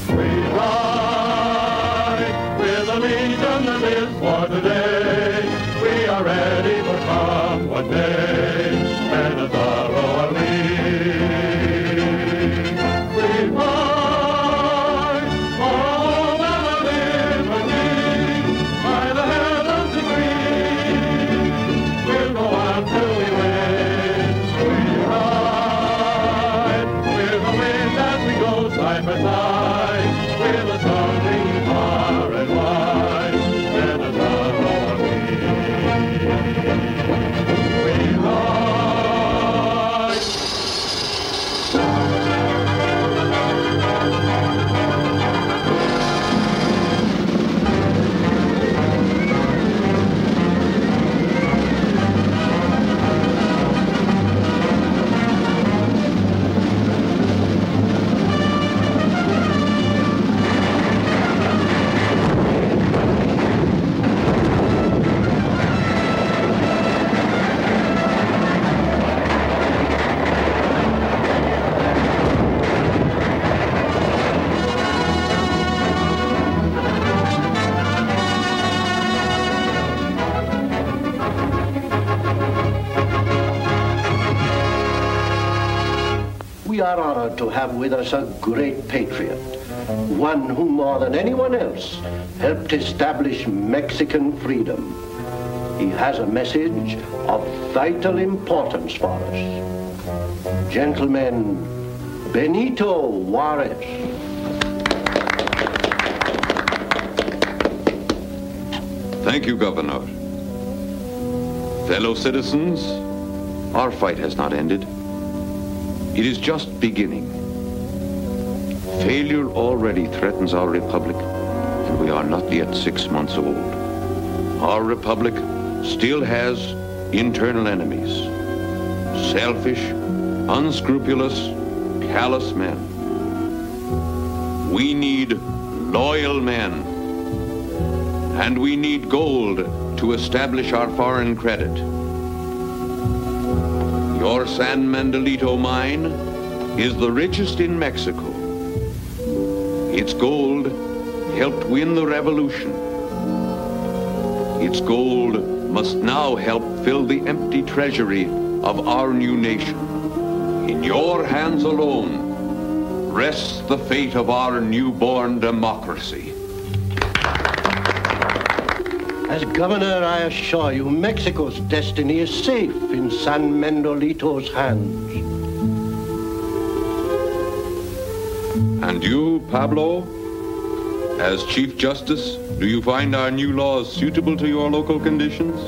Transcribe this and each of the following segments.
We ride with a legion that lives for today. We are ready for come what may, and a Zorro are we. We fight for home and a liberty by the heavens decree. We'll go on till we win. We ride with the wind as we go side by side, with the sun ringing far and wide, and a Zorro are we. We ride. We are honored to have with us a great patriot, one who more than anyone else helped establish Mexican freedom. He has a message of vital importance for us. Gentlemen, Benito Juarez. Thank you, Governor. Fellow citizens, our fight has not ended. It is just beginning. Failure already threatens our republic, and we are not yet 6 months old. Our republic still has internal enemies. Selfish, unscrupulous, callous men. We need loyal men. And we need gold to establish our foreign credit. Your San Mendolito mine is the richest in Mexico. Its gold helped win the revolution. Its gold must now help fill the empty treasury of our new nation. In your hands alone rests the fate of our newborn democracy. As governor, I assure you, Mexico's destiny is safe in San Mendolito's hands. And you, Pablo, as Chief Justice, do you find our new laws suitable to your local conditions?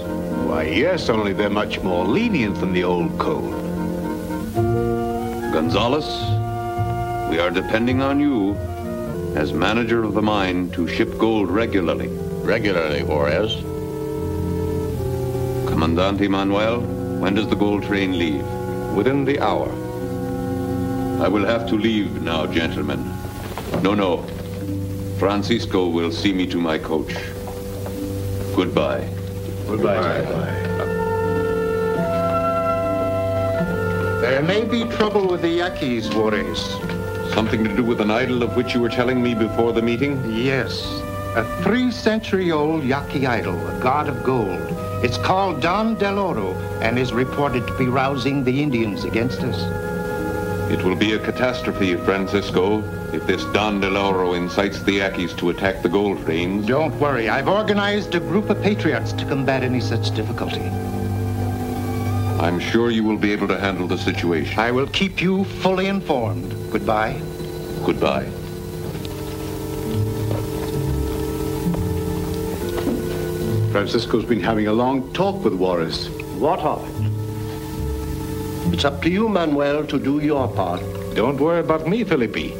Why, yes, only they're much more lenient than the old code. Gonzales, we are depending on you as manager of the mine to ship gold regularly. Regularly, Juarez. Comandante Manuel, when does the gold train leave? Within the hour. I will have to leave now, gentlemen. No. Francisco will see me to my coach. Goodbye. Goodbye. There may be trouble with the Yaquis, Juarez. Something to do with an idol of which you were telling me before the meeting? Yes. A 3-century-old Yaqui idol, a god of gold. It's called Don del Oro and is reported to be rousing the Indians against us. It will be a catastrophe, Francisco, if this Don del Oro incites the Yaquis to attack the gold trains. Don't worry. I've organized a group of patriots to combat any such difficulty. I'm sure you will be able to handle the situation. I will keep you fully informed. Goodbye. Goodbye. Francisco's been having a long talk with Juarez. What of it? It's up to you, Manuel, to do your part. Don't worry about me, Felipe.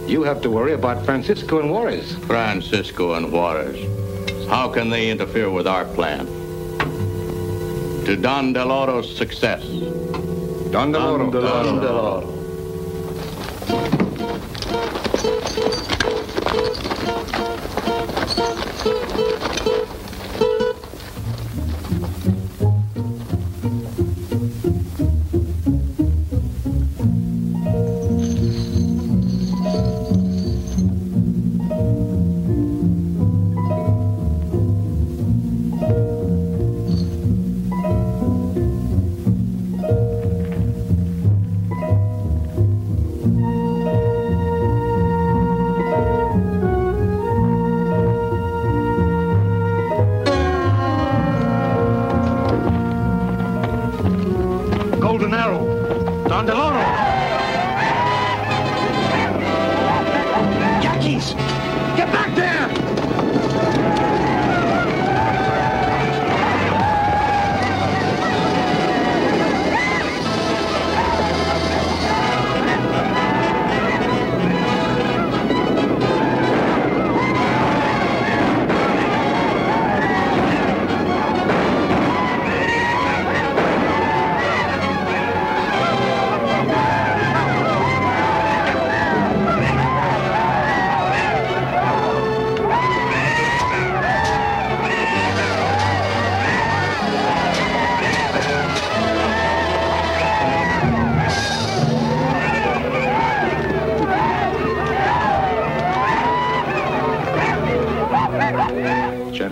You have to worry about Francisco and Juarez. Francisco and Juarez. How can they interfere with our plan? To Don del Oro's success. Don del Oro. Don del Oro.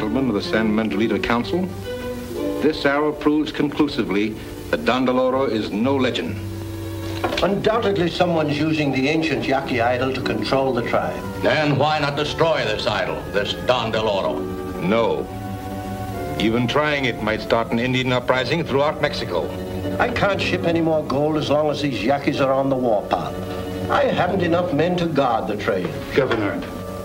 gentlemen of the San Mendolito Council, this arrow proves conclusively that Don Deloro is no legend. Undoubtedly, someone's using the ancient Yaqui idol to control the tribe. Then why not destroy this idol, this Don Deloro? No. Even trying it might start an Indian uprising throughout Mexico. I can't ship any more gold as long as these Yaquis are on the warpath. I haven't enough men to guard the trade. Governor,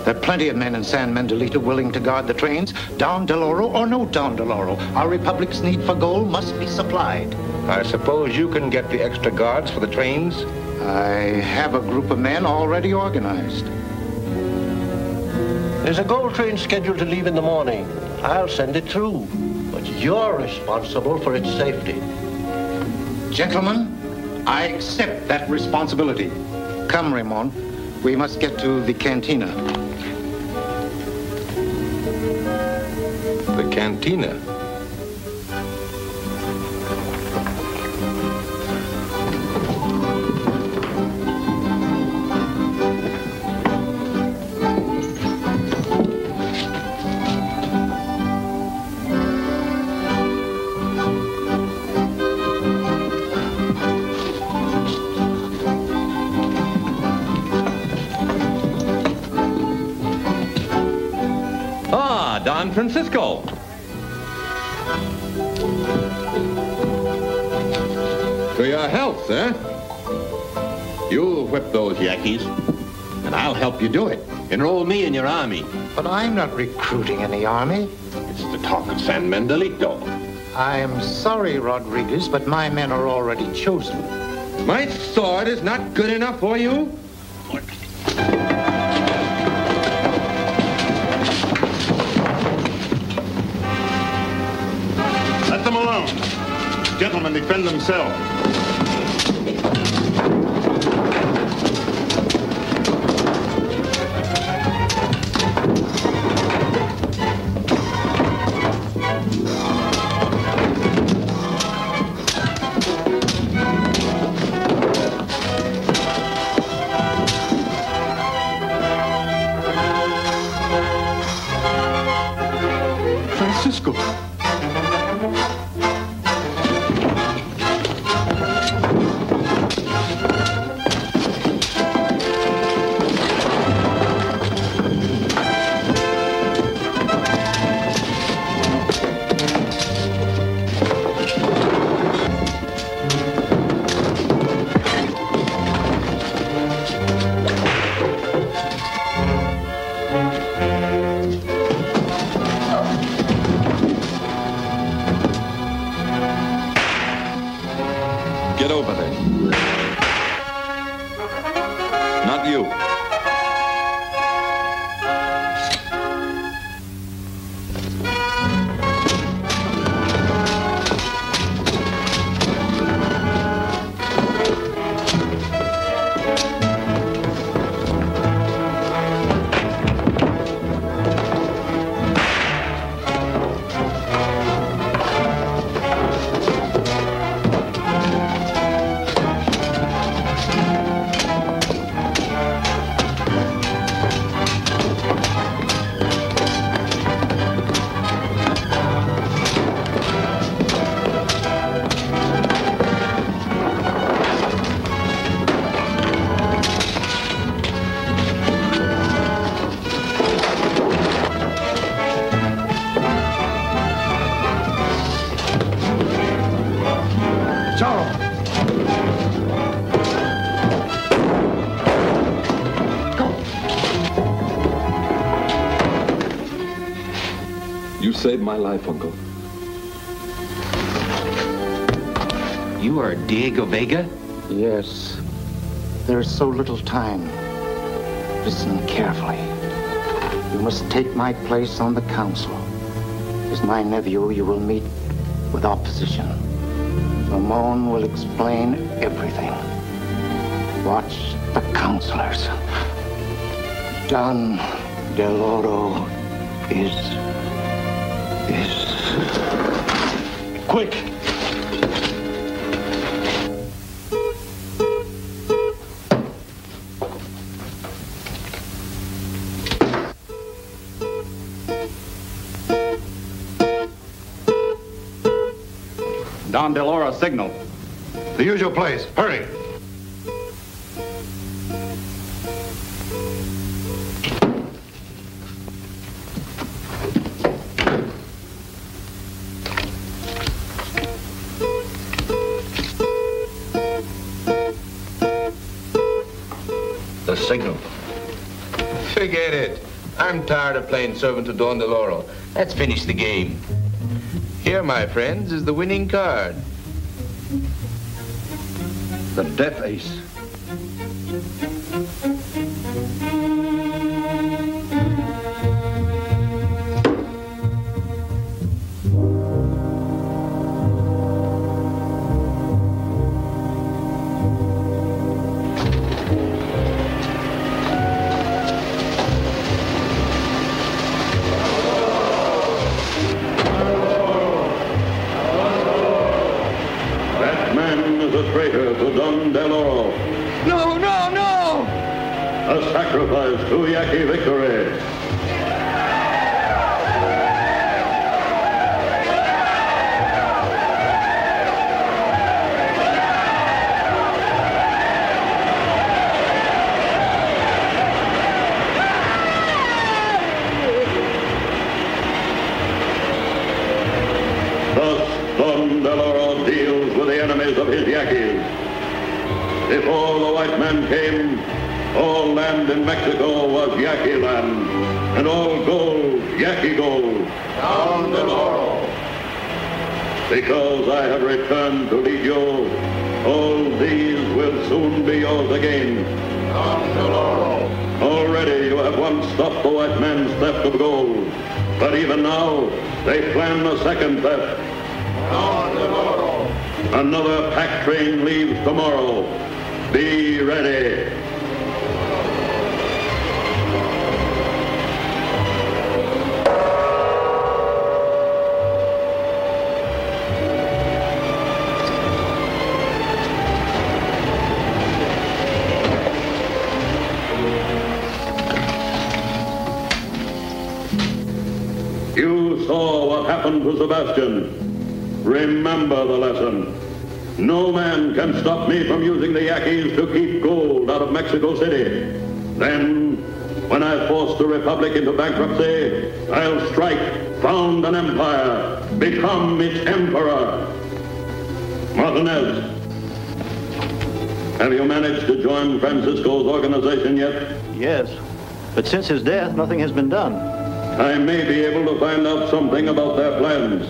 there are plenty of men in San Mendolito willing to guard the trains. Don Deloro or no Don Deloro, our republic's need for gold must be supplied. I suppose you can get the extra guards for the trains? I have a group of men already organized. There's a gold train scheduled to leave in the morning. I'll send it through, but you're responsible for its safety. Gentlemen, I accept that responsibility. Come, Ramon. We must get to the cantina. The cantina? Don Francisco. To your health, eh? You'll whip those Yankees, and I'll help you do it. Enroll me in your army. But I'm not recruiting any army. It's the talk of San Mendolito. I am sorry, Rodriguez, but my men are already chosen. My sword is not good enough for you? Let them alone. Gentlemen, defend themselves. Francisco. Get over there. Not you. Zorro! You saved my life, Uncle. You are Diego Vega? Yes. There's so little time. Listen carefully. You must take my place on the council. As my nephew, you will meet with opposition. Ramon will explain everything. Watch the counselors. Don Deloro is... Quick! Don Del Oro, signal. The usual place. Hurry. The signal. Forget it. I'm tired of playing servant to Don Del Oro. Let's finish the game. Here, my friends, is the winning card. The death ace. Sacrifice to Yaqui victory. Thus, Don Del Oro deals with the enemies of his Yaquis. Before the white man came, all land in Mexico was Yaqui land, and all gold, Yaqui gold. Don Del Oro. Because I have returned to lead you, all these will soon be yours again. Don Del Oro. Already you have once stopped the white man's theft of gold, but even now they plan a second theft. Don Del Oro. Another pack train leaves tomorrow. Be ready. You saw what happened to Sebastian. Remember the lesson. No man can stop me from using the Yaquis to keep gold out of Mexico City. Then, when I force the Republic into bankruptcy, I'll strike, found an empire, become its emperor. Martinez, have you managed to join Francisco's organization yet? Yes, but since his death, nothing has been done. I may be able to find out something about their plans.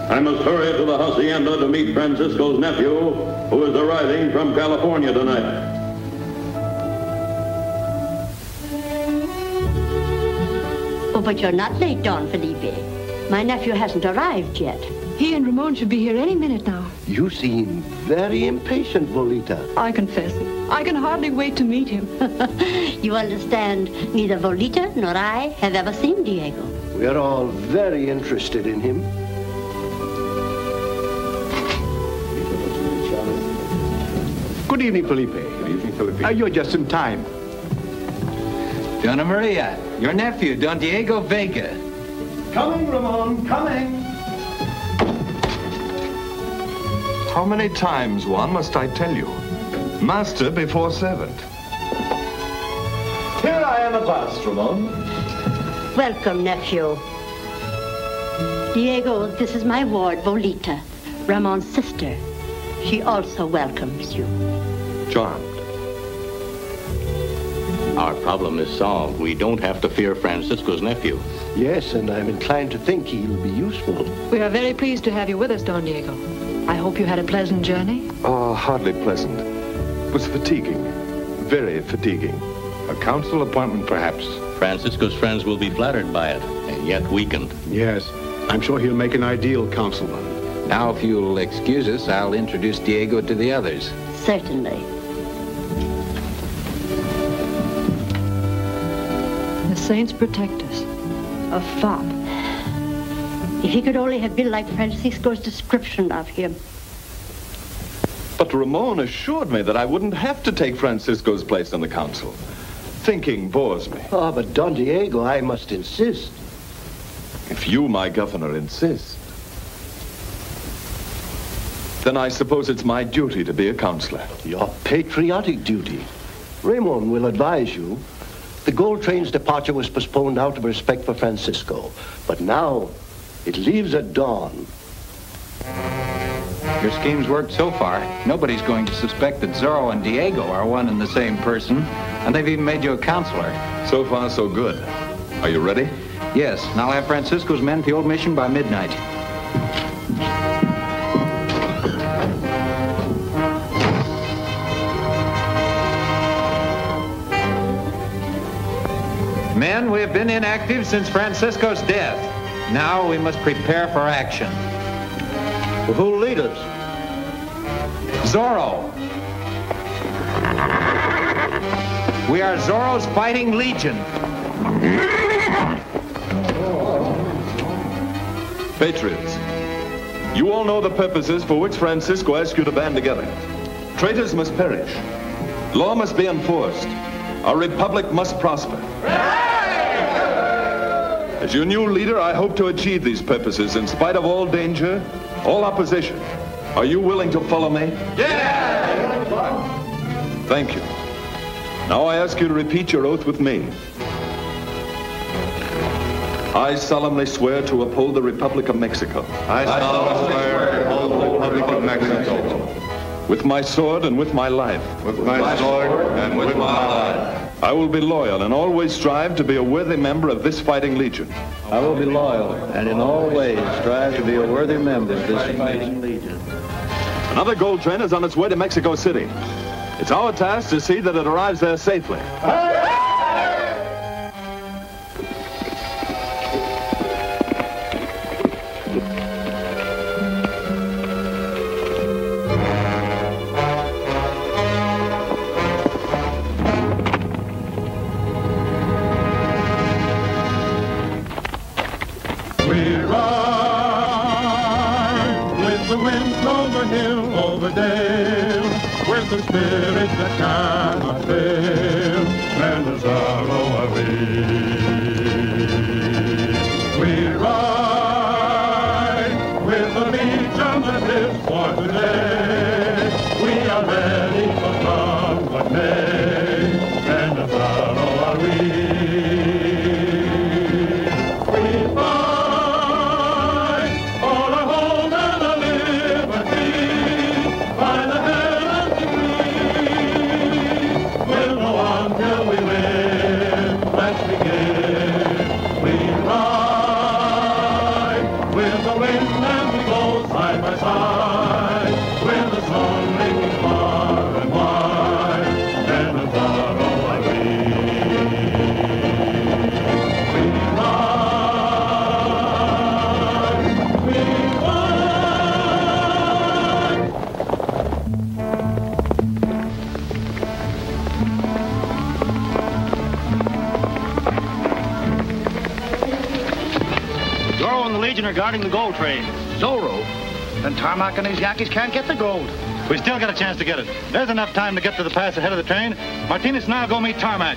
I must hurry to the hacienda to meet Francisco's nephew, who is arriving from California tonight. Oh, but you're not late, Don Felipe. My nephew hasn't arrived yet. He and Ramon should be here any minute now. You seem very impatient, Volita. I confess it. I can hardly wait to meet him. You understand, neither Volita nor I have ever seen Diego. We're all very interested in him. Good evening, Felipe. Good evening, Felipe. You're just in time. Donna Maria, your nephew, Don Diego Vega. Coming, Ramon, coming. How many times, Juan, must I tell you? Master before servant. Here I am at last, Ramon. Welcome, nephew. Diego, this is my ward, Volita, Ramon's sister. She also welcomes you. Charmed. Our problem is solved. We don't have to fear Francisco's nephew. Yes, and I'm inclined to think he'll be useful. We are very pleased to have you with us, Don Diego. I hope you had a pleasant journey. Oh, hardly pleasant. It was fatiguing. Very fatiguing. A council appointment, perhaps. Francisco's friends will be flattered by it, and yet weakened. Yes, I'm sure he'll make an ideal councilman. Now, if you'll excuse us, I'll introduce Diego to the others. Certainly. The saints protect us. A fop. If he could only have been like Francisco's description of him. But Ramon assured me that I wouldn't have to take Francisco's place on the council. Thinking bores me. Oh, but Don Diego, I must insist. If you, my governor, insist. Then I suppose it's my duty to be a counselor. Your patriotic duty. Ramon will advise you. The gold train's departure was postponed out of respect for Francisco. But now, it leaves at dawn. Your scheme's worked so far. Nobody's going to suspect that Zorro and Diego are one and the same person. And they've even made you a counselor. So far, so good. Are you ready? Yes, and I'll have Francisco's men at the old mission by midnight. Men, we have been inactive since Francisco's death. Now we must prepare for action. Well, who'll lead us? Zorro. We are Zorro's fighting legion. Patriots, you all know the purposes for which Francisco asked you to band together. Traitors must perish. Law must be enforced. Our republic must prosper. As your new leader, I hope to achieve these purposes in spite of all danger, all opposition. Are you willing to follow me? Yeah! Thank you. Now I ask you to repeat your oath with me. I solemnly swear to uphold the Republic of Mexico. I solemnly swear to uphold the Republic of Mexico. With my sword and with my life. With my sword and with my life. I will be loyal and always strive to be a worthy member of this fighting legion. I will be loyal and in all ways strive to be a worthy member of this fighting legion. Another gold train is on its way to Mexico City. It's our task to see that it arrives there safely. The spirit that cannot fail, and the Zorro are we ride with the legion that lives for today. We are ready for come what may, and the Zorro are we. We fight for our home and our liberty, by the till we win, let's begin. We ride with the wind and we go side by side, with the sun ringing far and wide, and the Zorro are we. We ride, we ride. Zorro and the Legion are guarding the gold train. Zorro? Then Tarmac and his Yankees can't get the gold. We still got a chance to get it. There's enough time to get to the pass ahead of the train. Martinez and I'll go meet Tarmac.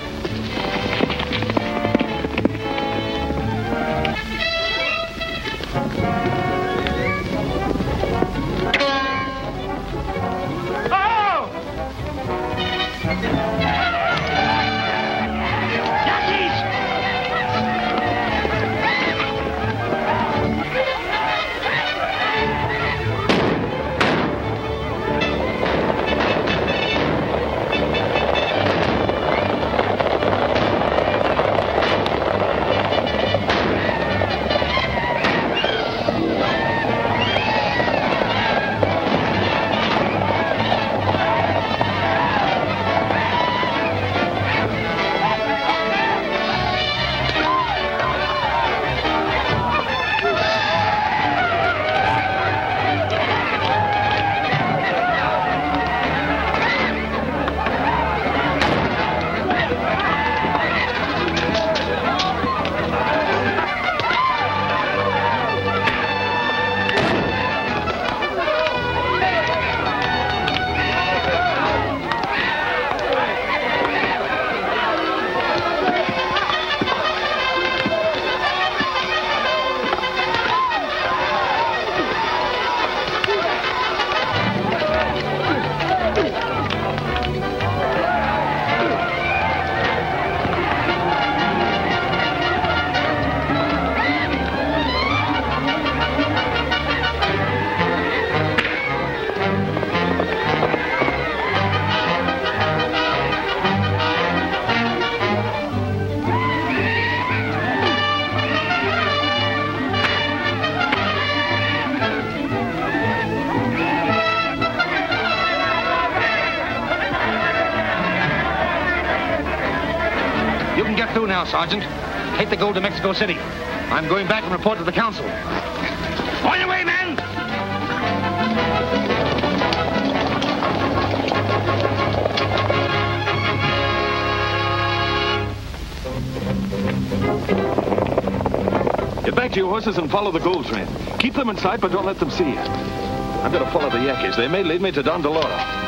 You can get through now, Sergeant. Take the gold to Mexico City. I'm going back and report to the council. On your way, men! Get back to your horses and follow the gold train. Keep them in sight, but don't let them see you. I'm going to follow the Yankees. They may lead me to Don Deloro.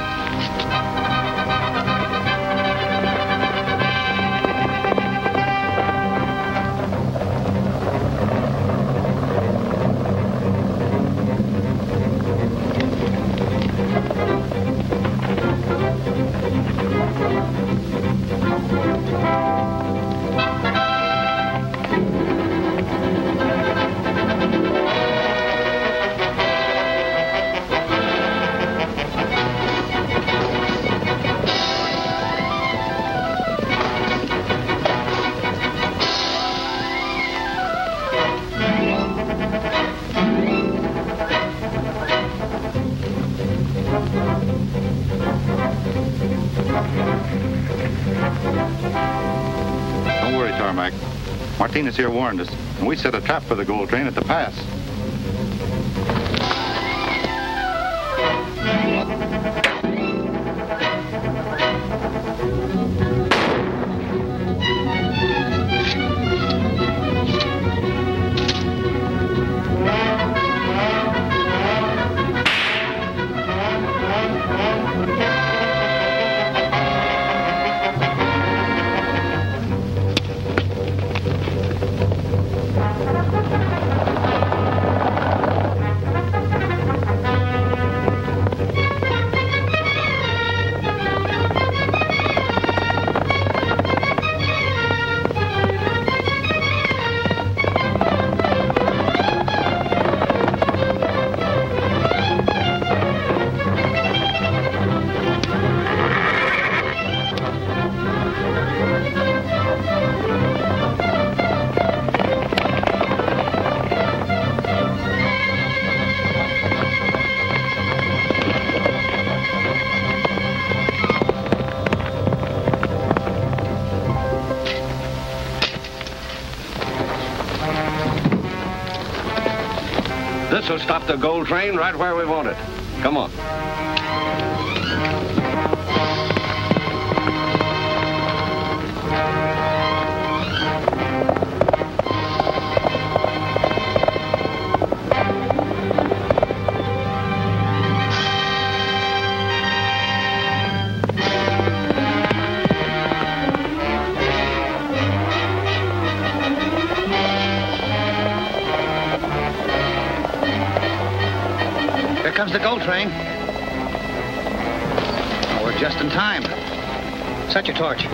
Martinez here warned us, and we set a trap for the gold train at the pass. This will stop the gold train right where we want it. Come on. Comes the gold train. Oh, we're just in time. Set your torch.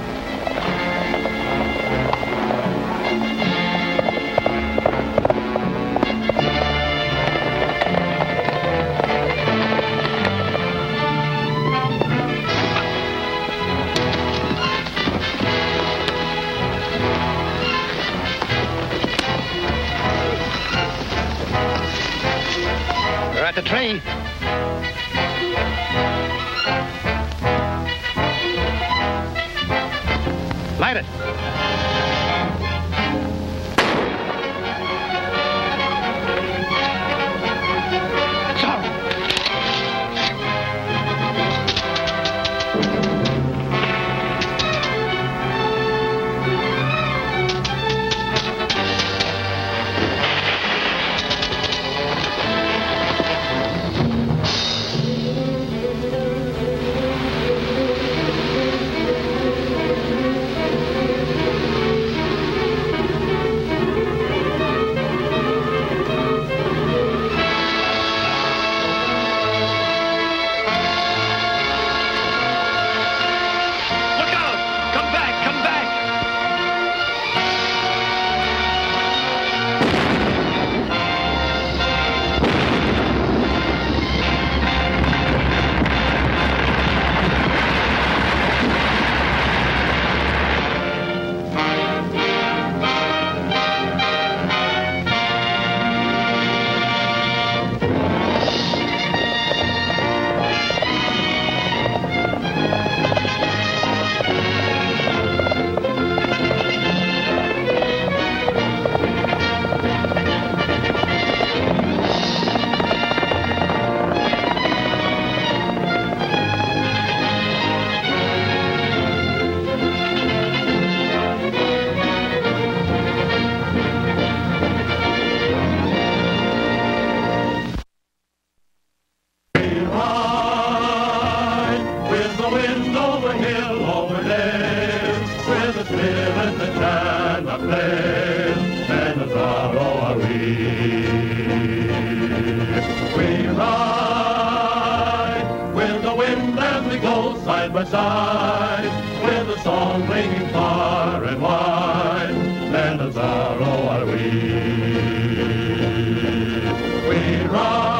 We're at the tree. Light it. Zorro. here in the China Plain, men of Zorro are we. We ride with the wind as we go side by side, with the song ringing far and wide, men of Zorro are we. We ride.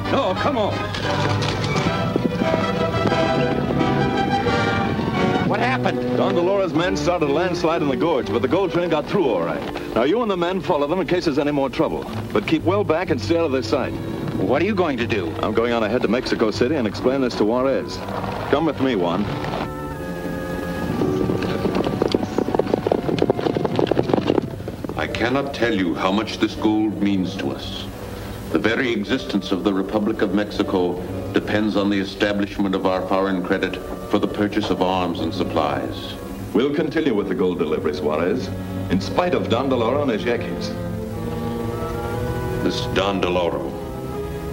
No, come on. What happened? Don Delora's men started a landslide in the gorge, but the gold train got through all right. Now, you and the men follow them in case there's any more trouble. But keep well back and stay out of their sight. What are you going to do? I'm going on ahead to Mexico City and explain this to Juarez. Come with me, Juan. I cannot tell you how much this gold means to us. The very existence of the Republic of Mexico depends on the establishment of our foreign credit for the purchase of arms and supplies. We'll continue with the gold deliveries, Juarez, in spite of Don Deloro and his Yankees. This Don Deloro,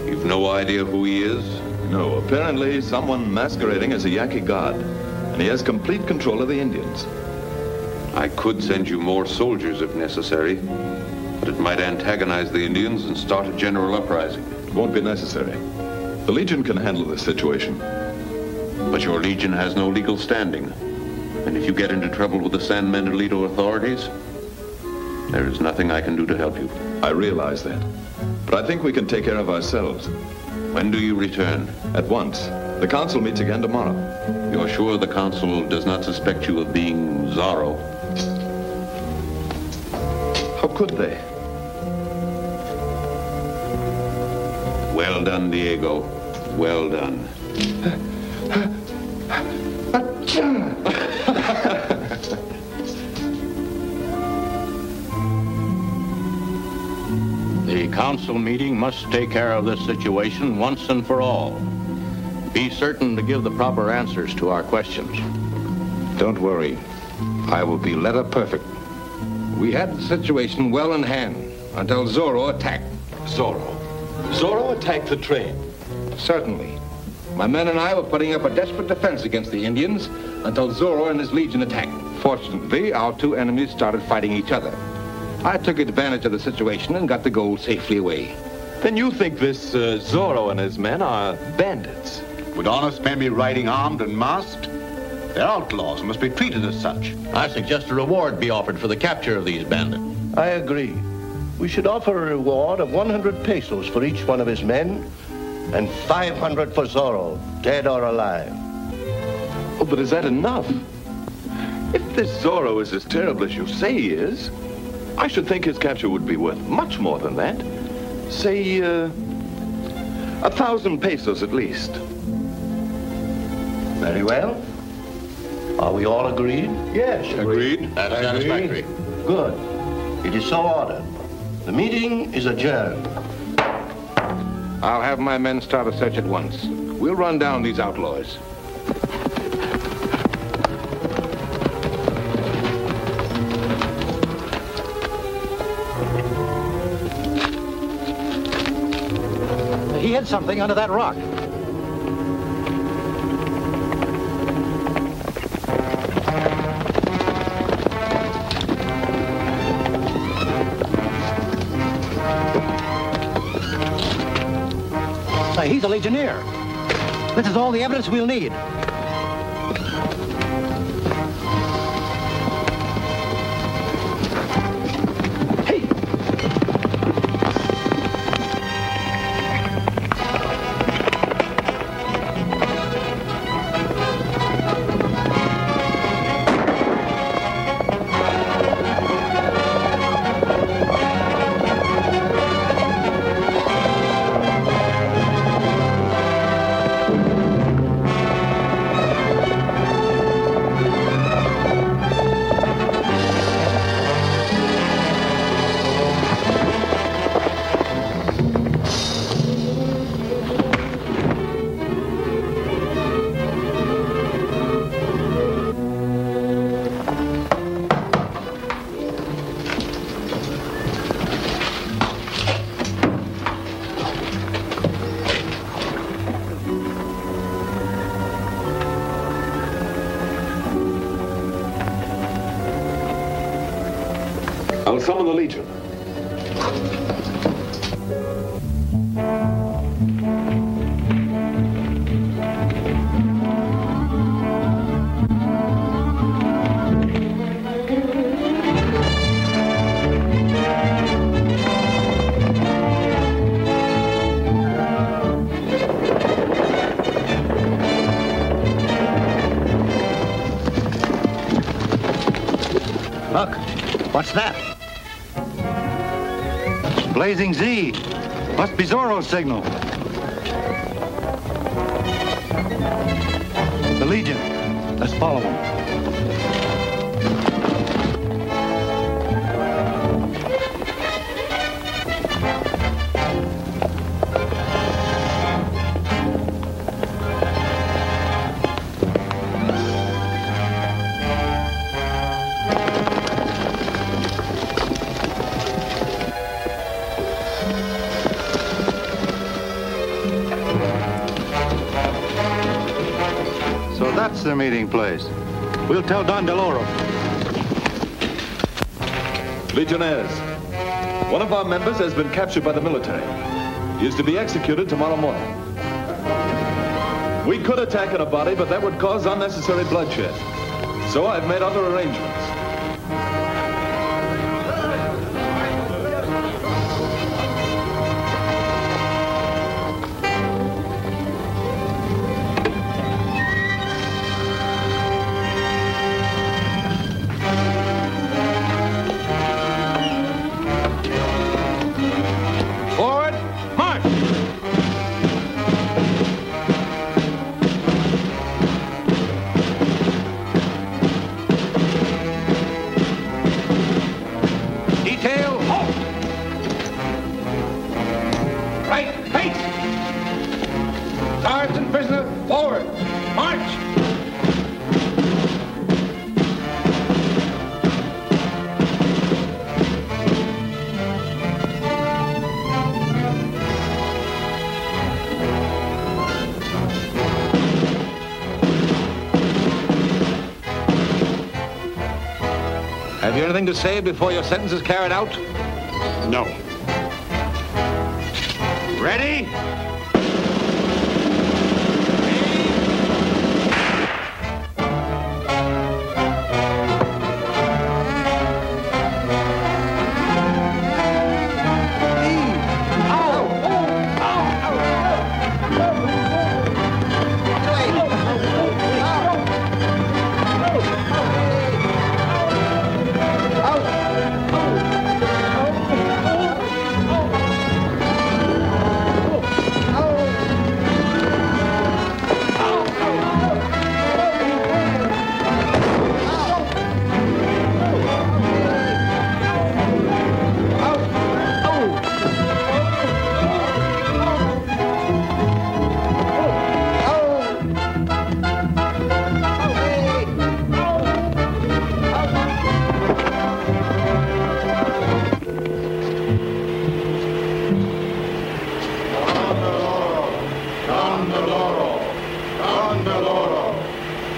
you've no idea who he is? No, apparently he's someone masquerading as a Yankee god, and he has complete control of the Indians. I could send you more soldiers if necessary, but it might antagonize the Indians and start a general uprising. It won't be necessary. The Legion can handle this situation. But your Legion has no legal standing. And if you get into trouble with the San Miguelito authorities, there is nothing I can do to help you. I realize that. But I think we can take care of ourselves. When do you return? At once. The council meets again tomorrow. You're sure the council does not suspect you of being Zorro? How could they? Well done, Diego. Well done. The council meeting must take care of this situation once and for all. Be certain to give the proper answers to our questions. Don't worry. I will be letter perfect. We had the situation well in hand until Zorro attacked. Zorro? Zorro attacked the train? Certainly. My men and I were putting up a desperate defense against the Indians until Zorro and his Legion attacked. Fortunately, our two enemies started fighting each other. I took advantage of the situation and got the gold safely away. Then you think this Zorro and his men are bandits? Would honest men be riding armed and masked? They're outlaws and must be treated as such. I suggest a reward be offered for the capture of these bandits. I agree. We should offer a reward of 100 pesos for each one of his men and 500 for Zorro, dead or alive. Oh, but is that enough? If this Zorro is as terrible as you say he is, I should think his capture would be worth much more than that. Say, 1,000 pesos at least. Very well. Are we all agreed? Yes. Agreed. That's satisfactory. Good. It is so ordered. The meeting is adjourned. I'll have my men start a search at once. We'll run down these outlaws. He hid something under that rock. Legionnaire. This is all the evidence we'll need. I'll summon the Legion. Look, what's that? Blazing Z. Must be Zorro's signal. The Legion. Let's follow them. That's their meeting place. We'll tell Don DeLoro. Legionnaires, one of our members has been captured by the military. He is to be executed tomorrow morning. We could attack in a body, but that would cause unnecessary bloodshed. So I've made other arrangements. Have you anything to say before your sentence is carried out? No. Ready?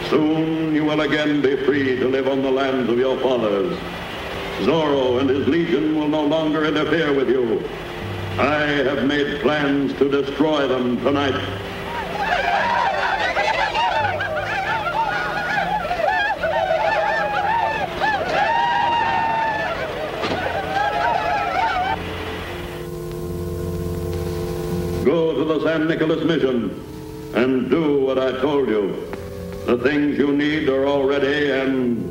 Soon you will again be free to live on the lands of your fathers. Zorro and his legion will no longer interfere with you. I have made plans to destroy them tonight. Go to the San Nicolas mission and do what I told you. The things you need are all ready, and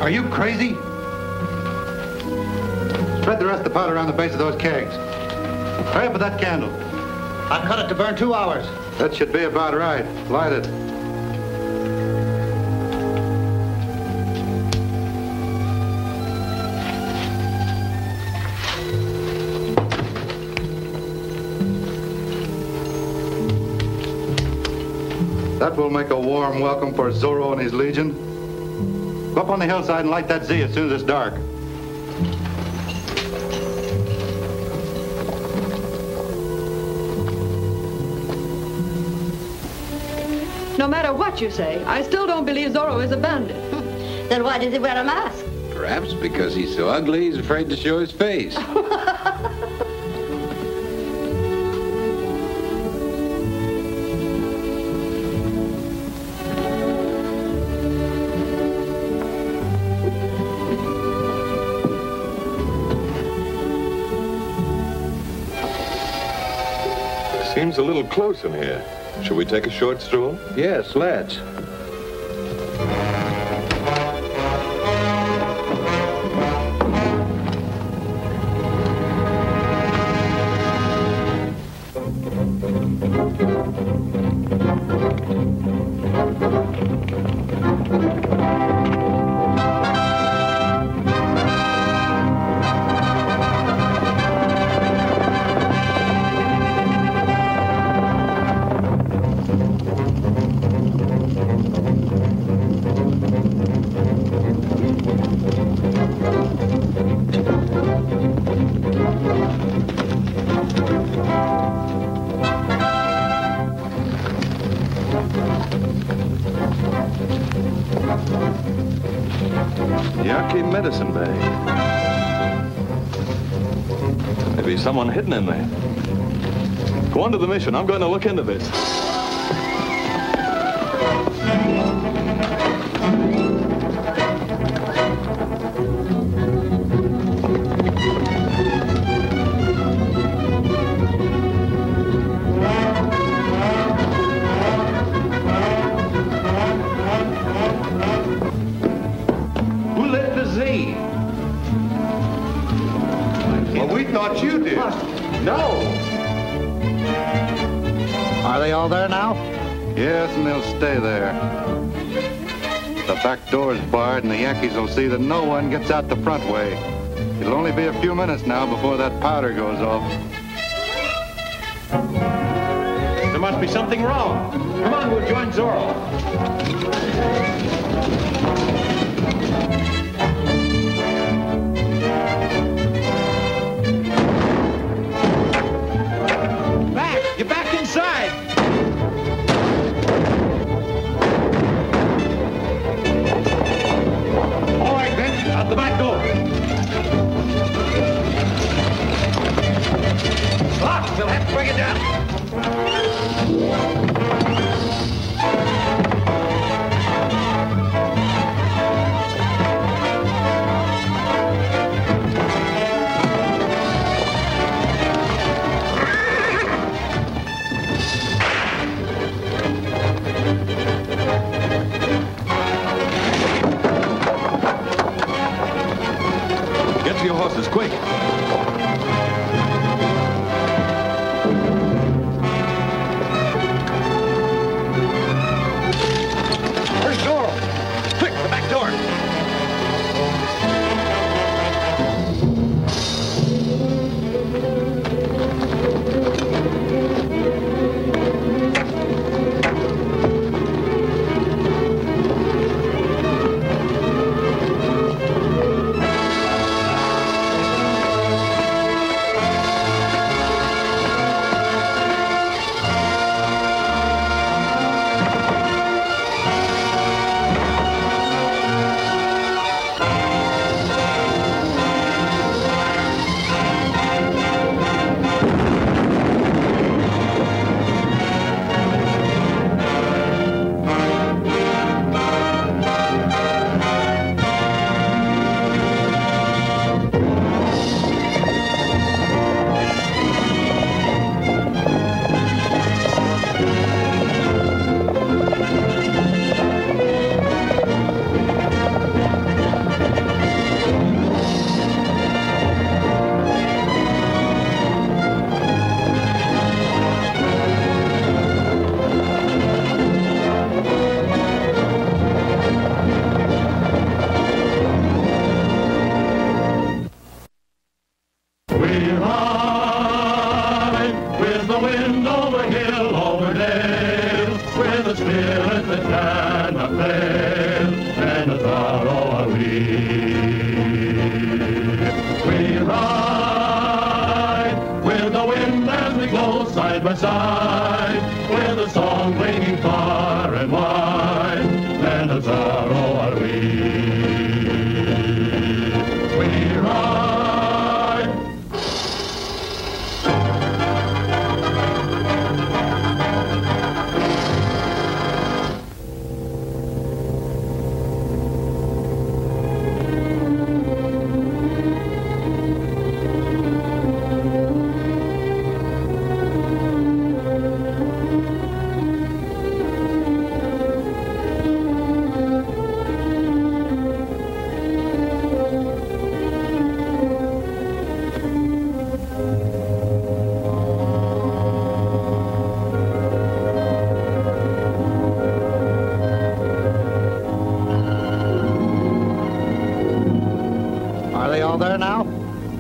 Are you crazy? Spread the rest of the powder around the base of those kegs. Hurry up with that candle. I cut it to burn 2 hours. That should be about right. Light it. That will make a warm welcome for Zorro and his legion. Go up on the hillside and light that Z as soon as it's dark. No matter what you say, I still don't believe Zorro is a bandit. Then why does he wear a mask? Perhaps because he's so ugly, he's afraid to show his face. Seems a little close in here. Should we take a short stroll? Yes, let's. Yaqui medicine bag. Maybe someone hidden in there. Go on to the mission. I'm going to look into this. Are they all there now? Yes, and they'll stay there. The back door's barred, and the Yankees will see that no one gets out the front way. It'll only be a few minutes now before that powder goes off. There must be something wrong. Come on, we'll join Zorro. Get back inside! All right, Ben, out the back door. Locked, we'll have to bring it down. the spirit that cannot fail, and a Zorro are we. We ride with the wind as we go side by side, with a song ringing far and wide, and a Zorro are we. We ride.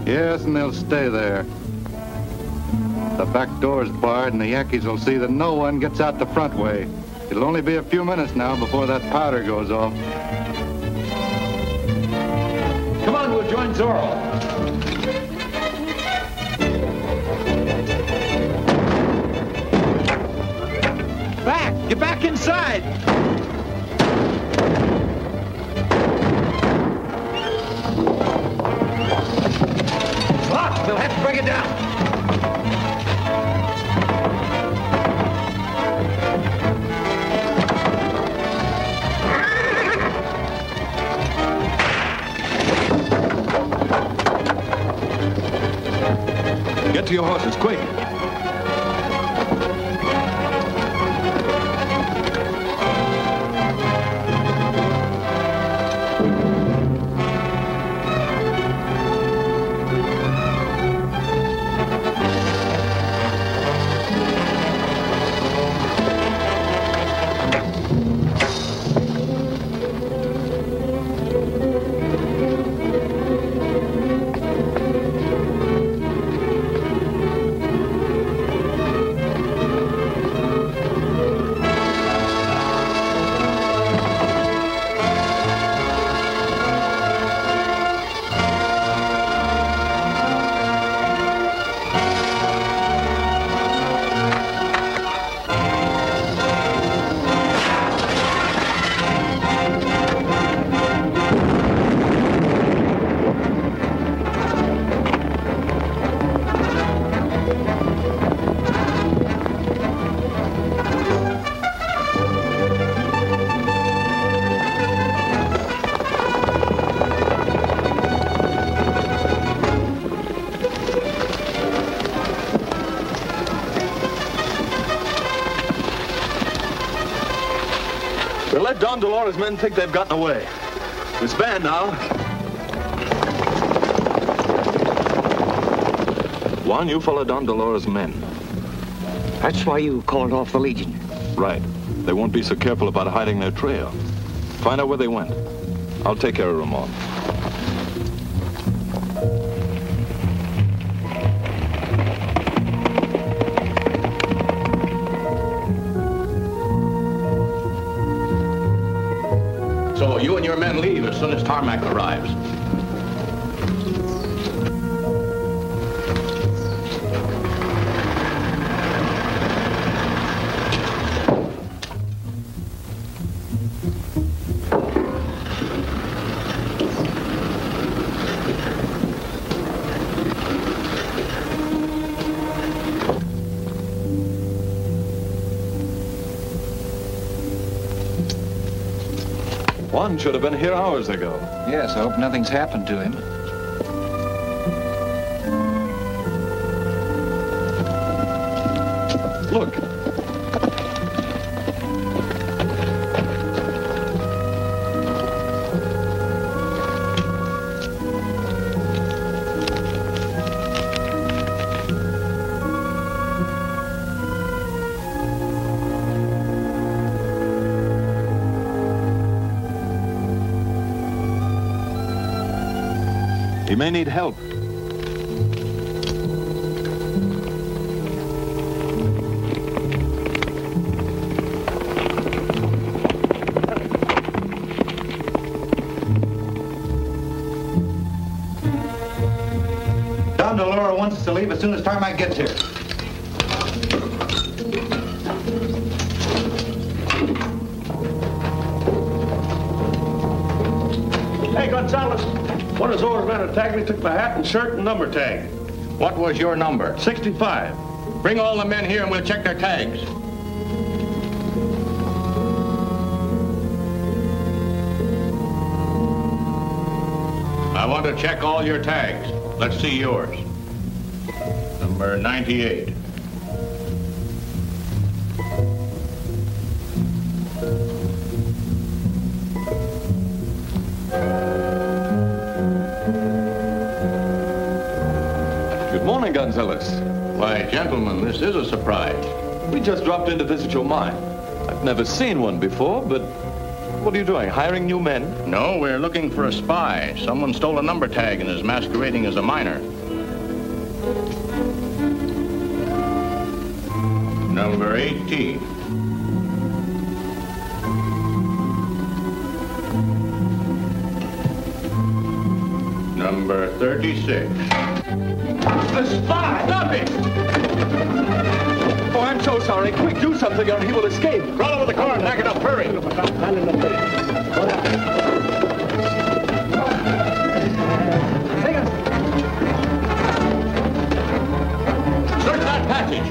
Yes, and they'll stay there. The back door's barred, and the Yankees will see that no one gets out the front way. It'll only be a few minutes now before that powder goes off. Come on, we'll join Zorro. Back! Get back inside! We'll have to bring it down. Get to your horses, quick. Let Don Dolores' men think they've gotten away. Disband now. Juan, you follow Don Dolores' men. That's why you called off the Legion. Right. They won't be so careful about hiding their trail. Find out where they went. I'll take care of Ramon. So you and your men leave as soon as Tarmac arrives. Juan should have been here hours ago. Yes, I hope nothing's happened to him. Look. He may need help. to leave as soon as Tarmac gets here. Hey, Gonzalez, one of Zorro's men attacked me, took my hat and shirt and number tag. What was your number? 65. Bring all the men here and we'll check their tags. I want to check all your tags. Let's see yours. Number 98. Good morning, Gonzalez. Why, gentlemen, this is a surprise. We just dropped in to visit your mine. I've never seen one before, but what are you doing, hiring new men? No, we're looking for a spy. Someone stole a number tag and is masquerading as a miner. Number 18. Number 36. A spy! Stop it! Oh, I'm so sorry. Quick, do something or he will escape. Crawl over the car and back it up. Hurry! Search that passage.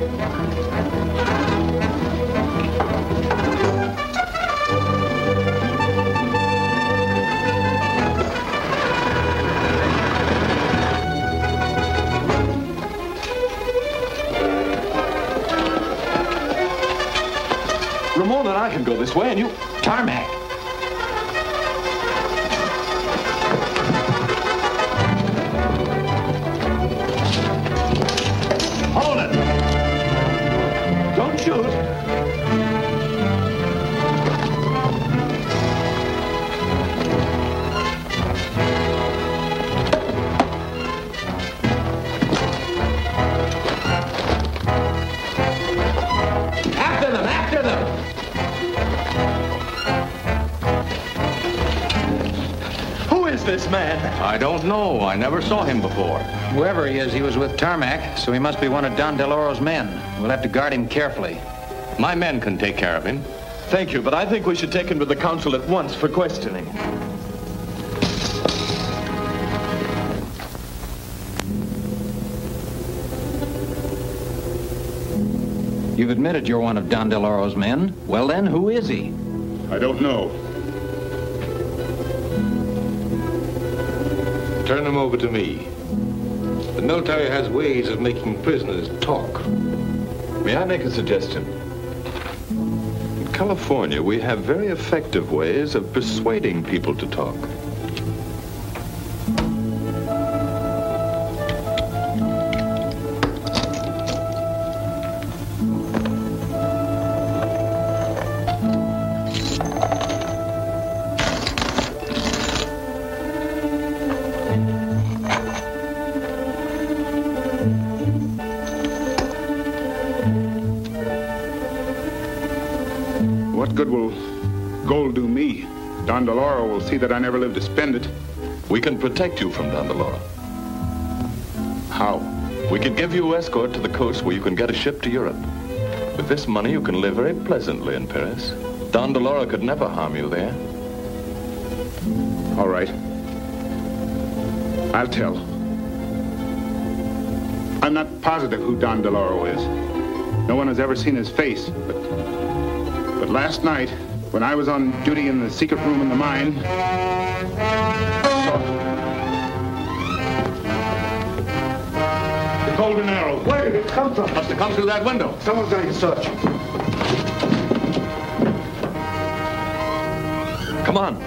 Ramon and I can go this way, and you... Tarmac! Hold it! Don't shoot. After them, after them! Who is this man? I don't know. I never saw him before. Whoever he is, he was with Tarmac, so he must be one of Don Deloro's men. We'll have to guard him carefully. My men can take care of him. Thank you, but I think we should take him to the council at once for questioning. You've admitted you're one of Don Deloro's men. Well then, who is he? I don't know. Turn him over to me. The military has ways of making prisoners talk. May I make a suggestion? In California, we have very effective ways of persuading people to talk. What good will gold do me? Don Deloro will see that I never live to spend it. We can protect you from Don Deloro. How? We can give you escort to the coast where you can get a ship to Europe. With this money, you can live very pleasantly in Paris. Don Deloro could never harm you there. All right. I'll tell. I'm not positive who Don Deloro is. No one has ever seen his face, but last night, when I was on duty in the secret room in the mine, The golden arrow. Where did it come from? Must have come through that window. Someone's going to search. Come on.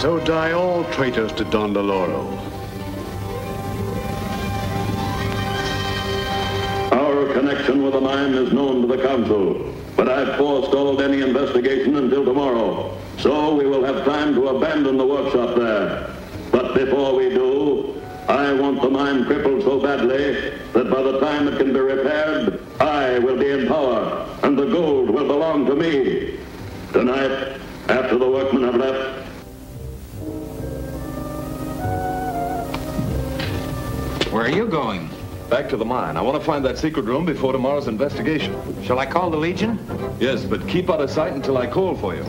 so die all traitors to Don Deloro. Our connection with the mine is known to the council, but I've forestalled any investigation until tomorrow. So we will have time to abandon the workshop there. But before we do, I want the mine crippled so badly that by the time it can be repaired, I will be in power, and the gold will belong to me. Tonight, after the workmen have left, Where are you going? Back to the mine. I want to find that secret room before tomorrow's investigation. Shall I call the Legion? Yes, but keep out of sight until I call for you.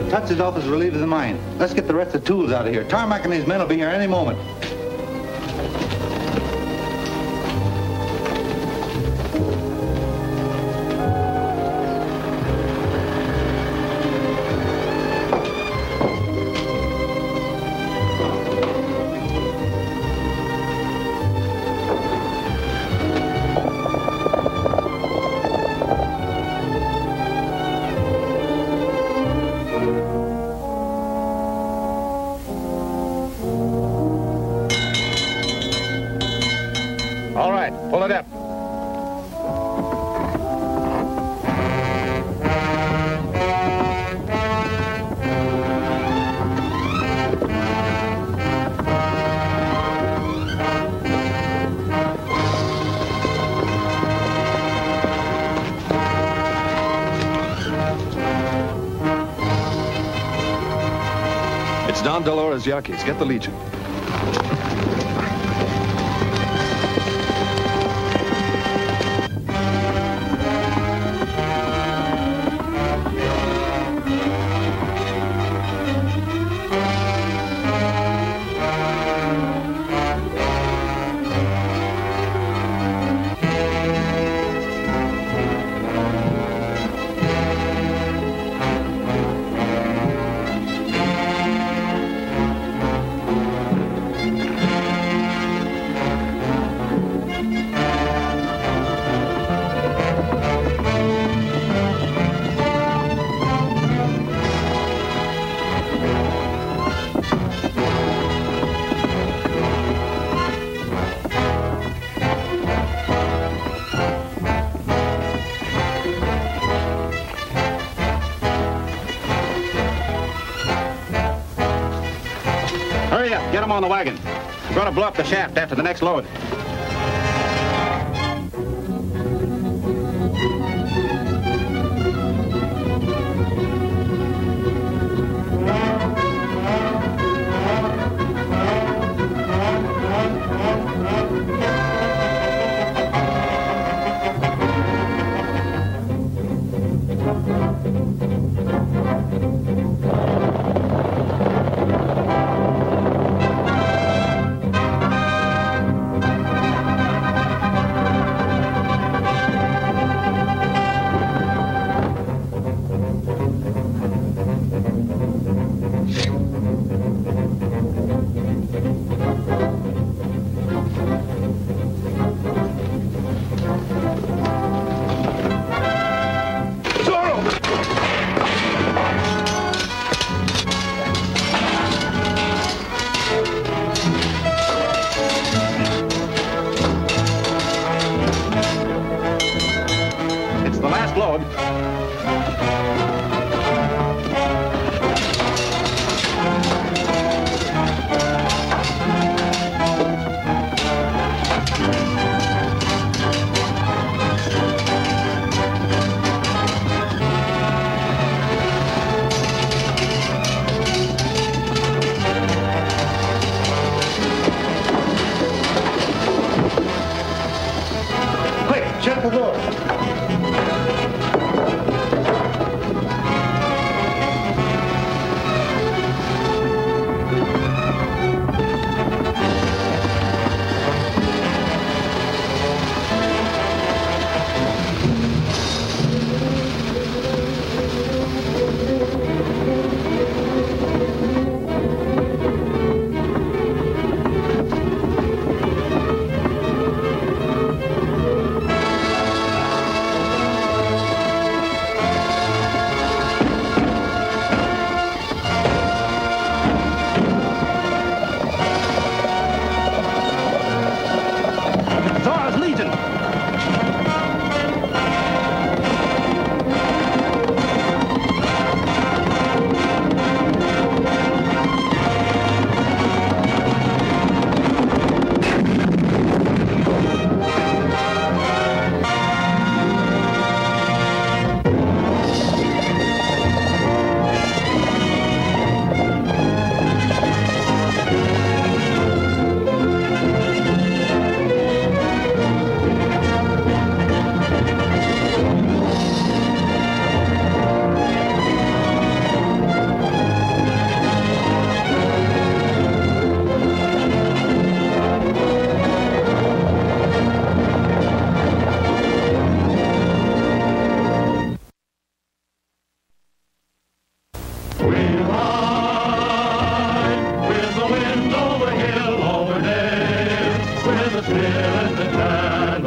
Tutz's office relieved of the mine. Let's get the rest of the tools out of here. Tarmac and his men will be here any moment. All right, pull it up. It's Don Dolores Yaquis. Get the Legion. Hurry up, get them on the wagon. We're going to blow up the shaft after the next load.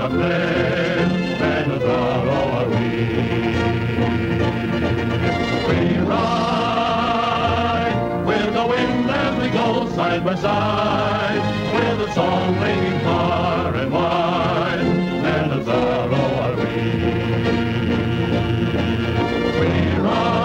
afraid, men of Zorro are we. We ride with the wind as we go side by side, with a song ringing far and wide, men of Zorro are we. We ride.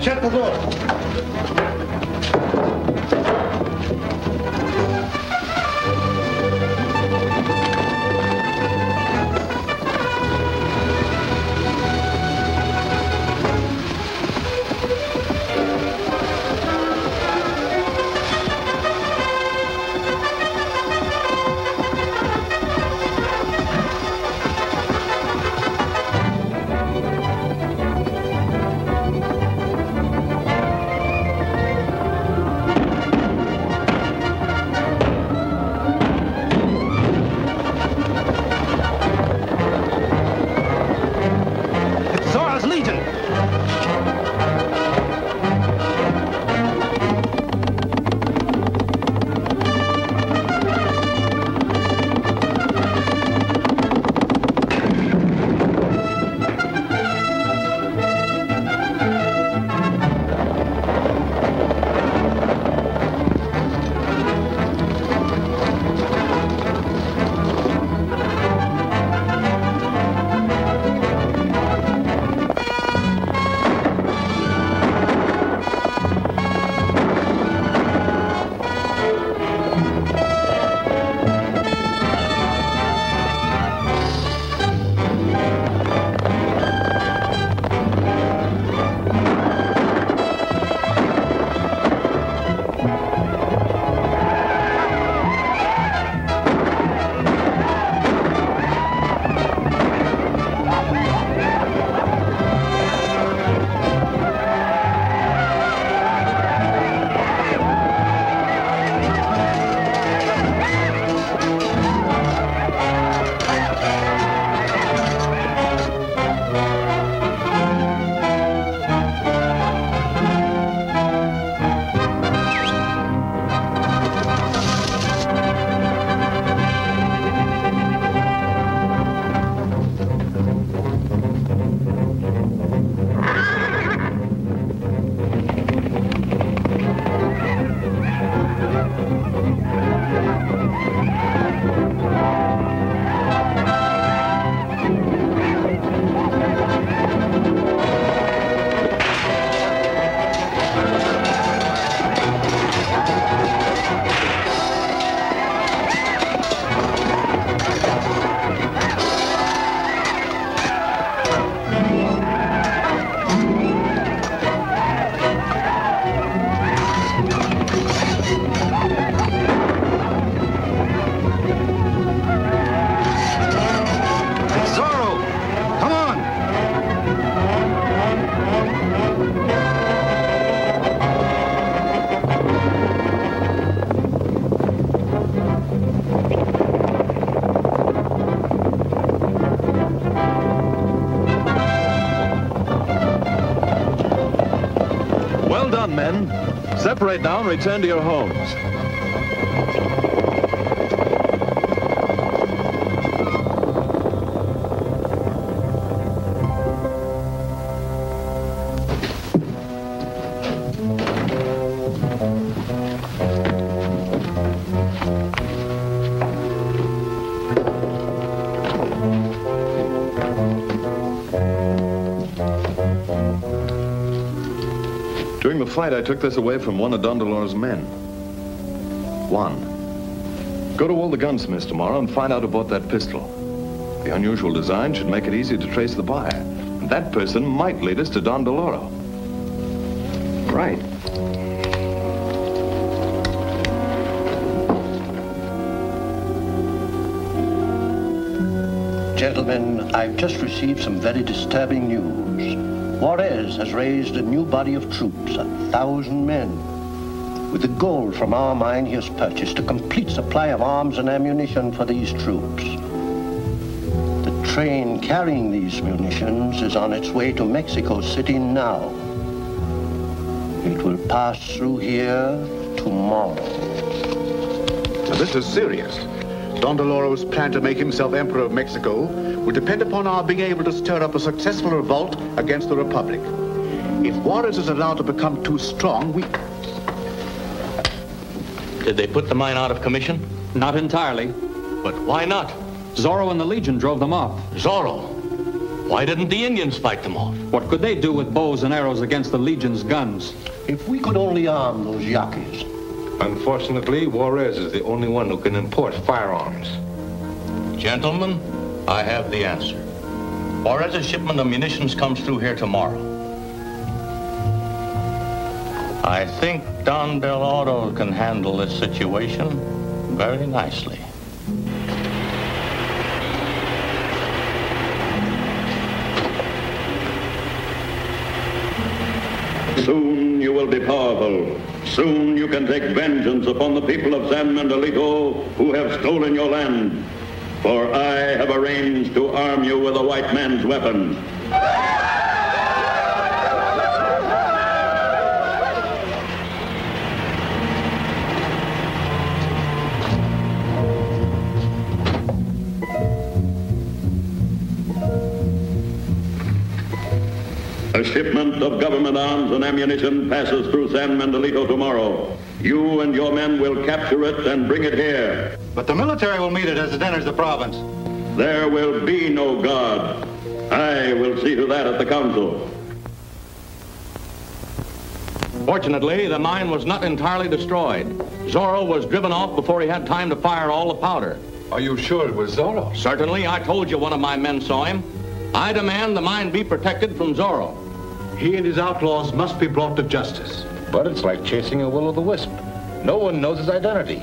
Shut the door. done, men. Separate now and return to your homes. fight, I took this away from one of Don Deloro's men. One. Go to all the gunsmiths tomorrow and find out about that pistol. The unusual design should make it easy to trace the buyer. And that person might lead us to Don Deloro. Right. Gentlemen, I've just received some very disturbing news. Juarez has raised a new body of troops, 1,000 men. With the gold from our mine, he has purchased a complete supply of arms and ammunition for these troops. The train carrying these munitions is on its way to Mexico City now. It will pass through here tomorrow. Now, this is serious. Don Deloro's plan to make himself Emperor of Mexico would depend upon our being able to stir up a successful revolt against the Republic. If Juarez is allowed to become too strong, we... Did they put the mine out of commission? Not entirely. But why not? Zorro and the Legion drove them off. Zorro? Why didn't the Indians fight them off? What could they do with bows and arrows against the Legion's guns? If we could only arm those Yaquis. Unfortunately, Juarez is the only one who can import firearms. Gentlemen, I have the answer. Juarez's shipment of munitions comes through here tomorrow. I think Don Deloro can handle this situation very nicely. Soon you will be powerful. Soon you can take vengeance upon the people of San Miguelito who have stolen your land. For I have arranged to arm you with a white man's weapon. A shipment of government arms and ammunition passes through San Miguelito tomorrow. You and your men will capture it and bring it here. But the military will meet it as it enters the province. There will be no God. I will see to that at the council. Fortunately, the mine was not entirely destroyed. Zorro was driven off before he had time to fire all the powder. Are you sure it was Zorro? Certainly. I told you one of my men saw him. I demand the mine be protected from Zorro. He and his outlaws must be brought to justice. But it's like chasing a will-o'-the-wisp. No one knows his identity.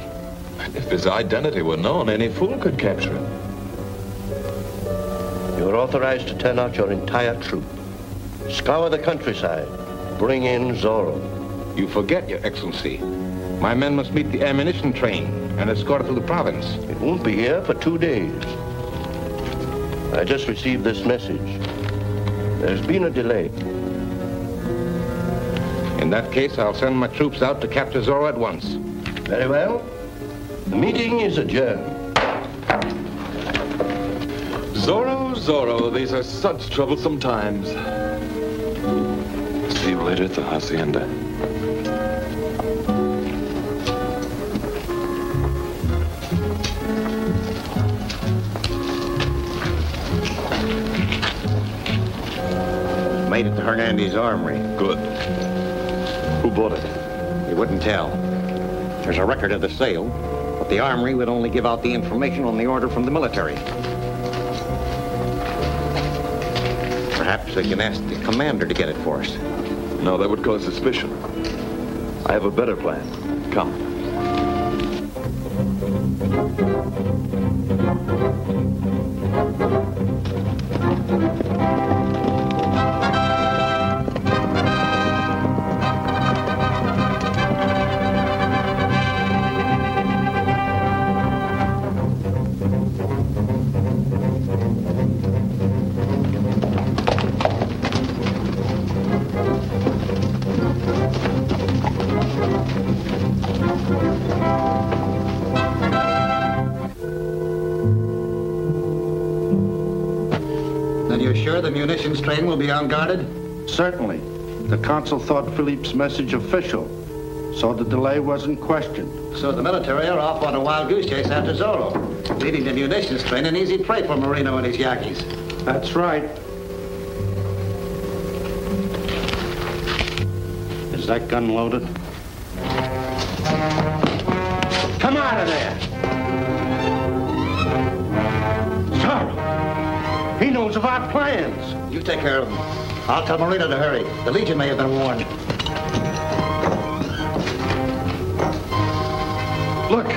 If his identity were known, any fool could capture him. You're authorized to turn out your entire troop. Scour the countryside. Bring in Zorro. You forget, Your Excellency. My men must meet the ammunition train and escort it to the province. It won't be here for 2 days. I just received this message. There's been a delay. In that case, I'll send my troops out to capture Zorro at once. Very well. The meeting is adjourned. Zorro, Zorro, these are such troublesome times. See you later at the hacienda. Made it to Hernandez's armory. Good. Who bought it? He wouldn't tell. There's a record of the sale, but the armory would only give out the information on the order from the military. Perhaps they can ask the commander to get it for us. No, that would cause suspicion. I have a better plan. Come. The munitions train will be unguarded? Certainly. The consul thought Philippe's message official, so the delay wasn't questioned. So the military are off on a wild goose chase after Zorro, leaving the munitions train an easy prey for Marino and his Yaquis. That's right. Is that gun loaded? Come out of there! Zorro! He knows of our plans. You take care of him. I'll tell Marina to hurry. The Legion may have been warned. Look.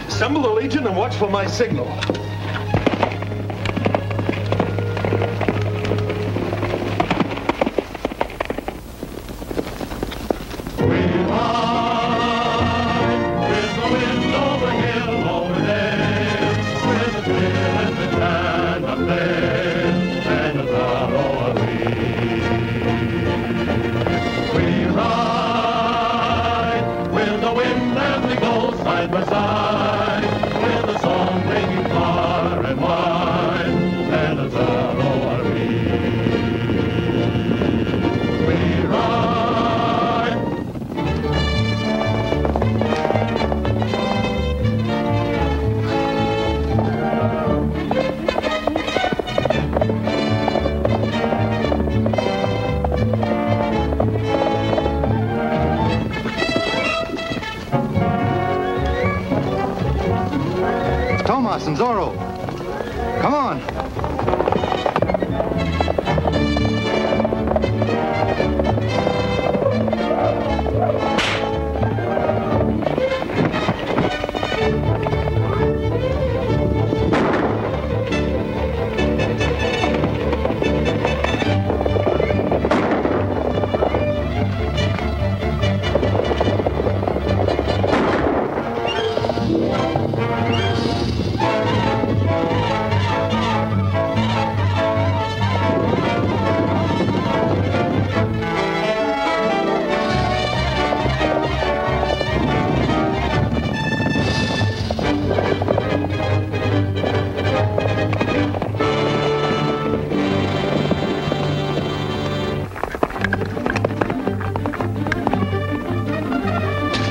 Assemble the Legion and watch for my signal. And Zorro. Come on.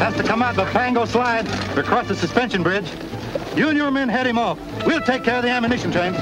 Has to come out the Pango slide across the suspension bridge. You and your men head him off. We'll take care of the ammunition train.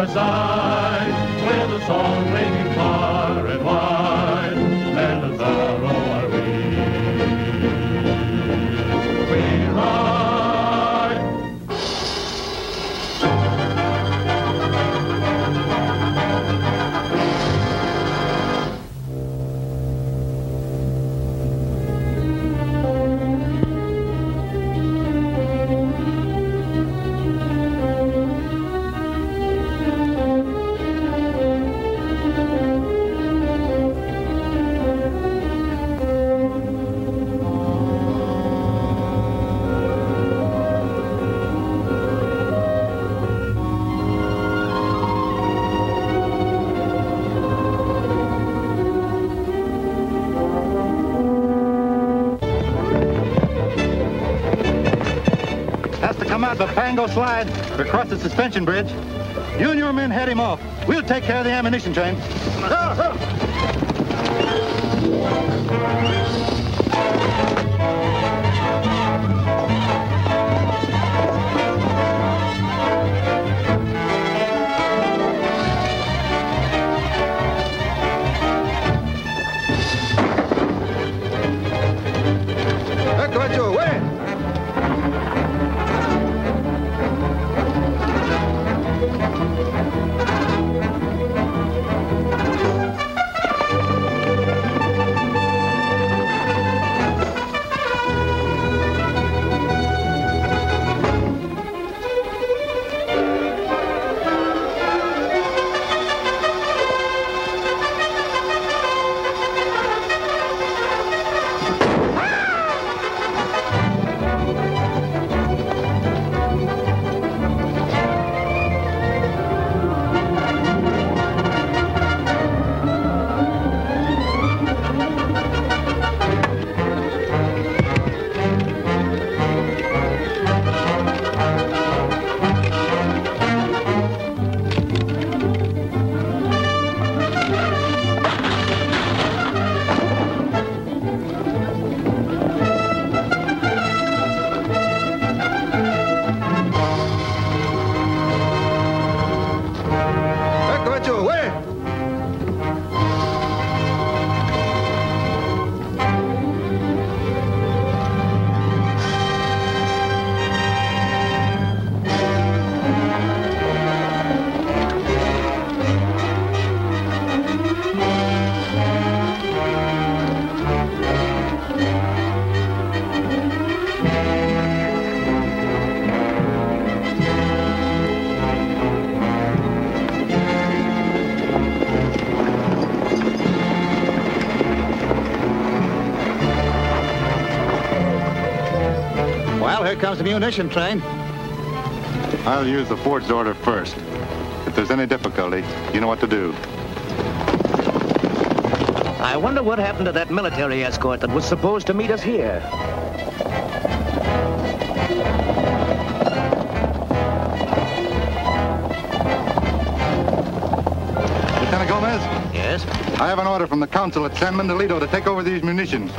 by side, with a song ringing far and wide. Men of Zorro are we. We ride. Come out the Pango slide across the suspension bridge. You and your men head him off. We'll take care of the ammunition train. Here comes the munition train. I'll use the forged order first. If there's any difficulty, you know what to do. I wonder what happened to that military escort that was supposed to meet us here. Lieutenant Gomez? Yes? I have an order from the council at San Mendolito to take over these munitions.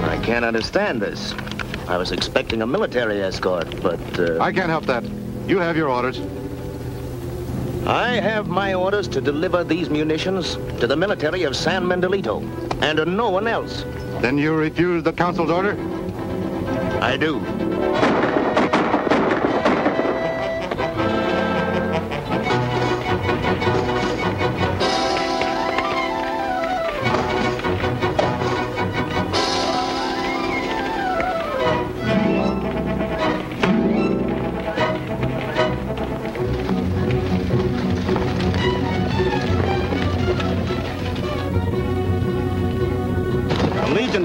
I can't understand this. I was expecting a military escort, but... I can't help that. You have your orders. I have my orders to deliver these munitions to the military of San Mendolito, and to no one else. Then you refuse the council's order? I do.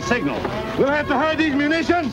Signal. We'll have to hide these munitions.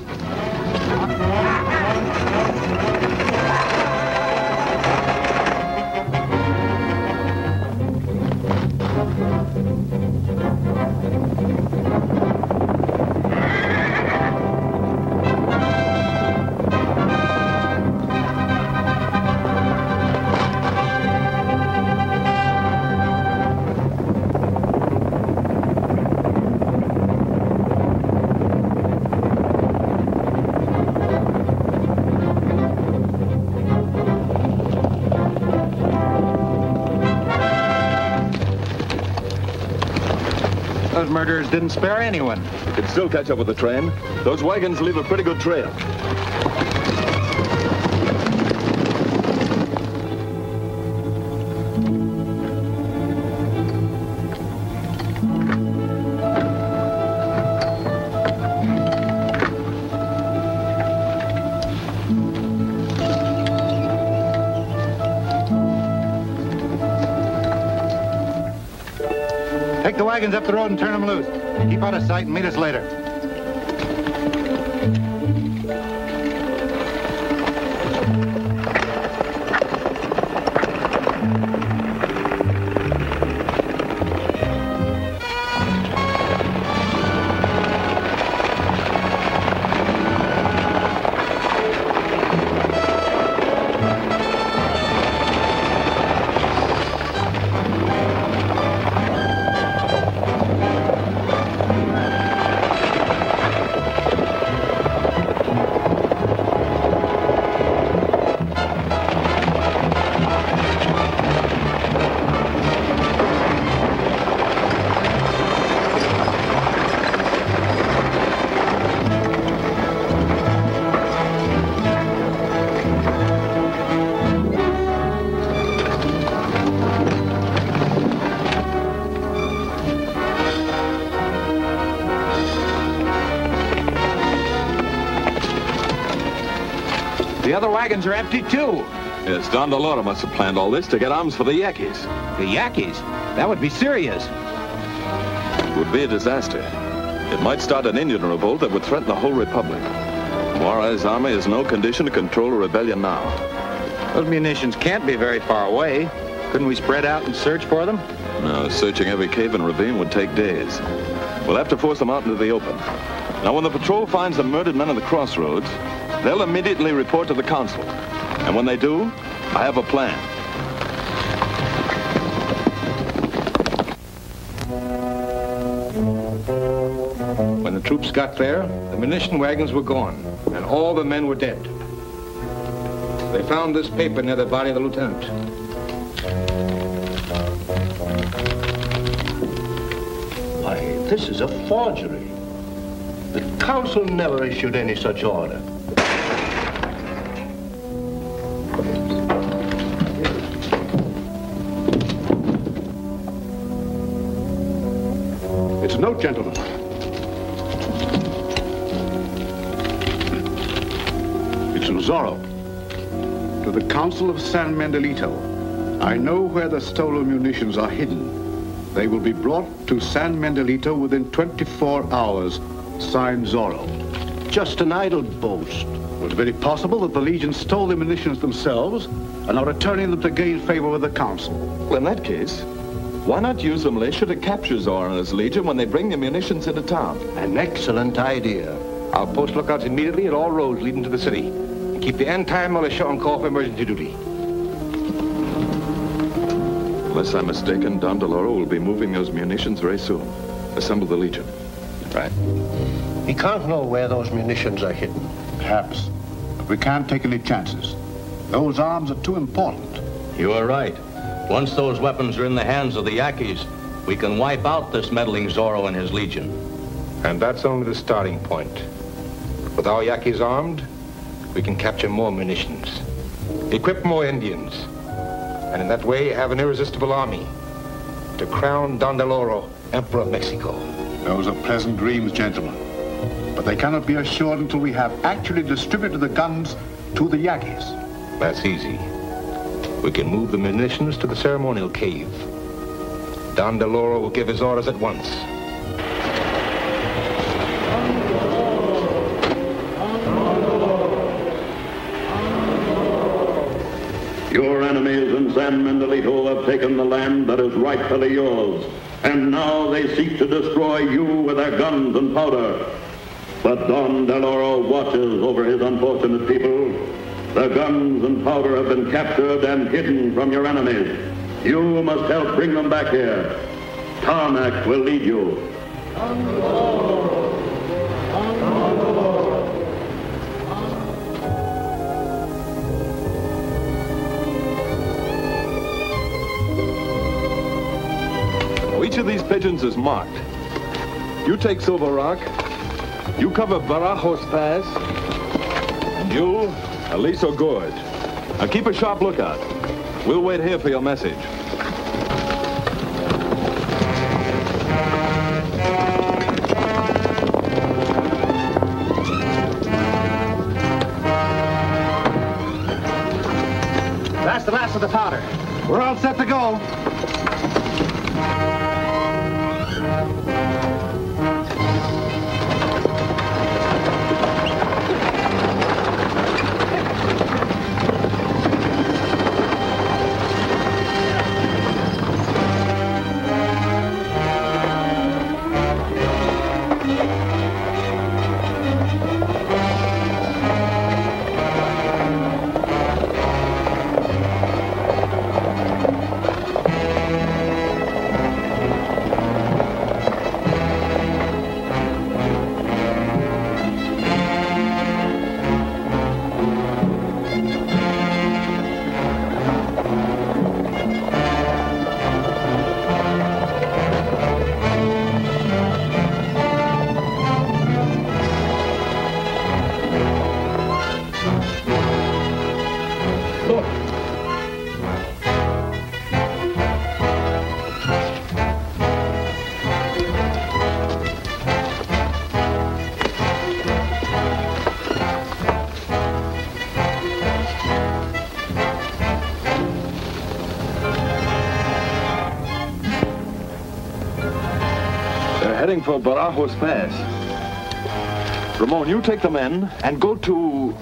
murderers didn't spare anyone. You can still catch up with the train. Those wagons leave a pretty good trail. Take the wagons up the road and turn them loose. Keep out of sight and meet us later. The other wagons are empty, too. Yes, Don Deloro must have planned all this to get arms for the Yankees. The Yankees? That would be serious. It would be a disaster. It might start an Indian revolt that would threaten the whole republic. Juarez's army is in no condition to control a rebellion now. Those munitions can't be very far away. Couldn't we spread out and search for them? No, searching every cave and ravine would take days. We'll have to force them out into the open. Now, when the patrol finds the murdered men at the crossroads, they'll immediately report to the council. And when they do, I have a plan. When the troops got there, the munition wagons were gone, and all the men were dead. They found this paper near the body of the lieutenant. Why, this is a forgery. The council never issued any such order. It's a note, gentlemen. It's from Zorro. To the Council of San Mendolito. I know where the stolen munitions are hidden. They will be brought to San Mendolito within 24 hours. Signed, Zorro. Just an idle boast. Well, it's very possible that the Legion stole the munitions themselves and are returning them to gain favor with the Council. Well, in that case, why not use the militia to capture Zorro and his Legion when they bring the munitions into town? An excellent idea. I'll post lookouts immediately at all roads leading to the city and keep the entire militia on call for emergency duty. Unless I'm mistaken, Don Deloro will be moving those munitions very soon. Assemble the Legion. Right. He can't know where those munitions are hidden. Perhaps. But we can't take any chances. Those arms are too important. You are right. Once those weapons are in the hands of the Yankees, we can wipe out this meddling Zorro and his Legion. And that's only the starting point. With our Yankees armed, we can capture more munitions, equip more Indians, and in that way have an irresistible army to crown Don Deloro Emperor of Mexico. Those are pleasant dreams, gentlemen. But they cannot be assured until we have actually distributed the guns to the Yankees. That's easy. We can move the munitions to the ceremonial cave. Don Deloro will give his orders at once. Your enemies in San Mendolito have taken the land that is rightfully yours, and now they seek to destroy you with their guns and powder. But Don Deloro watches over his unfortunate people. The guns and powder have been captured and hidden from your enemies. You must help bring them back here. Tarmac will lead you. Each of these pigeons is marked. You take Silver Rock. You cover Barajos Pass. And you, Aliso Gorge. Now keep a sharp lookout. We'll wait here for your message. That's the last of the powder. We're all set to go. Heading for Barajos Pass. Ramon, you take the men and go to...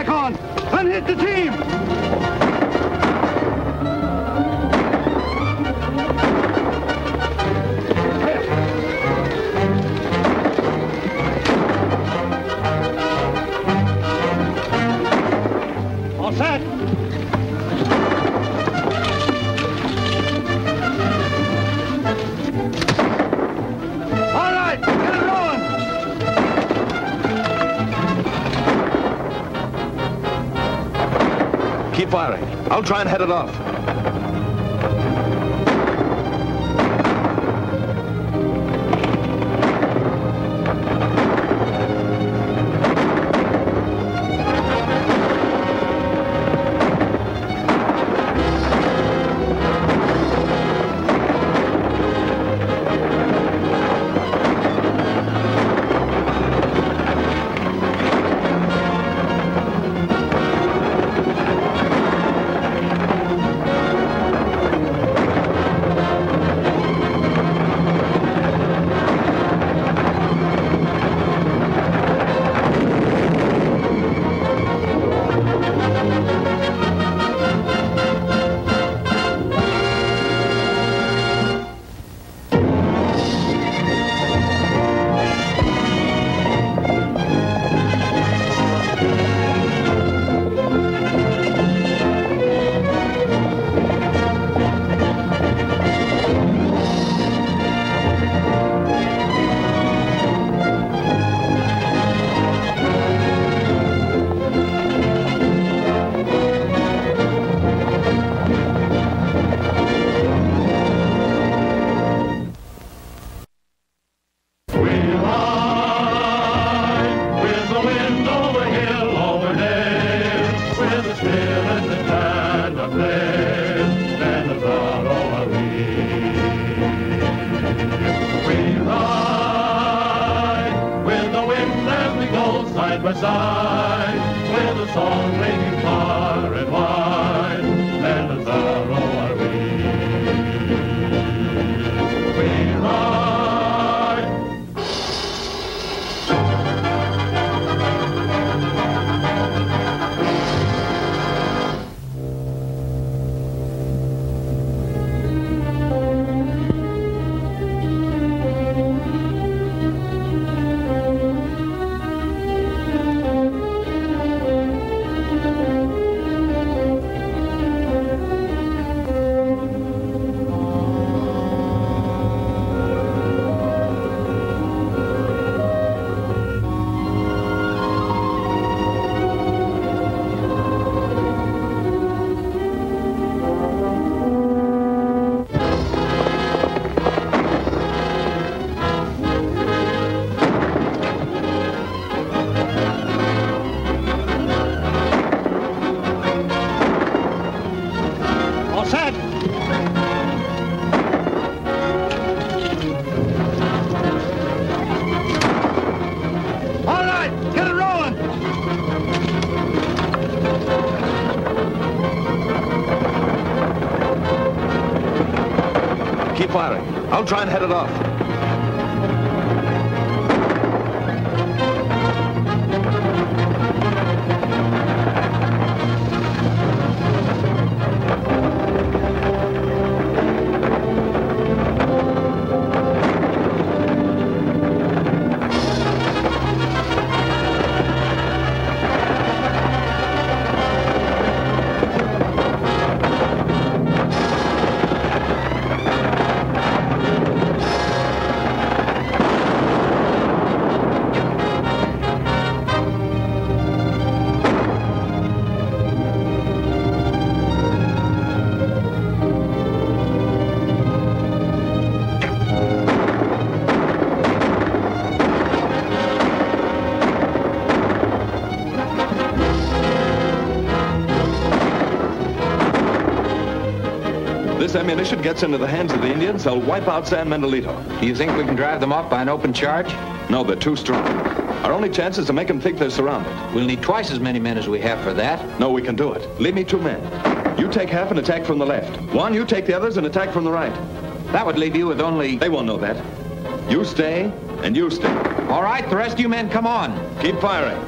Come on! Unhit the team! All set! All right, get it going! Keep firing. I'll try and head it off. ride with the wind over hill, over dale, with the spirit that cannot fail, and the Zorro are we. We ride with the wind as we go side by side, with a song ringing far and wide, and the Zorro are we. We ride. Keep firing. I'll try and head it off. This ammunition gets into the hands of the Indians, they'll wipe out San Mendolito. Do you think we can drive them off by an open charge? No, they're too strong. Our only chance is to make them think they're surrounded. We'll need twice as many men as we have for that. No, we can do it. Leave me 2 men. You take half and attack from the left. One, you take the others and attack from the right. That would leave you with only... They won't know that. You stay, and you stay. All right, the rest of you men, come on. Keep firing.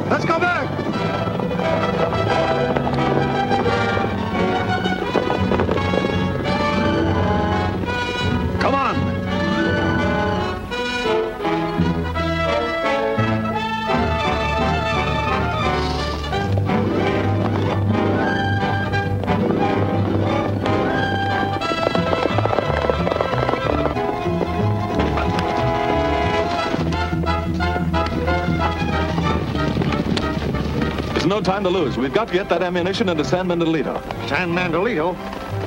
Let's go back! Come on! There's no time to lose. We've got to get that ammunition into San Mendolito. San Mendolito?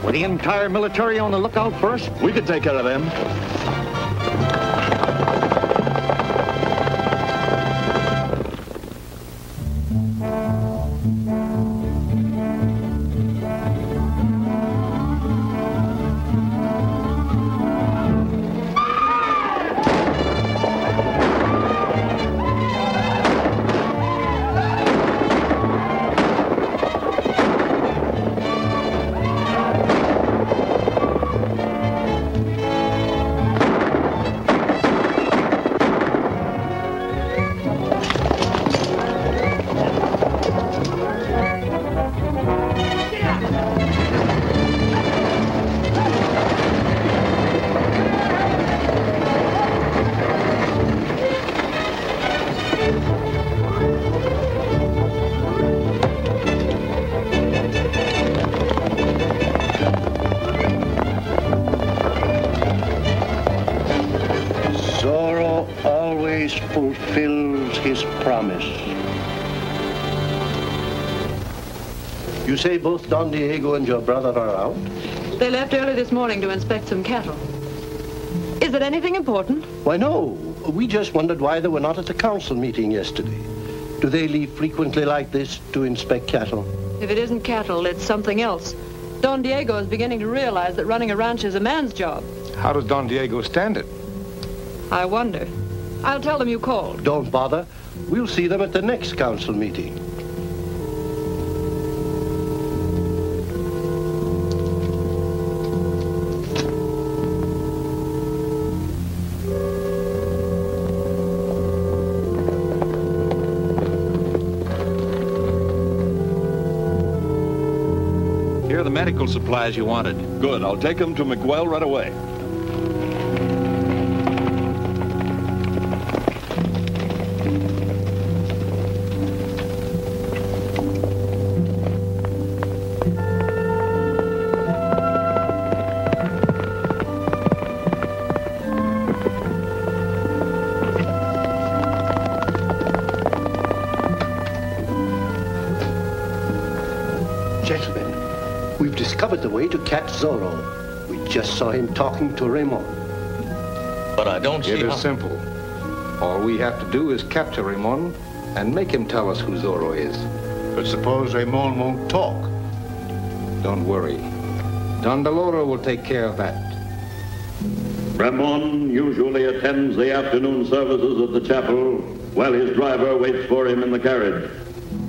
With the entire military on the lookout for us? We could take care of them. You say both Don Diego and your brother are out? They left early this morning to inspect some cattle. Is it anything important? Why, no. We just wondered why they were not at the council meeting yesterday. Do they leave frequently like this to inspect cattle? If it isn't cattle, it's something else. Don Diego is beginning to realize that running a ranch is a man's job. How does Don Diego stand it? I wonder. I'll tell them you called. Don't bother. We'll see them at the next council meeting. Here are the medical supplies you wanted. Good. I'll take them to McWell right away. Gentlemen, we've discovered the way to catch Zorro. We just saw him talking to Raymond. But I don't see It is how... simple. All we have to do is capture Raymond and make him tell us who Zorro is. But suppose Raymond won't talk? Don't worry. Don Deloro will take care of that. Ramon usually attends the afternoon services at the chapel while his driver waits for him in the carriage.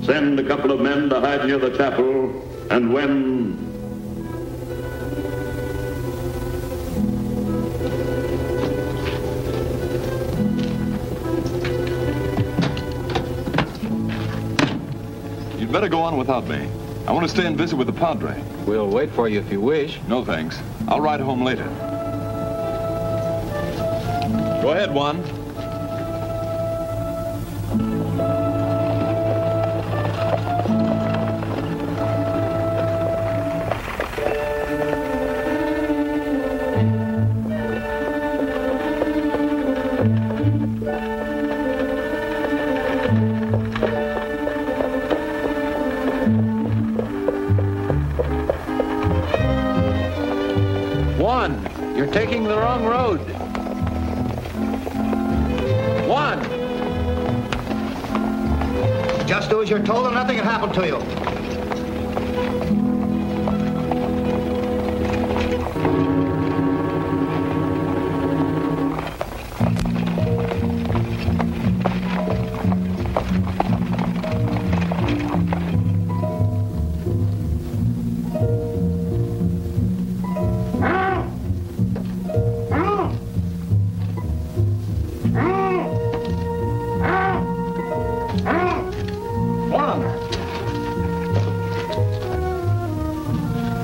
Send a couple of men to hide near the chapel, and when... You'd better go on without me. I want to stay and visit with the Padre. We'll wait for you if you wish. No, thanks. I'll ride home later. Go ahead, Juan. You're taking the wrong road. Juan! Just do as you're told and nothing can happen to you.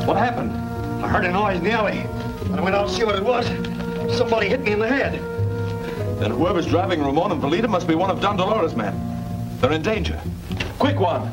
What happened? I heard a noise in the alley. When I went out to see what it was, somebody hit me in the head. Then whoever's driving Ramon and Valita must be one of Don Deloro's men. They're in danger. Quick, Juan!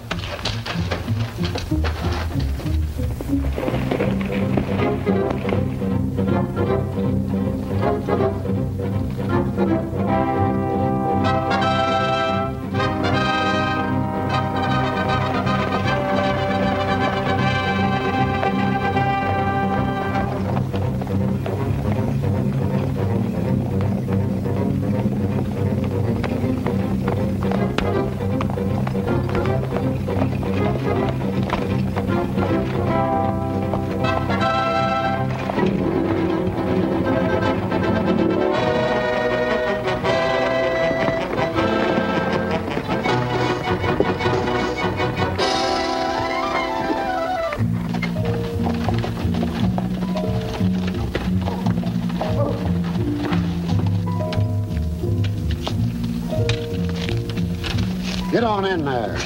Get on in there.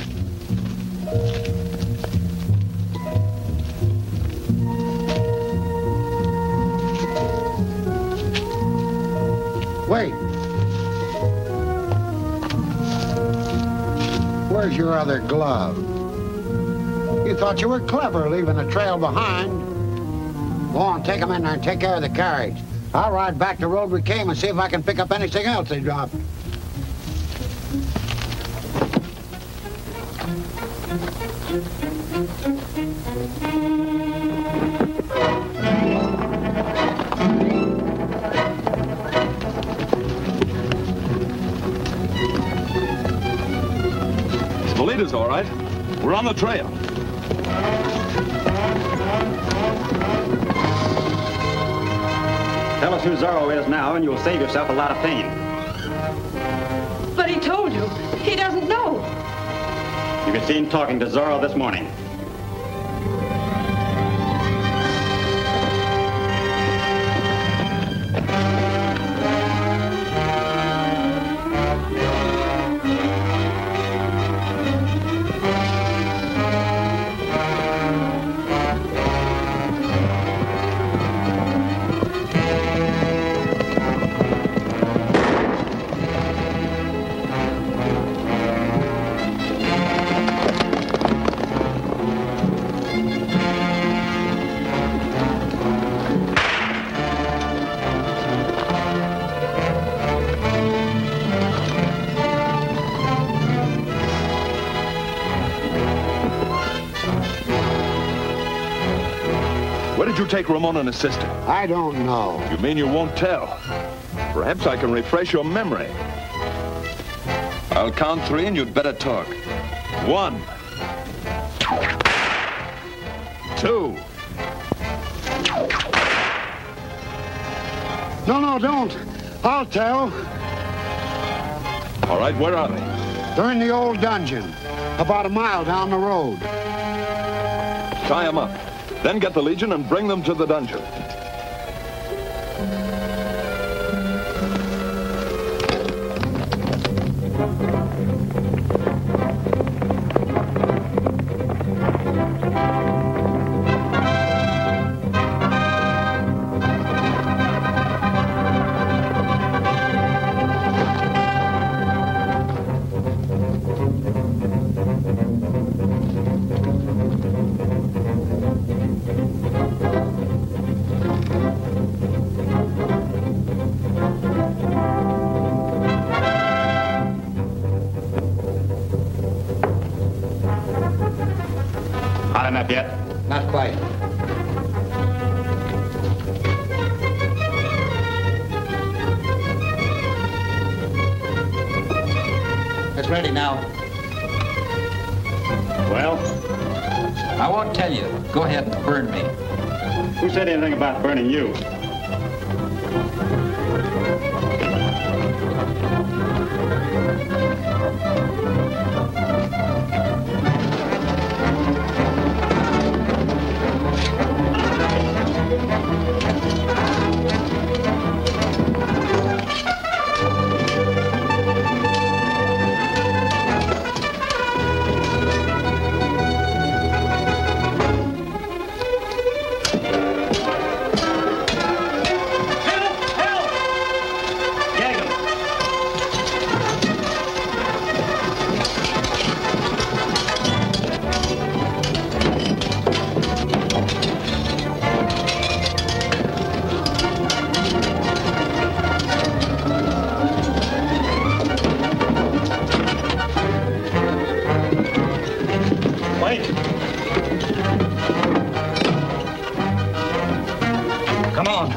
Wait. Where's your other glove? You thought you were clever leaving a trail behind. Go on, take them in there and take care of the carriage. I'll ride back the road we came and see if I can pick up anything else they dropped. Bolita's all right. We're on the trail. Tell us who Zorro is now, and you'll save yourself a lot of pain. But he told you. He doesn't know. You could see him talking to Zorro this morning. Where did you take Ramon and his sister? I don't know. You mean you won't tell? Perhaps I can refresh your memory. I'll count 3 and you'd better talk. 1, 2. No, don't. I'll tell. All right, where are they? They're in the old dungeon, about a mile down the road. Tie them up. Then get the Legion and bring them to the dungeon. Hot enough yet? Not quite. It's ready now. Well, I won't tell you. Go ahead and burn me. Who said anything about burning you? Come on.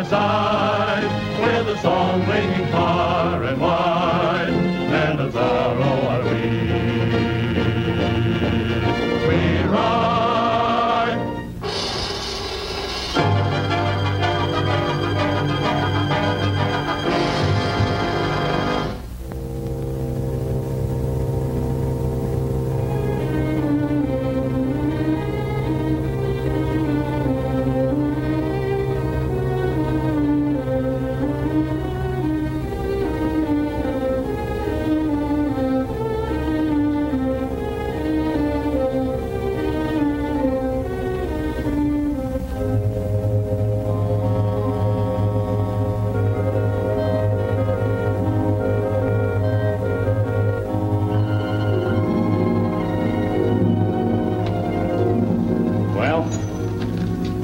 my side, with a song ringing far and wide, and a Zorro are we. We ride.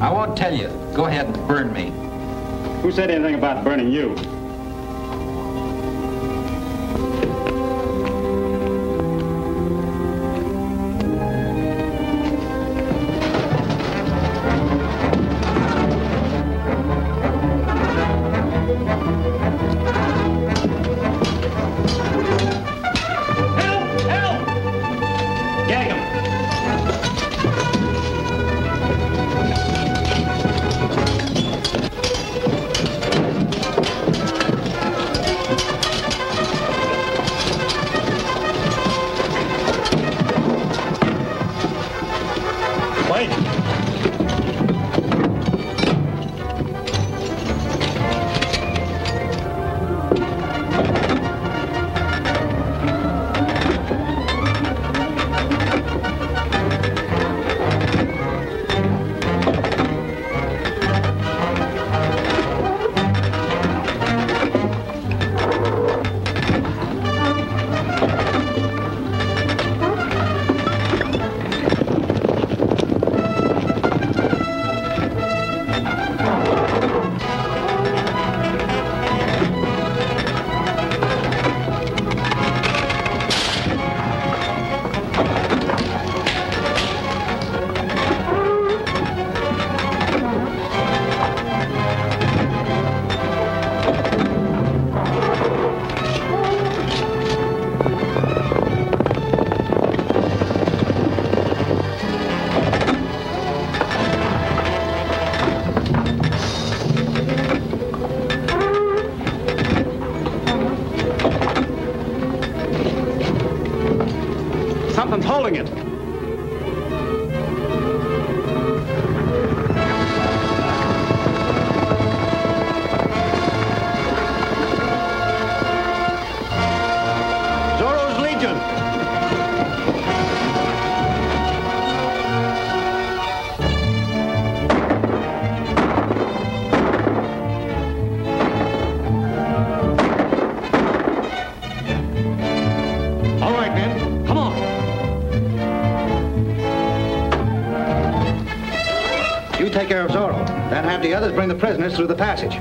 I won't tell you. Go ahead and burn me. Who said anything about burning you? Something's holding it. Zorro's Legion. All right, men, come on. You take care of Zorro, then have the others bring the prisoners through the passage.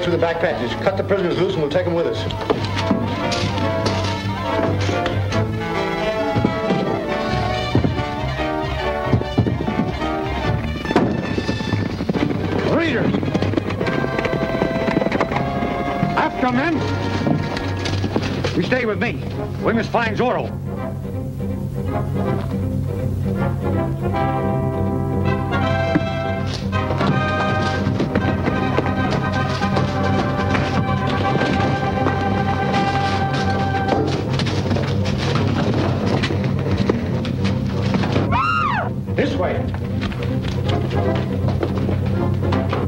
Through the back passage. Cut the prisoners loose and we'll take them with us. Readers! After 'em, men! You stay with me. We must find Zorro. This way.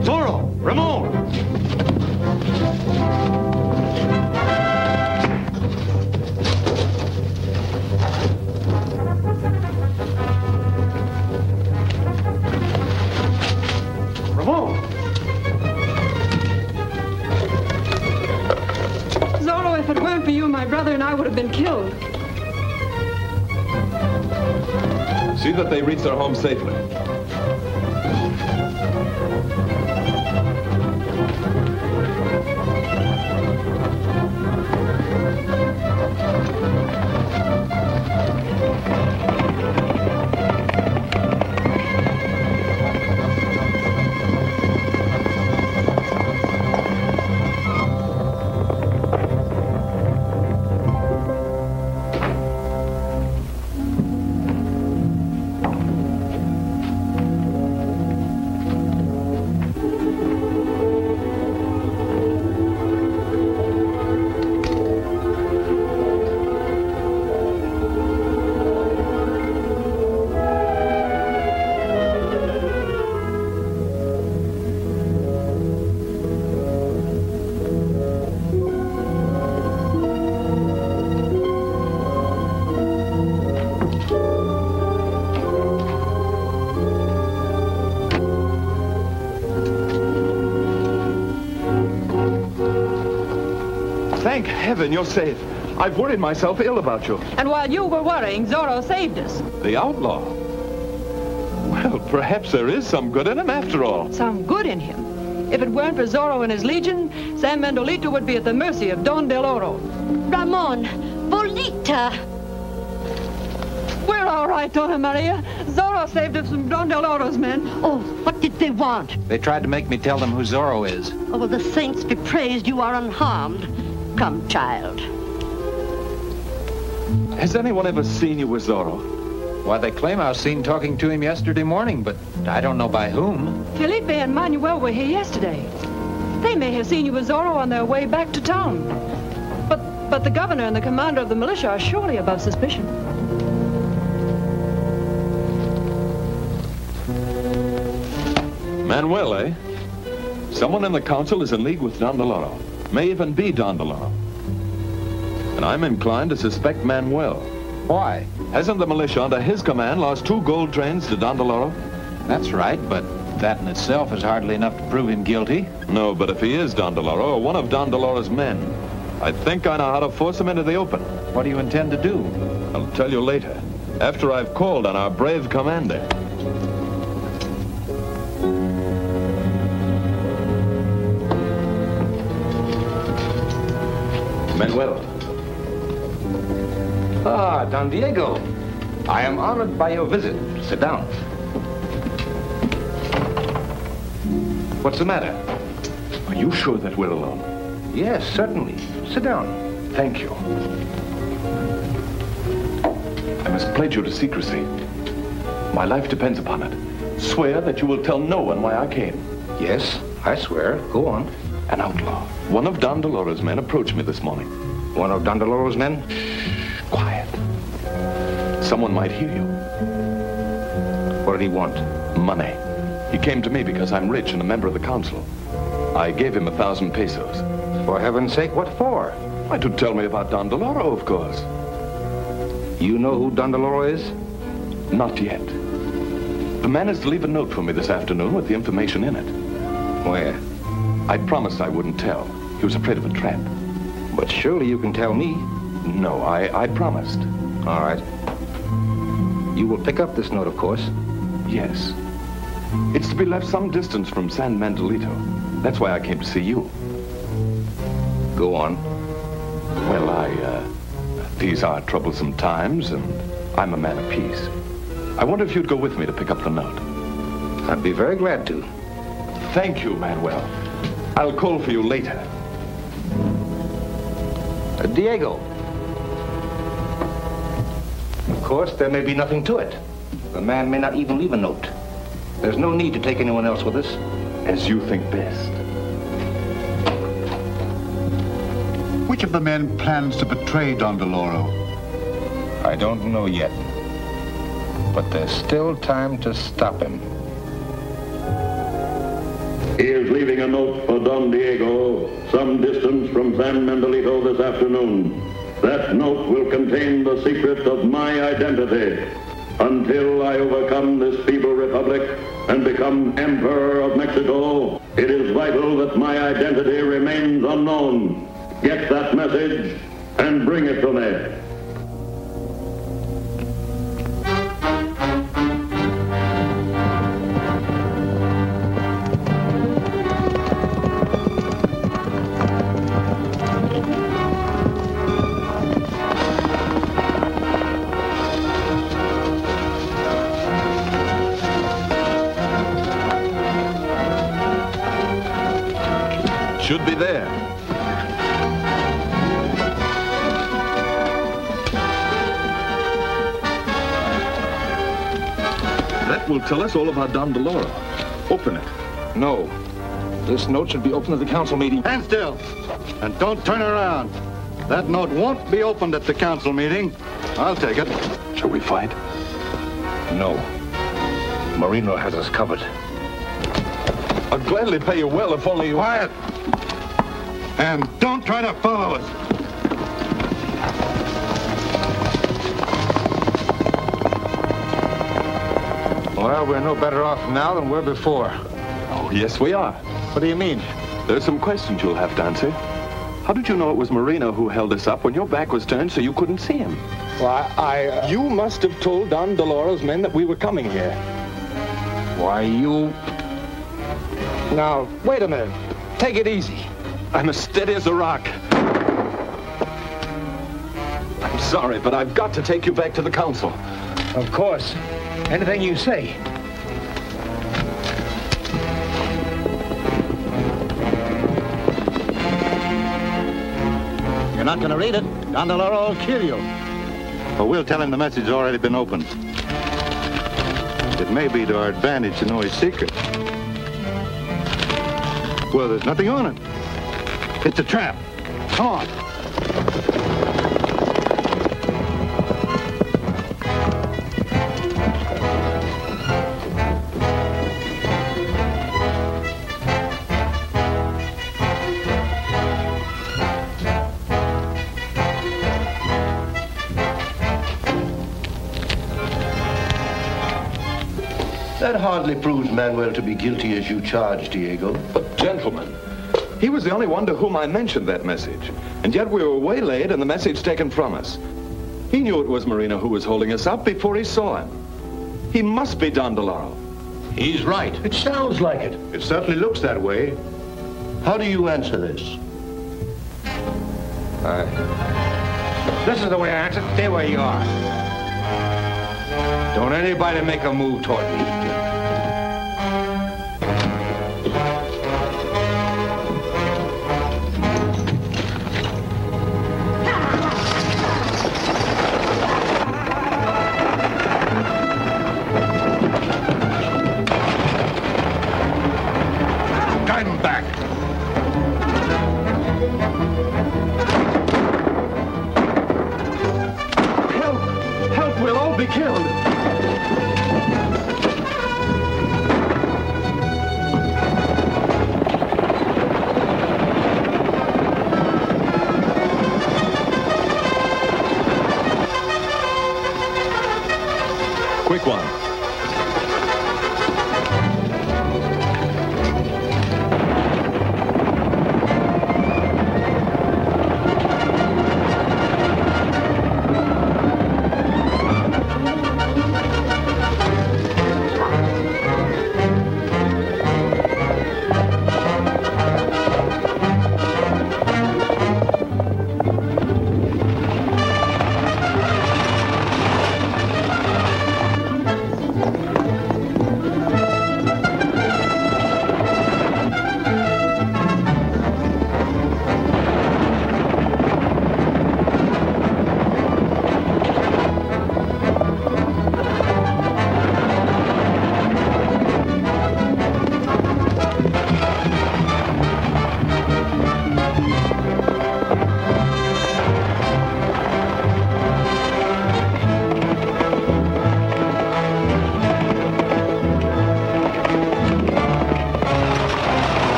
Zorro! Ramon! weren't for you, my brother and I would have been killed. See that they reach their home safely. Thank heaven you're safe. I've worried myself ill about you. And while you were worrying, Zorro saved us. The outlaw? Well, perhaps there is some good in him after all. Some good in him. If it weren't for Zorro and his legion, San Mendolito would be at the mercy of Don Del Oro. Ramon, Bolita. We're all right, Donna Maria. Zorro saved us from Don Del Oro's men. Oh, what did they want? They tried to make me tell them who Zorro is. Oh, the saints be praised you are unharmed. Come, child. Has anyone ever seen you with Zorro? Why, they claim I was seen talking to him yesterday morning, but I don't know by whom. Felipe and Manuel were here yesterday. They may have seen you with Zorro on their way back to town. But the governor and the commander of the militia are surely above suspicion. Manuel, eh? Someone in the council is in league with Don Del Oro. May even be Don Del Oro. And I'm inclined to suspect Manuel. Why? Hasn't the militia under his command lost 2 gold trains to Don Del Oro? That's right, but that in itself is hardly enough to prove him guilty. No, but if he is Don Del Oro, or one of Don Del Oro's men, I think I know how to force him into the open. What do you intend to do? I'll tell you later, after I've called on our brave commander. Manuel. Ah, Don Diego. I am honored by your visit. Sit down. What's the matter? Are you sure that we're alone? Yes, certainly. Sit down. Thank you. I must pledge you to secrecy. My life depends upon it. Swear that you will tell no one why I came. Yes, I swear. Go on. An outlaw. One of Don Del Oro's men approached me this morning. One of Don Del Oro's men? Shh, quiet. Someone might hear you. What did he want? Money. He came to me because I'm rich and a member of the council. I gave him 1,000 pesos. For heaven's sake, what for? Why, to tell me about Don Del Oro, of course. You know who Don Del Oro is? Not yet. The man is to leave a note for me this afternoon with the information in it. Where? I promised I wouldn't tell. He was afraid of a trap. But surely you can tell me. No, I promised. All right. You will pick up this note, of course. Yes. It's to be left some distance from San Mendolito. That's why I came to see you. Go on. Well, these are troublesome times, and I'm a man of peace. I wonder if you'd go with me to pick up the note. I'd be very glad to. Thank you, Manuel. I'll call for you later. Diego. Of course, there may be nothing to it. The man may not even leave a note. There's no need to take anyone else with us. As you think best. Which of the men plans to betray Don Del Oro? I don't know yet. But there's still time to stop him. He is leaving a note for Don Diego some distance from San Mendolito this afternoon. That note will contain the secret of my identity. Until I overcome this feeble republic and become Emperor of Mexico, it is vital that my identity remains unknown. Get that message and bring it to me. Should be there. That will tell us all about Don Deloro. Open it. No. This note should be opened at the council meeting. Stand still. And don't turn around. That note won't be opened at the council meeting. I'll take it. Shall we fight? No. Marino has us covered. I'd gladly pay you well if only you... Quiet. And don't try to follow us. Well, we're no better off now than we were before. Oh, yes, we are. What do you mean? There's some questions you'll have to answer. How did you know it was Marino who held us up when your back was turned so you couldn't see him? Well, You must have told Don Deloro's men that we were coming here. Why, you... Now, wait a minute. Take it easy. I'm as steady as a rock. I'm sorry, but I've got to take you back to the council. Of course. Anything you say. You're not going to read it. Don Deloro will kill you. But we'll tell him the message has already been opened. It may be to our advantage to know his secret. Well, there's nothing on it. It's a trap. Come on. That hardly proves Manuel to be guilty as you charge, Diego. But, gentlemen, he was the only one to whom I mentioned that message. And yet we were waylaid and the message taken from us. He knew it was Marino who was holding us up before he saw him. He must be Don Deloro. He's right. It sounds like it. It certainly looks that way. How do you answer this? This is the way I answer. Stay where you are. Don't anybody make a move toward me. Guide him back. Help, we'll all be killed. Quick one.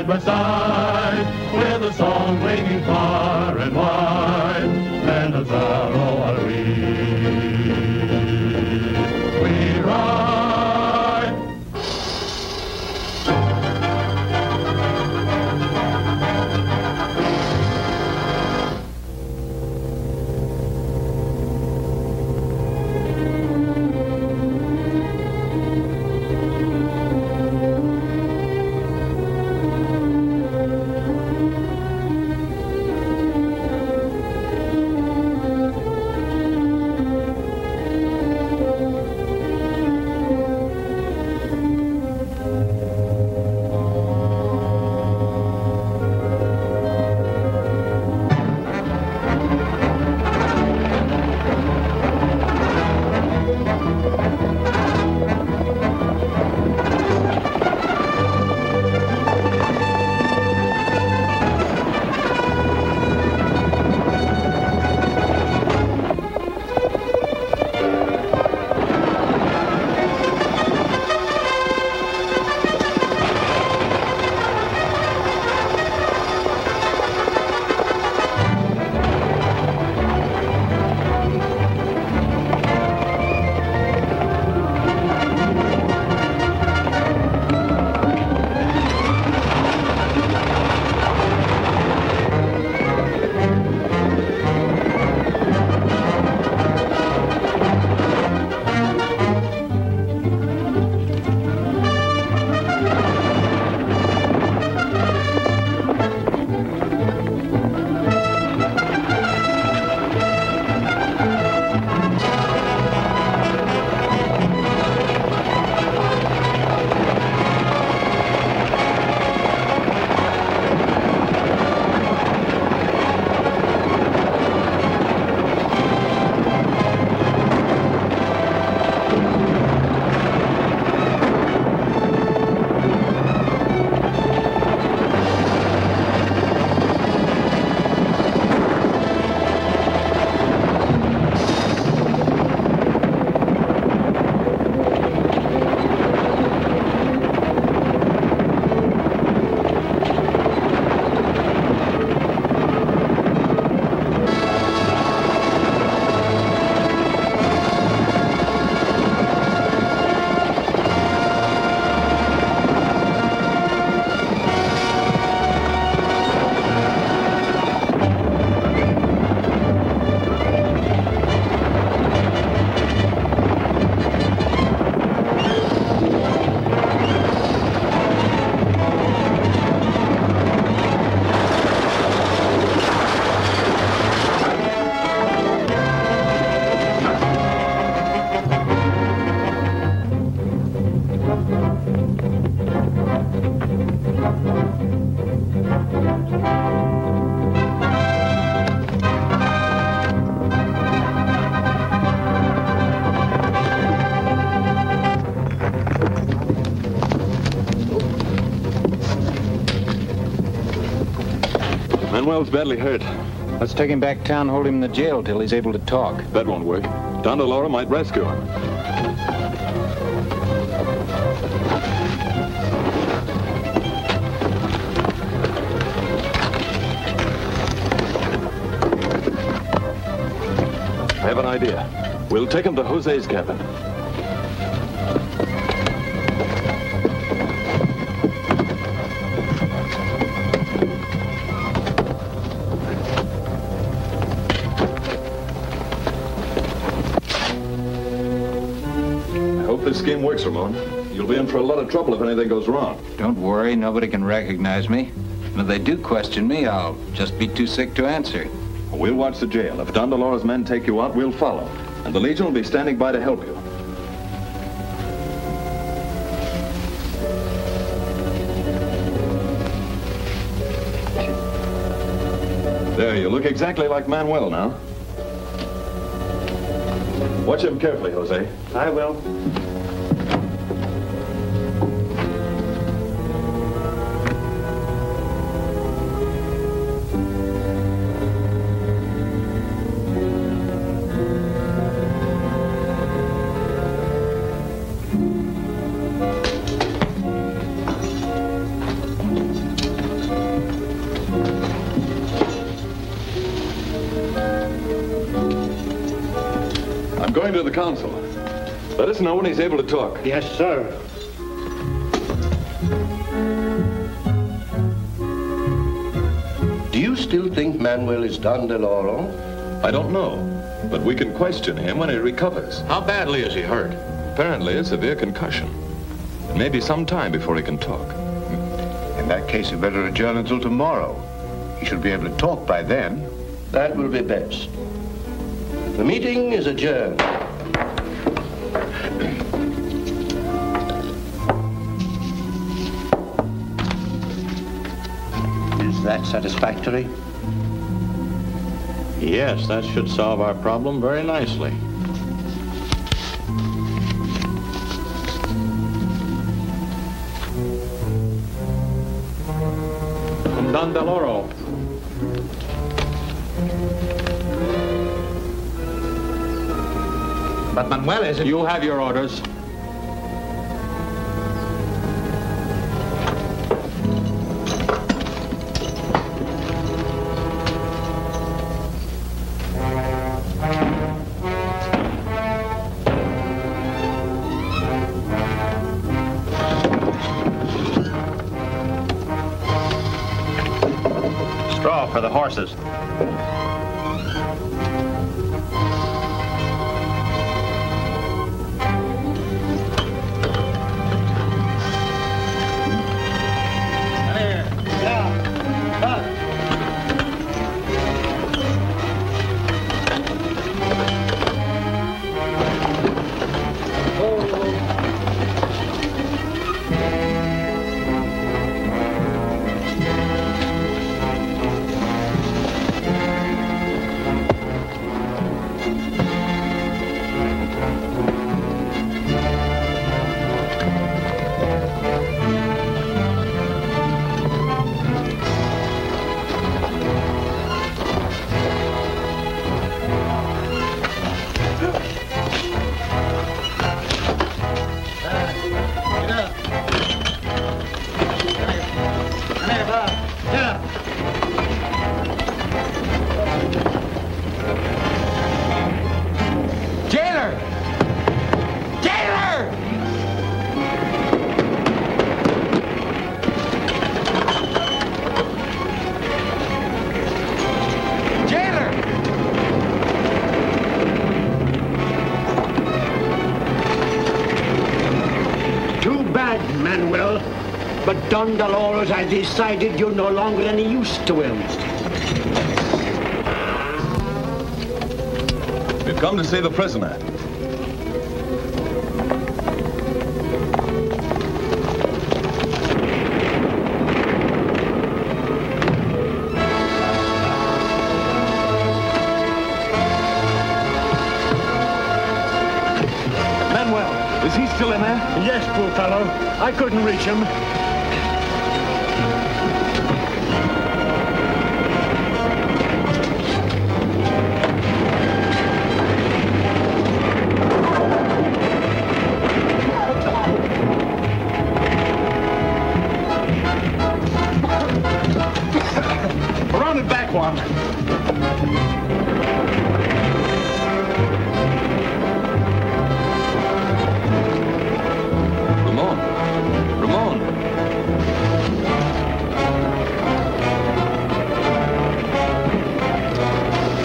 side by side, with a song ringing far and wide, men of Zorro are we. We ride. Manuel's badly hurt. Let's take him back town, hold him in the jail till he's able to talk. That won't work. Don DeLoro might rescue him. I have an idea. We'll take him to Jose's cabin. This scheme works, Ramon. You'll be in for a lot of trouble if anything goes wrong. Don't worry, nobody can recognize me. And if they do question me, I'll just be too sick to answer. We'll watch the jail. If Don DeLoro's men take you out, we'll follow. And the Legion will be standing by to help you. There, you look exactly like Manuel now. Watch him carefully, Jose. I will. of the council. Let us know when he's able to talk. Yes, sir. Do you still think Manuel is Don DeLauro? I don't know, but we can question him when he recovers. How badly is he hurt? Apparently a severe concussion. It may be some time before he can talk. In that case, you better adjourn until tomorrow. He should be able to talk by then. That will be best. The meeting is adjourned. Is that satisfactory? Yes, that should solve our problem very nicely. From Don DeLauro. But Manuel isn't... You have your orders. Straw for the horses. Manuel, but Don DeLauro has decided you're no longer any use to him. We've come to see the prisoner. Manuel, is he still in there? Yes, poor fellow. I couldn't reach him. Around and back one.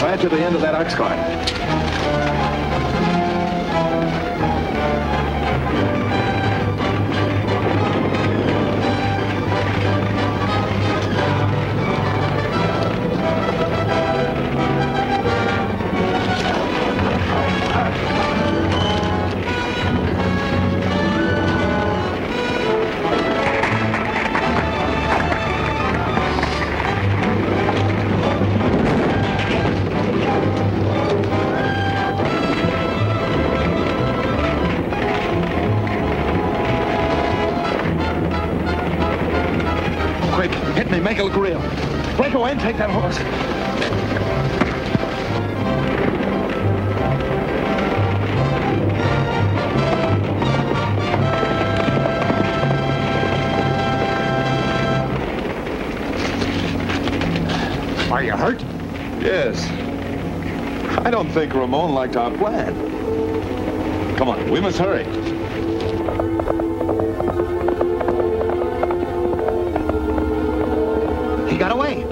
Right to the end of that ox cart. Make it look real. Break away and take that horse. Are you hurt? Yes. I don't think Ramon liked our plan. Come on, we must hurry. He got away.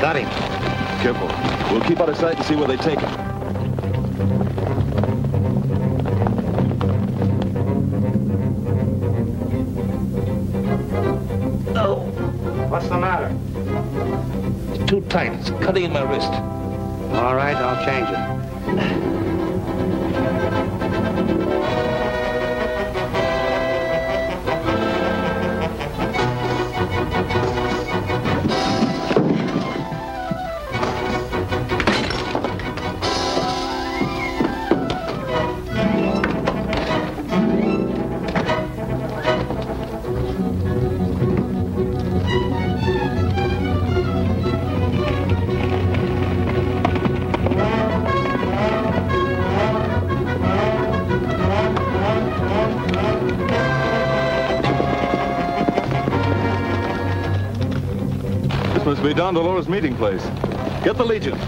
Got him. Careful. We'll keep out of sight and see where they take him. Oh. What's the matter? It's too tight. It's cutting in my wrist. All right, I'll change it. This must be Don Dolores' meeting place. Get the Legion.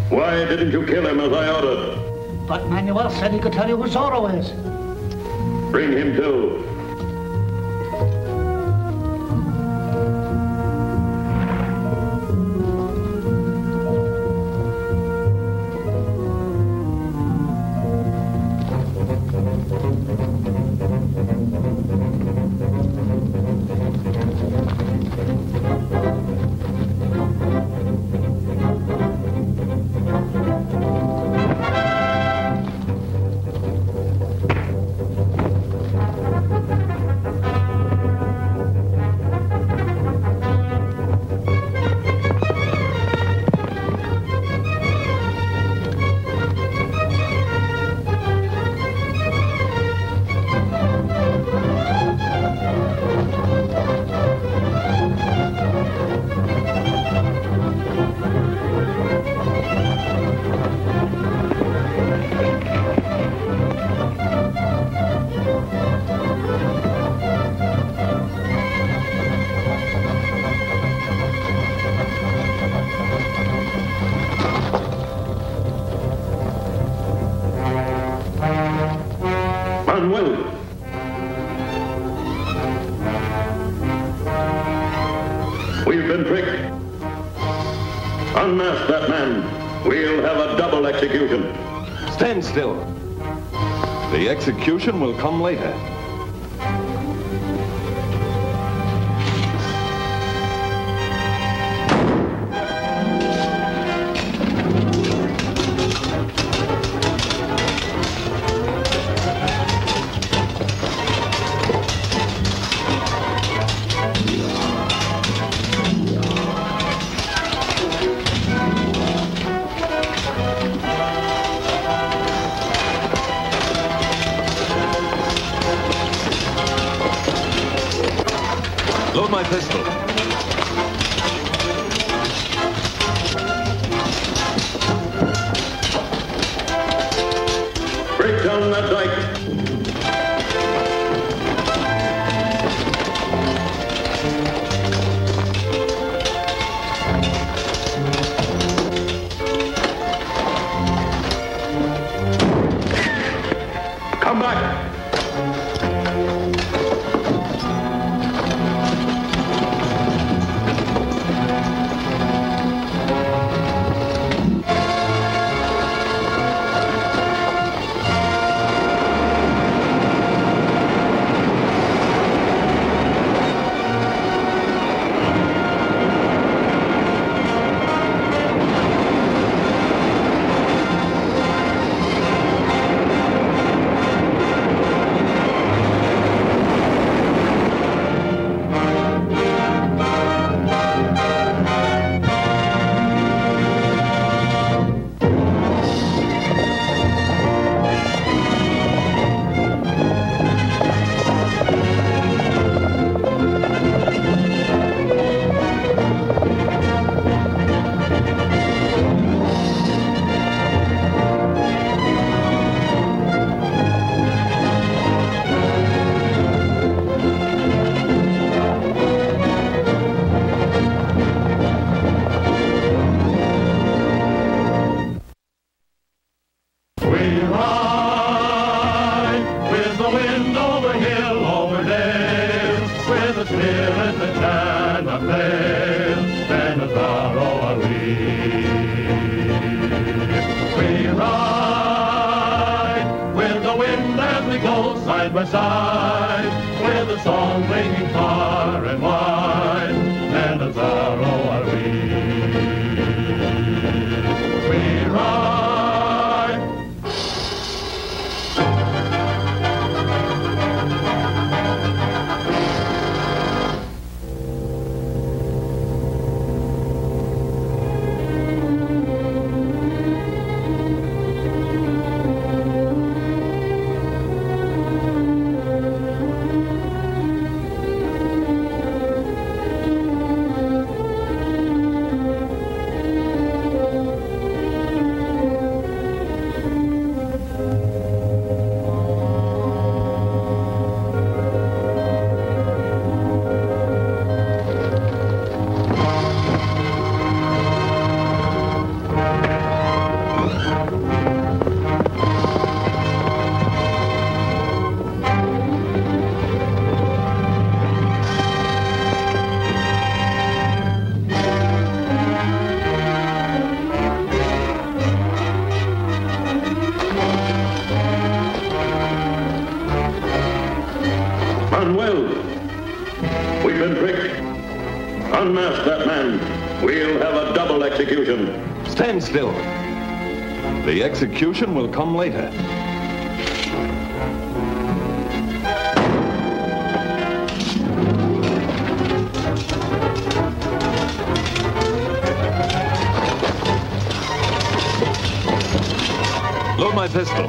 Why didn't you kill him as I ordered? But Manuel said he could tell you who Zorro is. Bring him too. Manuel. We've been tricked. Unmask that man. We'll have a double execution. Stand still. The execution will come later. Load my pistol. Break down that dike. Come back. spirit that cannot fail, men of Zorro are we. We ride with the wind as we go side by side, with the song ringing far and wide, men of Zorro are we. We ride. Manuel, we've been tricked. Unmask that man. We'll have a double execution. Stand still. The execution will come later. Load my pistol.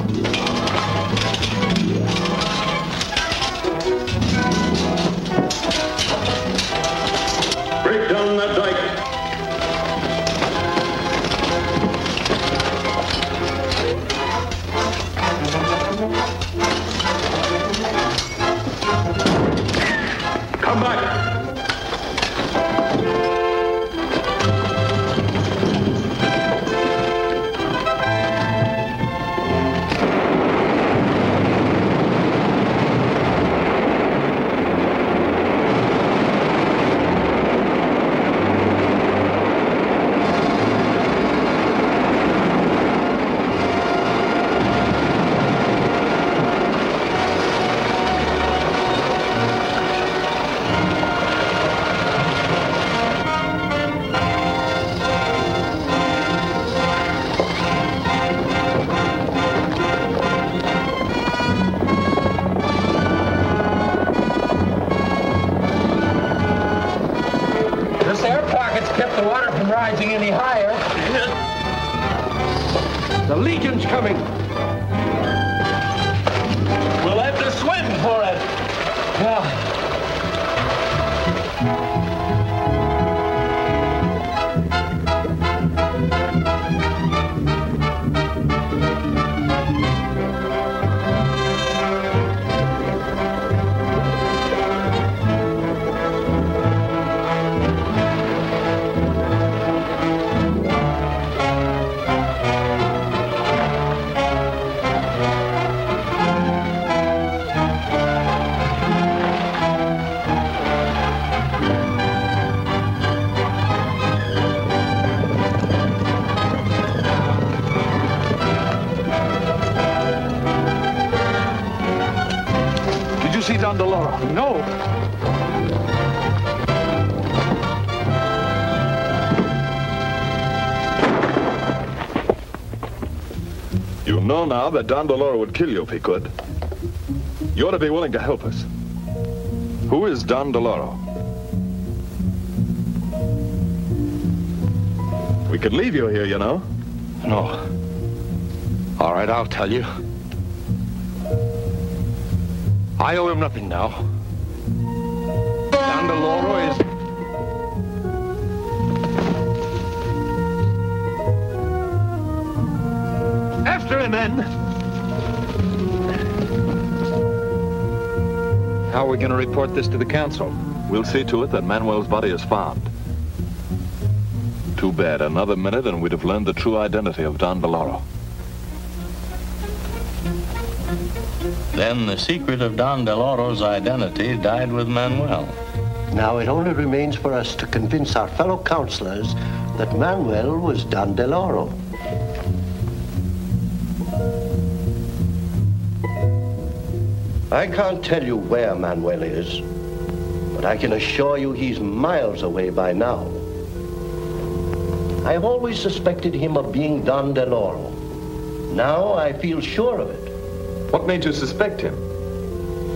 Break down that dike. Come back. Kept the water from rising any higher. The Legion's coming. We'll have to swim for it. Yeah. See Don Deloro? No. You know now that Don Deloro would kill you if he could. You ought to be willing to help us. Who is Don Deloro? We could leave you here, you know. No. All right, I'll tell you. I owe him nothing now. Don Deloro is... After him, men! How are we going to report this to the council? We'll see to it that Manuel's body is found. Too bad. Another minute and we'd have learned the true identity of Don Deloro. Then the secret of Don Deloro's identity died with Manuel. Now it only remains for us to convince our fellow councilors that Manuel was Don Del Oro. I can't tell you where Manuel is, but I can assure you he's miles away by now. I've always suspected him of being Don Del Oro. Now I feel sure of it. What made you suspect him?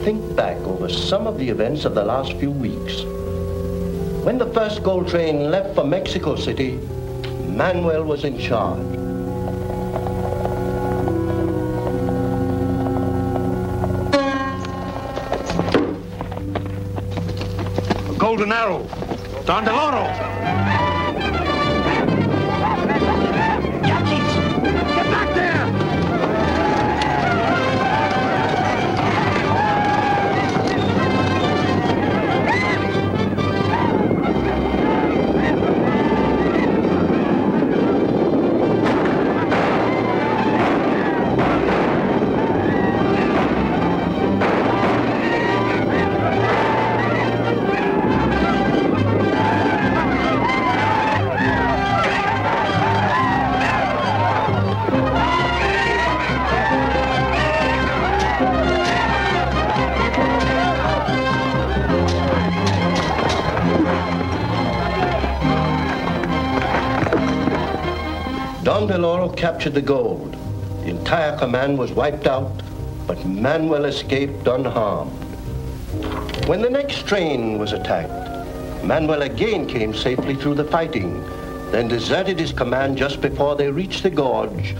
Think back over some of the events of the last few weeks. When the first gold train left for Mexico City, Manuel was in charge. Golden Arrow. Don Del Oro. Get back there! Don Del Oro captured the gold. The entire command was wiped out, but Manuel escaped unharmed. When the next train was attacked, Manuel again came safely through the fighting, then deserted his command just before they reached the gorge,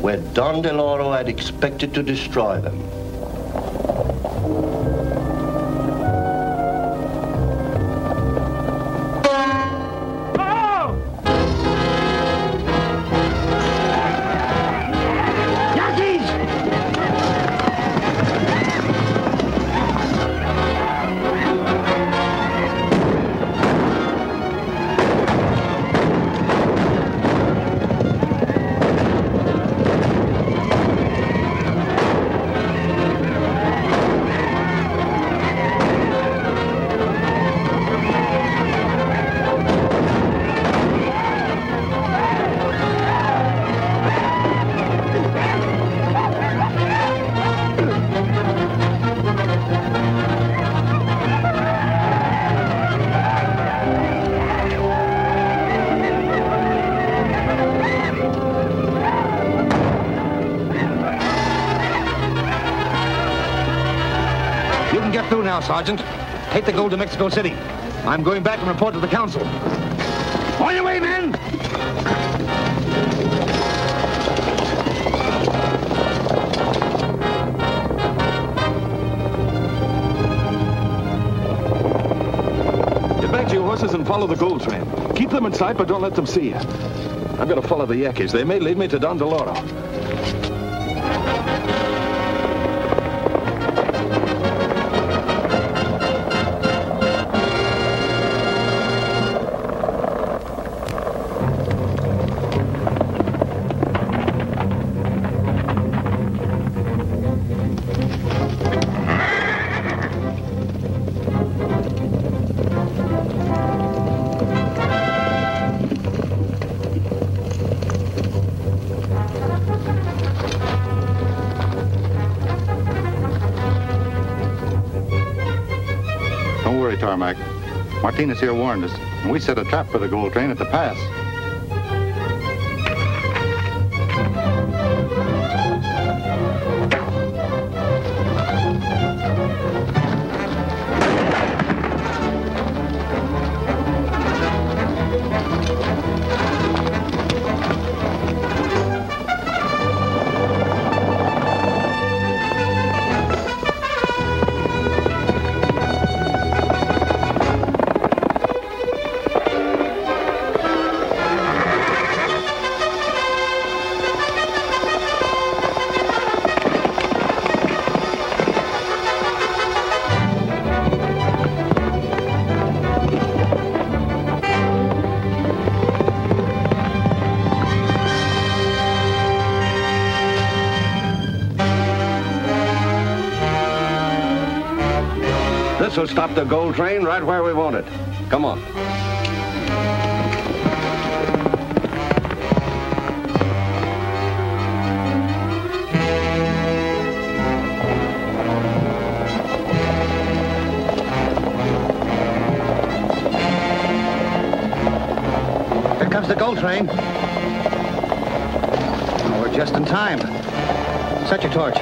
where Don Del Oro had expected to destroy them. Through now, Sergeant. Take the gold to Mexico City. I'm going back and report to the council. On your way, men! Get back to your horses and follow the gold train. Keep them in sight, but don't let them see you. I've got to follow the Yankees. They may lead me to Don Del Oro. Tarmac. Martinez here warned us, and we set a trap for the gold train at the pass. This will stop the gold train right where we want it. Come on. Here comes the gold train. Oh, we're just in time. Set your torch.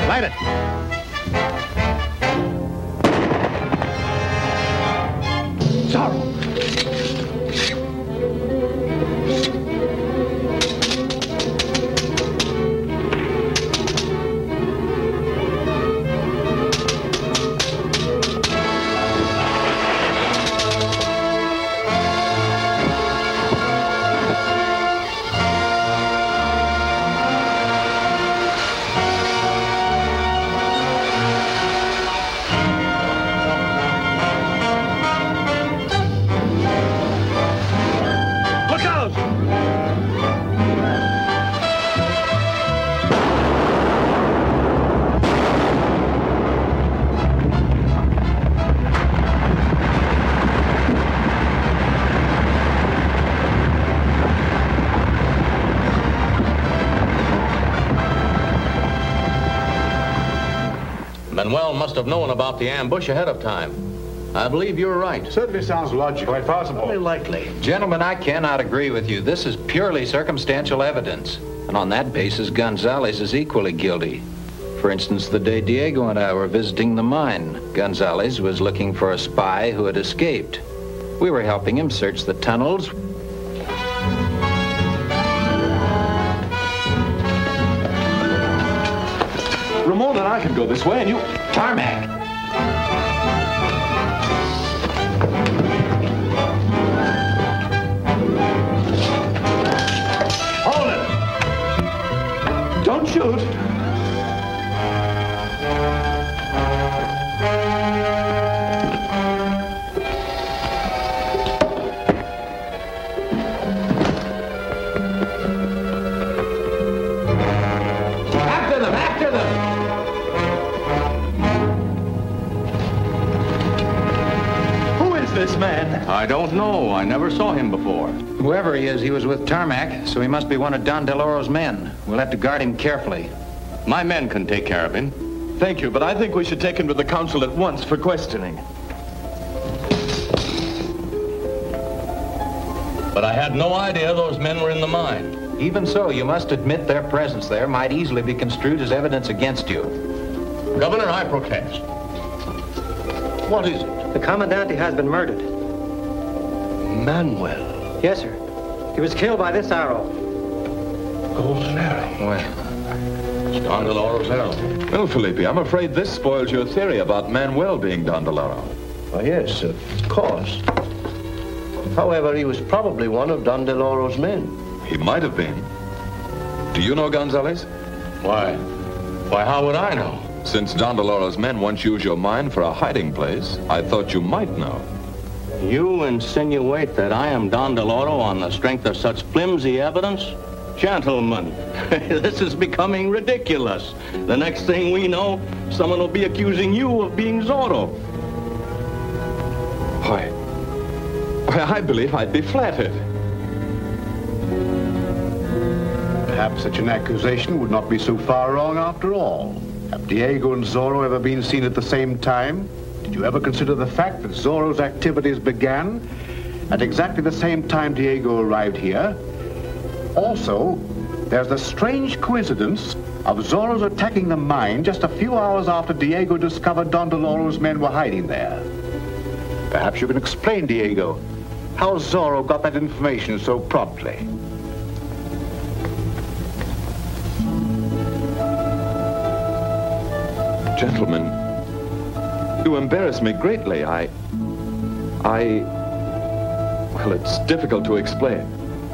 Light it. Zorro! Manuel must have known about the ambush ahead of time. I believe you're right. Certainly sounds logical. Quite possible. Only likely. Gentlemen, I cannot agree with you. This is purely circumstantial evidence. And on that basis, Gonzalez is equally guilty. For instance, the day Diego and I were visiting the mine, Gonzalez was looking for a spy who had escaped. We were helping him search the tunnels. Ramon and I can go this way, and you... Tarmac! Hold it! Don't shoot! After them! After them! This man? I don't know. I never saw him before. Whoever he is, he was with Tarmac, so he must be one of Don Deloro's men. We'll have to guard him carefully. My men can take care of him. Thank you, but I think we should take him to the council at once for questioning. But I had no idea those men were in the mine. Even so, you must admit their presence there might easily be construed as evidence against you. Governor, I protest. What is it? The Commandante has been murdered. Manuel. Yes, sir. He was killed by this arrow. Golden arrow. Well, it's Don Deloro's arrow. Well, Felipe, I'm afraid this spoils your theory about Manuel being Don Deloro. Oh, yes, of course. However, he was probably one of Don Deloro's men. He might have been. Do you know Gonzalez? Why, how would I know? Since Don Deloro's men once used your mine for a hiding place, I thought you might know. You insinuate that I am Don Deloro on the strength of such flimsy evidence? Gentlemen, this is becoming ridiculous. The next thing we know, someone will be accusing you of being Zorro. Why, I believe I'd be flattered. Perhaps such an accusation would not be so far wrong after all. Have Diego and Zorro ever been seen at the same time? Did you ever consider the fact that Zorro's activities began at exactly the same time Diego arrived here? Also, there's the strange coincidence of Zorro's attacking the mine just a few hours after Diego discovered Don Deloro's men were hiding there. Perhaps you can explain, Diego, how Zorro got that information so promptly. Gentlemen, you embarrass me greatly. Well, it's difficult to explain.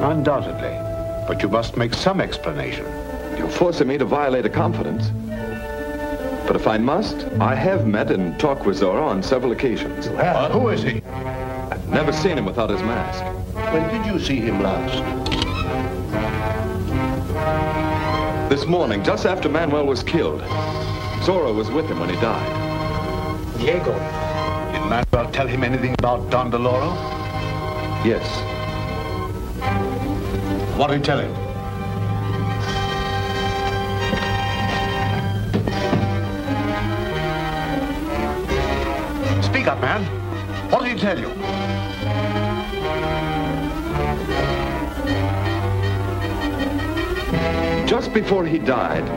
Undoubtedly. But you must make some explanation. You're forcing me to violate a confidence. But if I must, I have met and talked with Zorro on several occasions. You have? Who is he? I've never seen him without his mask. When did you see him last? This morning, just after Manuel was killed. Zorro was with him when he died. Diego. Did Manuel tell him anything about Don Deloro? Yes. What did he tell him? Speak up, man. What did he tell you? Just before he died,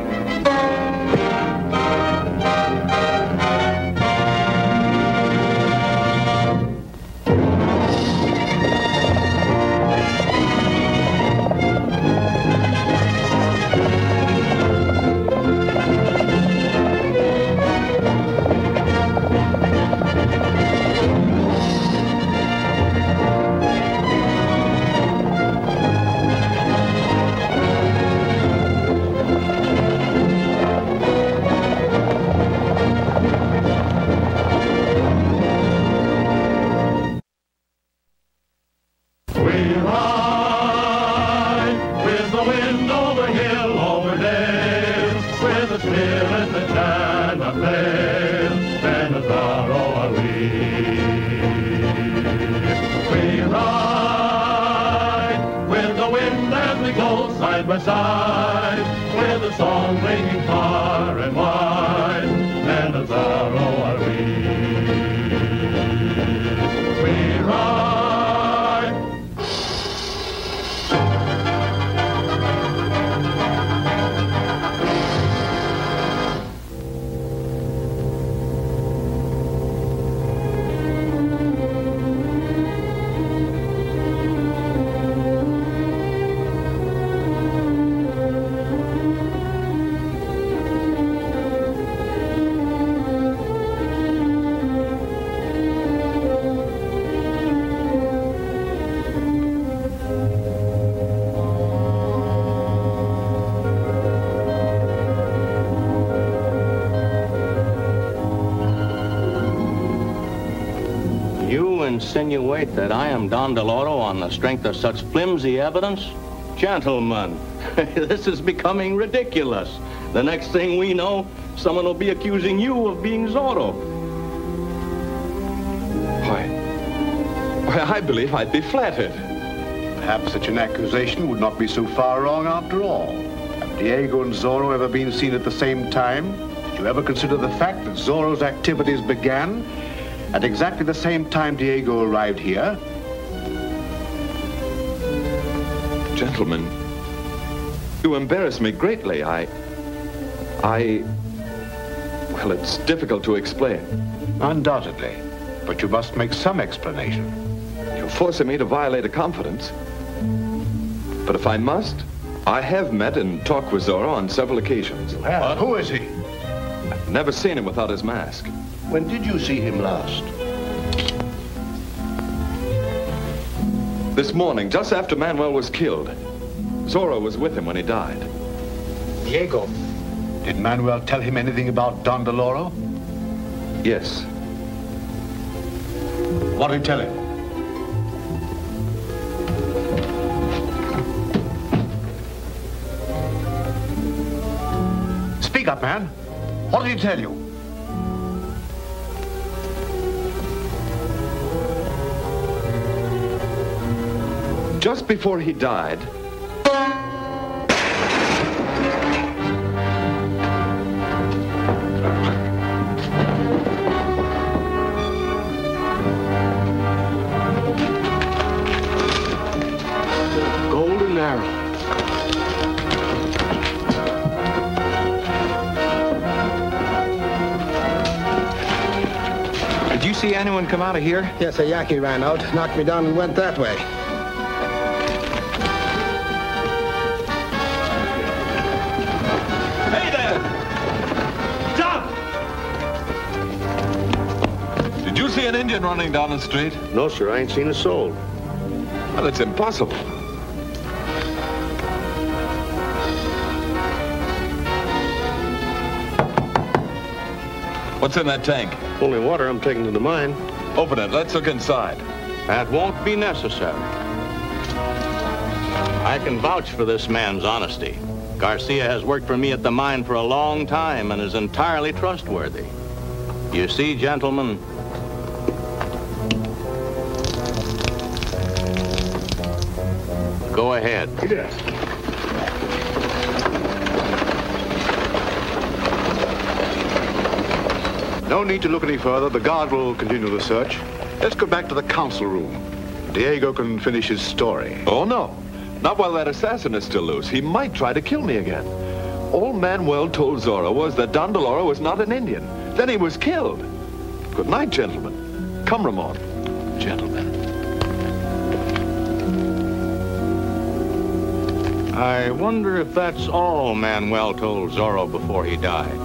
Insinuate that I am Don Deloro on the strength of such flimsy evidence? Gentlemen, this is becoming ridiculous. The next thing we know, someone will be accusing you of being Zorro. Why, I believe I'd be flattered. Perhaps such an accusation would not be so far wrong after all. Have Diego and Zorro ever been seen at the same time? Did you ever consider the fact that Zorro's activities began at exactly the same time Diego arrived here? Gentlemen, you embarrass me greatly. Well, it's difficult to explain. Undoubtedly. But you must make some explanation. You're forcing me to violate a confidence. But if I must, I have met and talked with Zorro on several occasions. You have? Who is he? I've never seen him without his mask. When did you see him last? This morning, just after Manuel was killed. Zorro was with him when he died. Diego. Did Manuel tell him anything about Don Deloro? Yes. What did he tell him? Speak up, man. What did he tell you? Just before he died, golden arrow. Did you see anyone come out of here? Yes, a Yaqui ran out, knocked me down and went that way. Hey there! Stop! Did you see an Indian running down the street? No, sir, I ain't seen a soul. Well, it's impossible. What's in that tank? Only water I'm taking to the mine. Open it. Let's look inside. That won't be necessary. I can vouch for this man's honesty. Garcia has worked for me at the mine for a long time and is entirely trustworthy. You see, gentlemen, go ahead. Yes. No need to look any further. The guard will continue the search. Let's go back to the council room. Diego can finish his story. Oh, no. Not while that assassin is still loose. He might try to kill me again. All Manuel told Zorro was that Don Deloro was not an Indian. Then he was killed. Good night, gentlemen. Come, Ramon. Gentlemen. I wonder if that's all Manuel told Zorro before he died.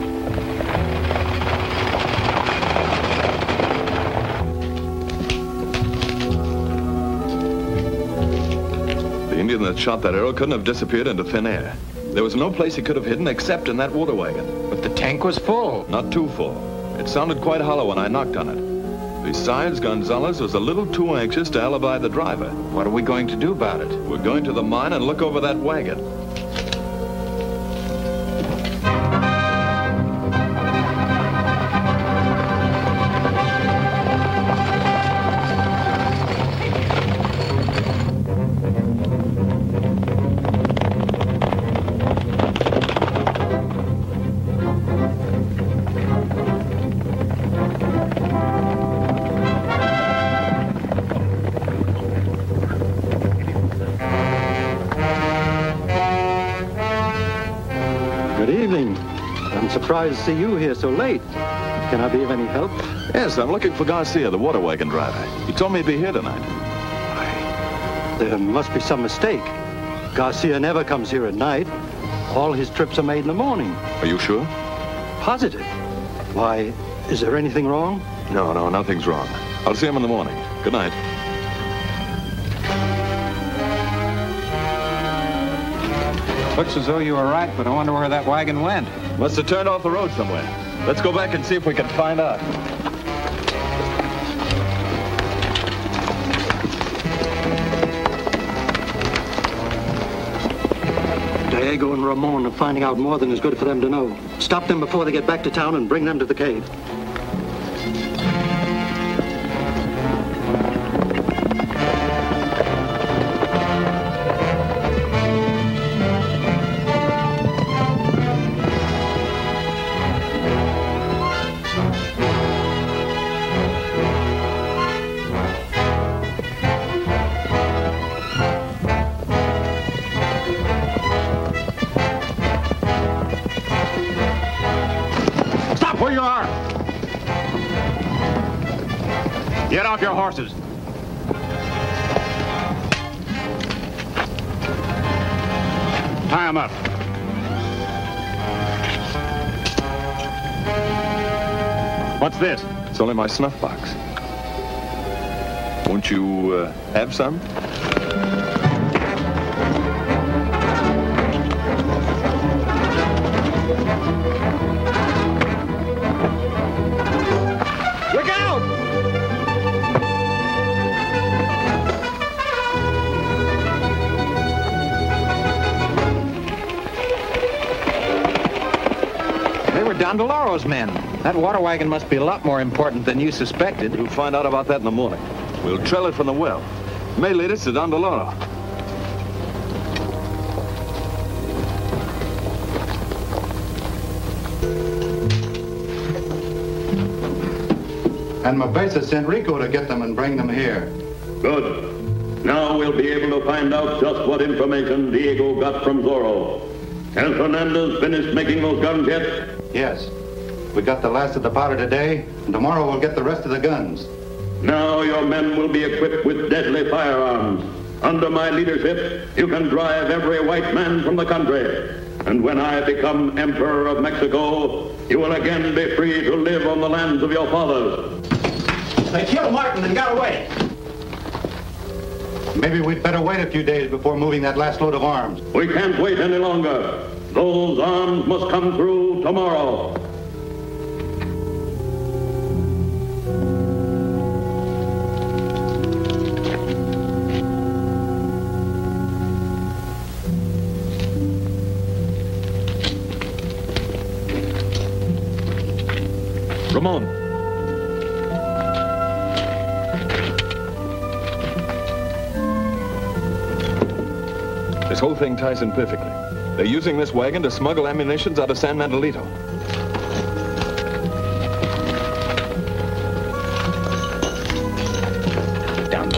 The Indian that shot that arrow couldn't have disappeared into thin air. There was no place he could have hidden except in that water wagon. But the tank was full. Not too full. It sounded quite hollow when I knocked on it. Besides, Gonzalez was a little too anxious to alibi the driver. What are we going to do about it? We're going to the mine and look over that wagon. Surprised to see you here so late. Can I be of any help? Yes, I'm looking for Garcia, the water wagon driver. He told me he'd be here tonight. There must be some mistake. Garcia never comes here at night. All his trips are made in the morning. Are you sure? Positive. Why, is there anything wrong? No, nothing's wrong. I'll see him in the morning. Good night. Looks as though you were right, but I wonder where that wagon went. Must have turned off the road somewhere. Let's go back and see if we can find out. Diego and Ramon are finding out more than is good for them to know. Stop them before they get back to town and bring them to the cave. Get off your horses. Tie them up. What's this? It's only my snuff box. Won't you have some? Don Deloro's men. That water wagon must be a lot more important than you suspected. We'll find out about that in the morning. We'll trail it from the well. It may lead us to Don Deloro. And Mabeza sent Rico to get them and bring them here. Good. Now we'll be able to find out just what information Diego got from Zorro. Has Hernandez finished making those guns yet? Yes. We got the last of the powder today, and tomorrow we'll get the rest of the guns. Now your men will be equipped with deadly firearms. Under my leadership, you can drive every white man from the country. And when I become Emperor of Mexico, you will again be free to live on the lands of your fathers. They killed Martin and got away. Maybe we'd better wait a few days before moving that last load of arms. We can't wait any longer. Those arms must come through tomorrow. Come on. This whole thing ties in perfectly. They're using this wagon to smuggle ammunitions out of San Manuelito.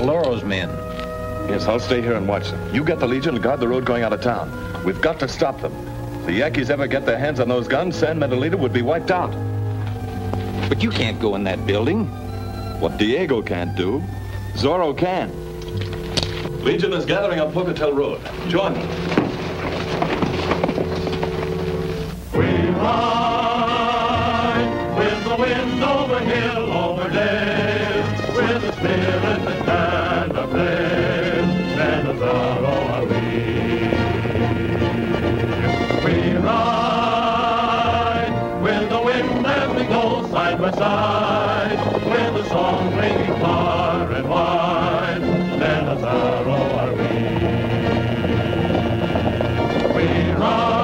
Loro's men. Yes, I'll stay here and watch them. You get the Legion and guard the road going out of town. We've got to stop them. If the Yankees ever get their hands on those guns, San Manuelito would be wiped out. But you can't go in that building. What Diego can't do, Zorro can. Legion is gathering on Pocatello Road. Join me. We ride with the wind over hill, over dale, with the spirit that cannot fail, and the Zorro are we. We ride with the wind as we go side by side, with the song ringing far and wide, and the Zorro are we. We ride.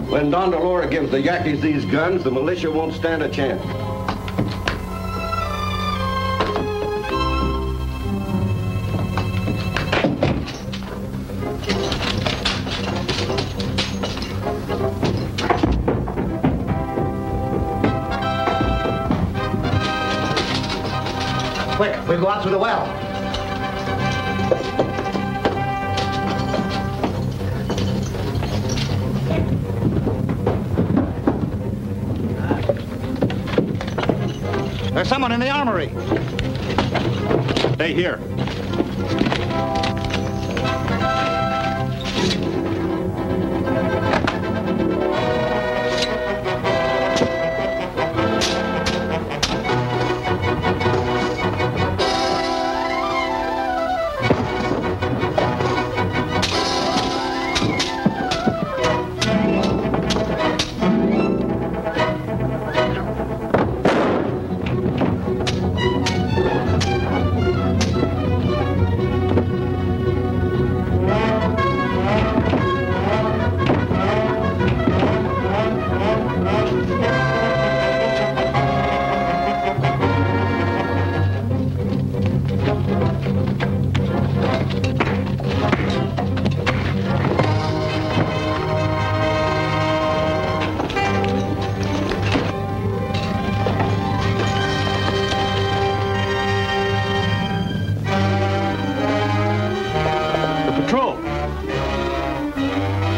When Don Delora gives the Yankees these guns, the militia won't stand a chance. Quick, we'll go out through the well. There's someone in the armory. Stay here.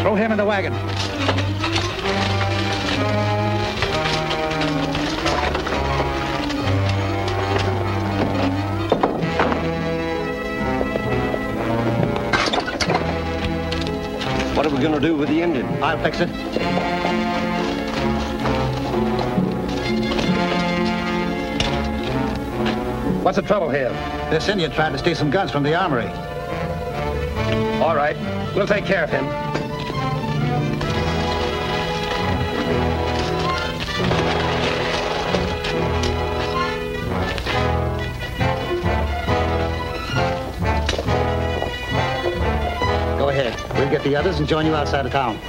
Throw him in the wagon. What are we going to do with the Indian? I'll fix it. What's the trouble here? This Indian tried to steal some guns from the armory. All right, we'll take care of him. Go ahead. We'll get the others and join you outside of town.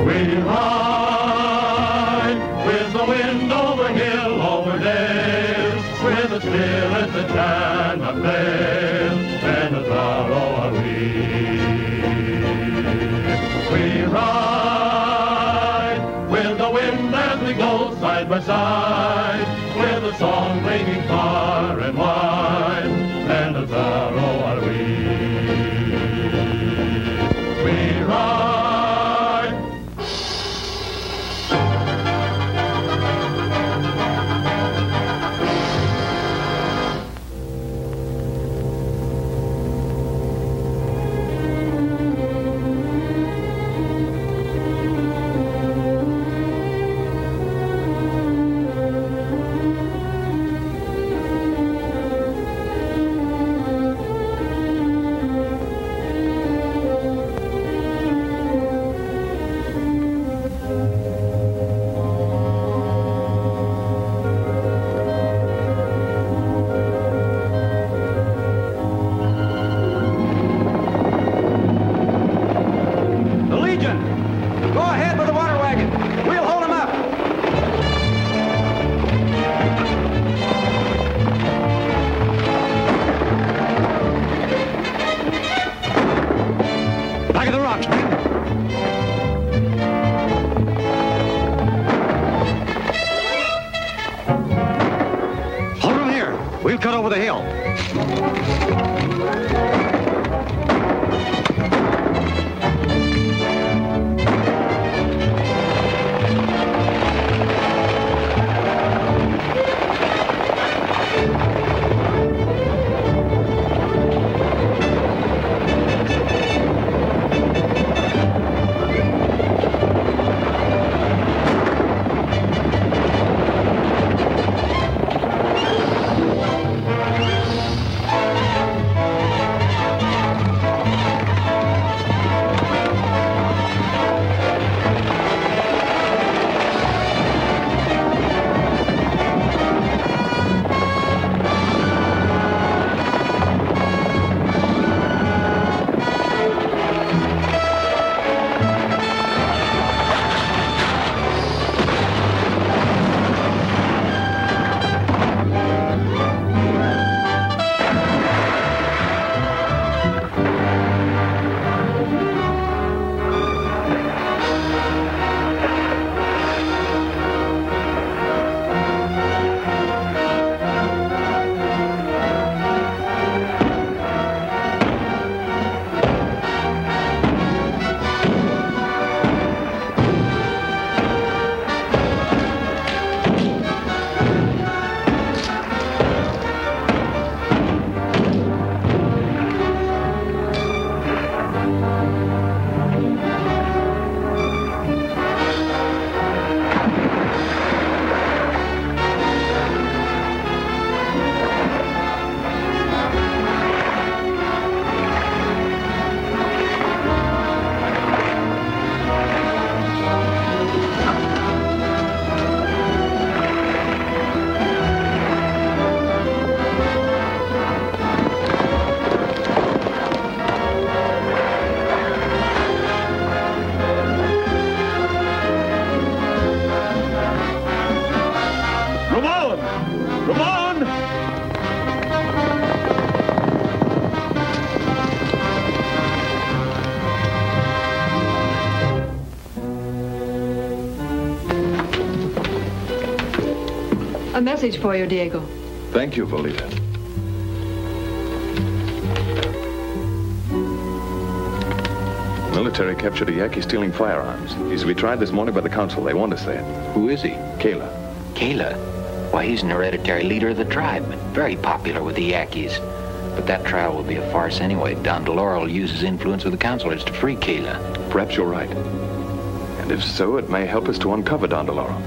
We ride with the wind over hill, over dale, with the spirit that cannot fail, and the Zorro are we. We ride with the wind as we go side by side, with a song ringing far and wide, and the Zorro are we. We ride. We'll cut over the hill. A message for you, Diego. Thank you, Volita. Military captured a Yankee stealing firearms. He's to be tried this morning by the council. They want us there. Who is he? Kayla. Kayla? Why, he's an hereditary leader of the tribe. Very popular with the Yankees. But that trial will be a farce anyway. Don DeLauro will use his influence with the councilors to free Kayla. Perhaps you're right. And if so, it may help us to uncover Don DeLauro.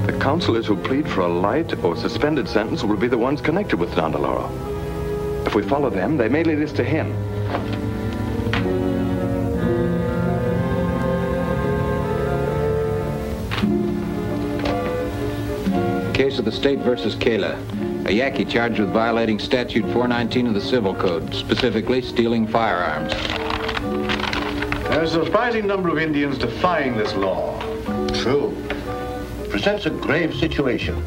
The councilors who plead for a light or suspended sentence will be the ones connected with Don DeLauro. If we follow them, they may lead us to him. Case of the state versus Kayla. A Yankee charged with violating Statute 419 of the Civil Code, specifically stealing firearms. There's a surprising number of Indians defying this law. True. It presents a grave situation,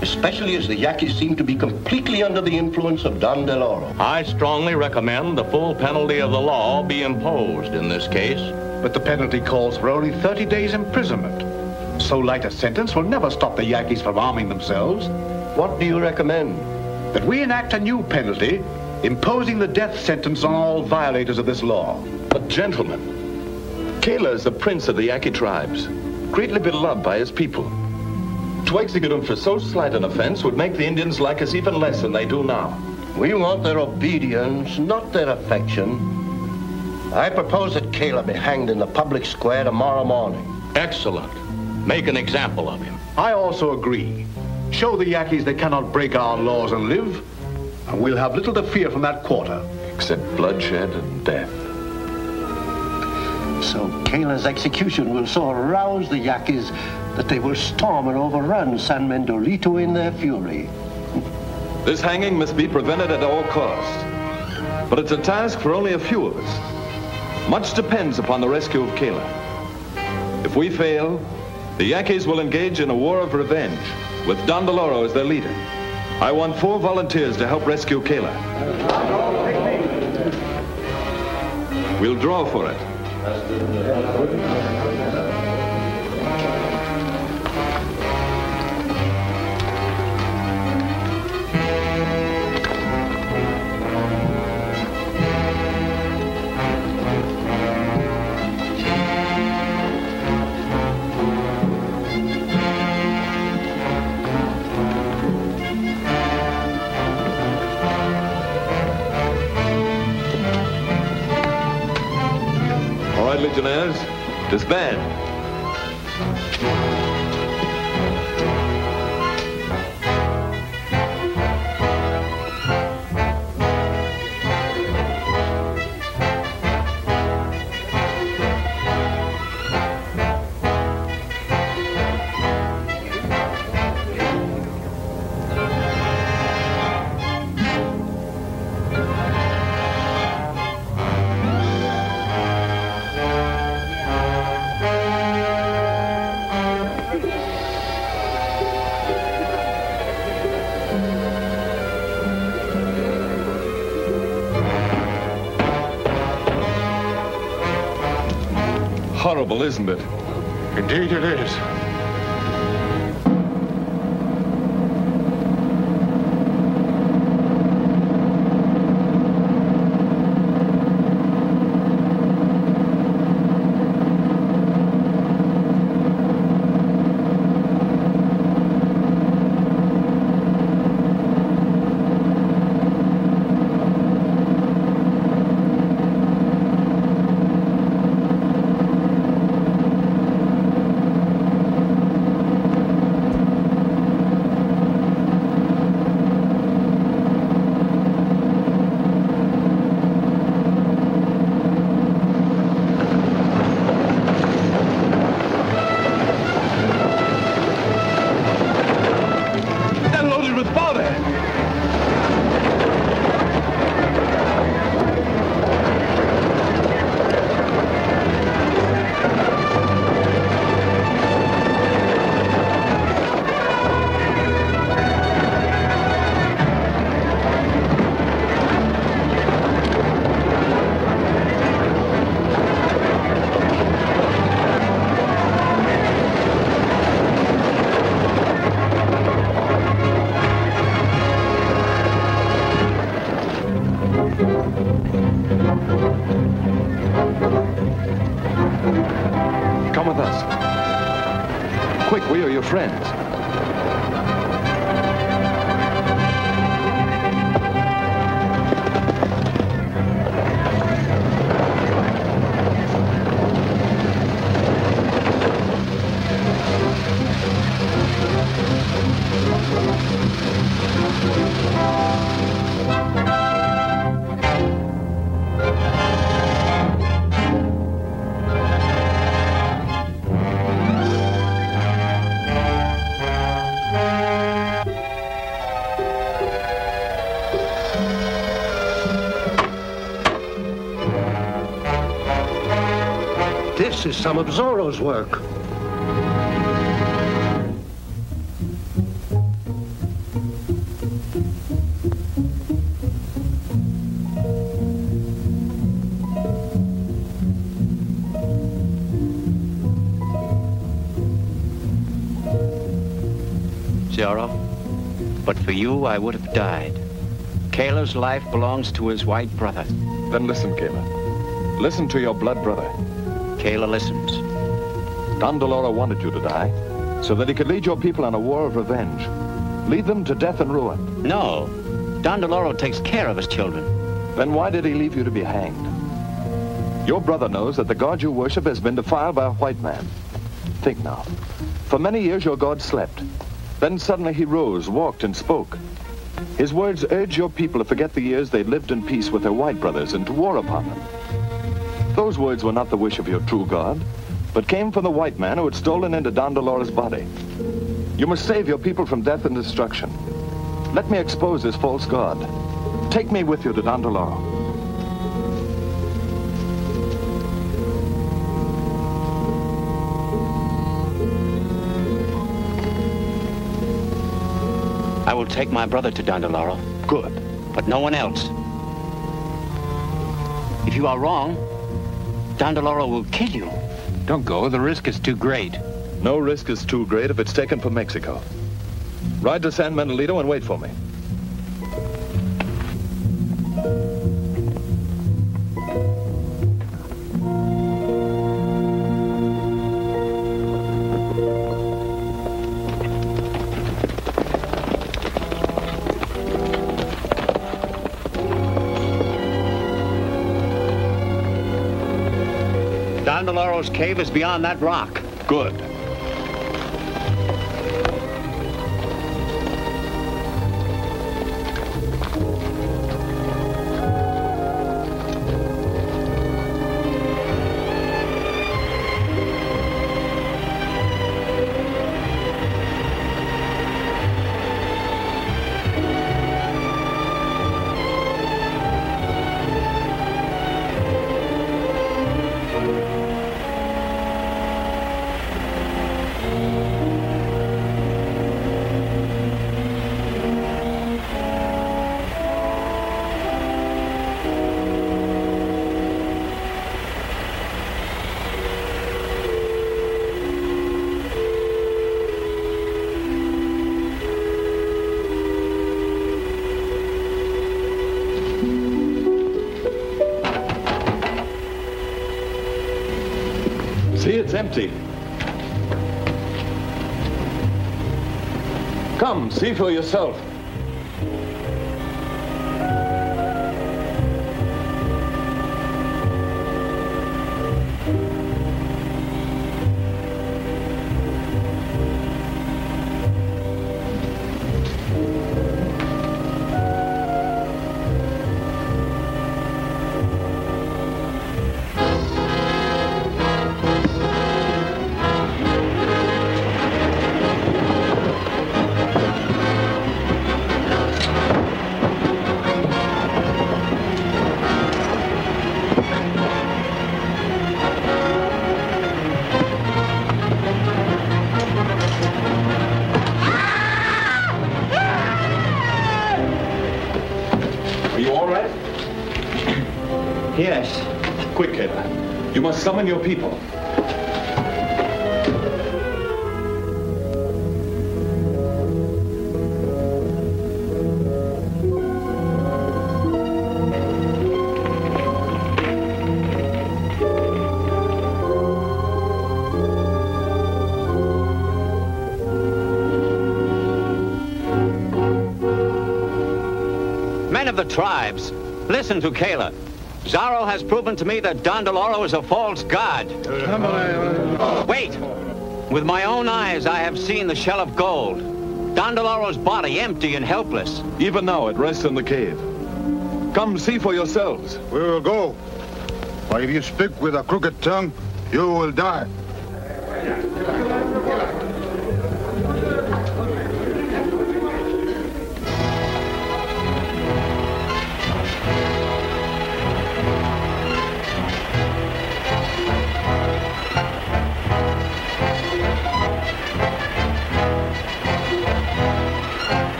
especially as the Yaquis seem to be completely under the influence of Don Deloro. I strongly recommend the full penalty of the law be imposed in this case. But the penalty calls for only 30 days imprisonment. So light a sentence will never stop the Yaquis from arming themselves. What do you recommend? That we enact a new penalty, imposing the death sentence on all violators of this law. But gentlemen, Kayla is the prince of the Yaqui tribes, greatly beloved by his people. To execute him for so slight an offense would make the Indians like us even less than they do now. We want their obedience, not their affection. I propose that Kayla be hanged in the public square tomorrow morning. Excellent. Make an example of him. I also agree. Show the Yaquis they cannot break our laws and live, and we'll have little to fear from that quarter. Except bloodshed and death. So Kayla's execution will so arouse the Yaquis that they will storm and overrun San Mendolito in their fury. This hanging must be prevented at all costs. But it's a task for only a few of us. Much depends upon the rescue of Kayla. If we fail, the Yaquis will engage in a war of revenge, with Don Deloro as their leader. I want 4 volunteers to help rescue Kayla. We'll draw for it. Legionnaires, disband. Horrible, isn't it? Indeed it is. Come with us. Quick, we are your friends. This is some of Zorro's work. Zorro, but for you, I would have died. Kayla's life belongs to his white brother. Then listen, Kayla. Listen to your blood brother. Kayla listens. Don DeLoro wanted you to die so that he could lead your people on a war of revenge. Lead them to death and ruin. No. Don DeLoro takes care of his children. Then why did he leave you to be hanged? Your brother knows that the God you worship has been defiled by a white man. Think now. For many years your God slept. Then suddenly he rose, walked, and spoke. His words urged your people to forget the years they lived in peace with their white brothers and to war upon them. Those words were not the wish of your true God, but came from the white man who had stolen into Don DeLoro's body. You must save your people from death and destruction. Let me expose this false God. Take me with you to Don DeLoro. I will take my brother to Don DeLoro. Good. But no one else. If you are wrong, Don DeLoro will kill you. Don't go. The risk is too great. No risk is too great if it's taken for Mexico. Ride to San Manuelito and wait for me. Don DeLoro's cave is beyond that rock. Good. See, it's empty. Come, see for yourself. Yes. Quick, Kayla. You must summon your people. Men of the tribes, listen to Kayla. Zorro has proven to me that Don DeLoro is a false god. Wait! With my own eyes, I have seen the shell of gold. Don DeLoro's body empty and helpless. Even now, it rests in the cave. Come see for yourselves. We will go. But if you speak with a crooked tongue, you will die.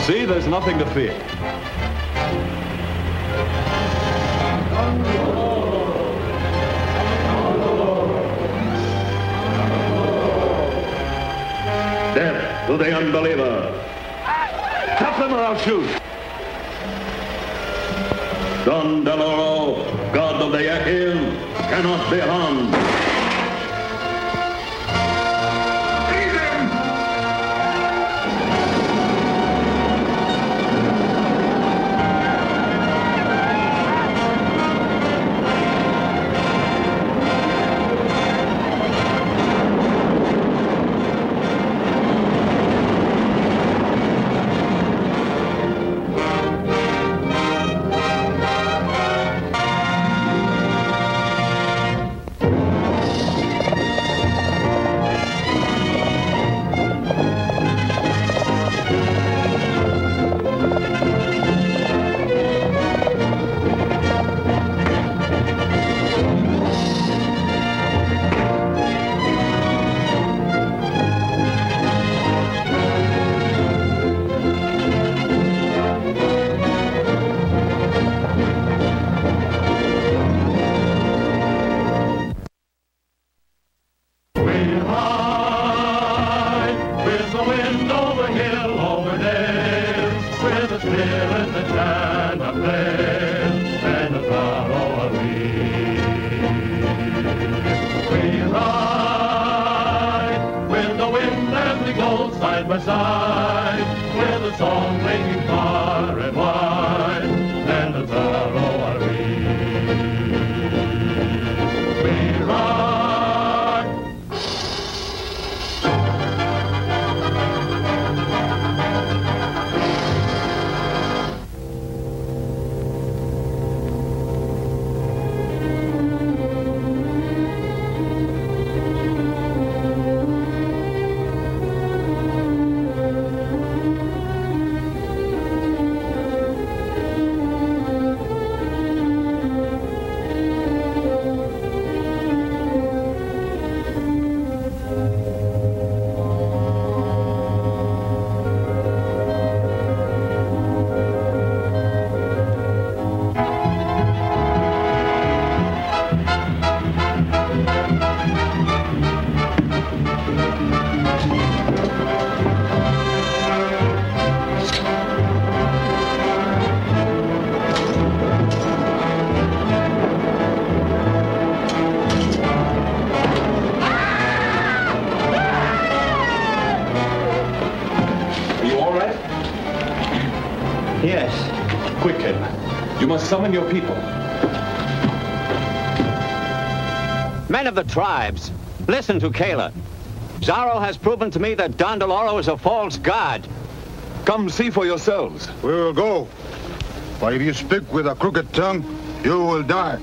See, there's nothing to fear. Death to the unbeliever. Stop them or I'll shoot. Don Deloro, god of the Yaquis, cannot be harmed. Summon your people. Men of the tribes, listen to Kayla. Zorro has proven to me that Don Deloro is a false god. Come see for yourselves. We will go. But if you speak with a crooked tongue, you will die.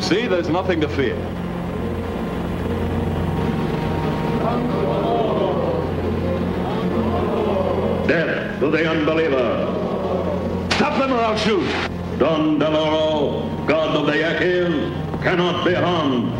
See, there's nothing to fear. Death to the unbeliever. Stop them or I'll shoot. Don Deloro, god of the Yaquis, cannot be harmed.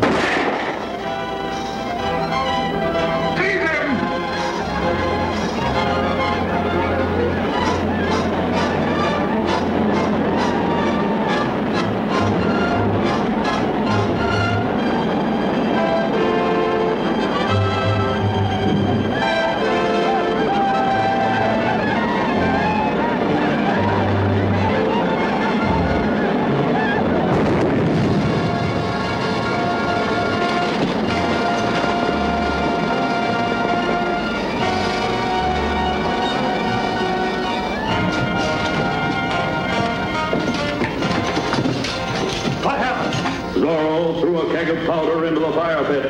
Zorro threw a keg of powder into the fire pit.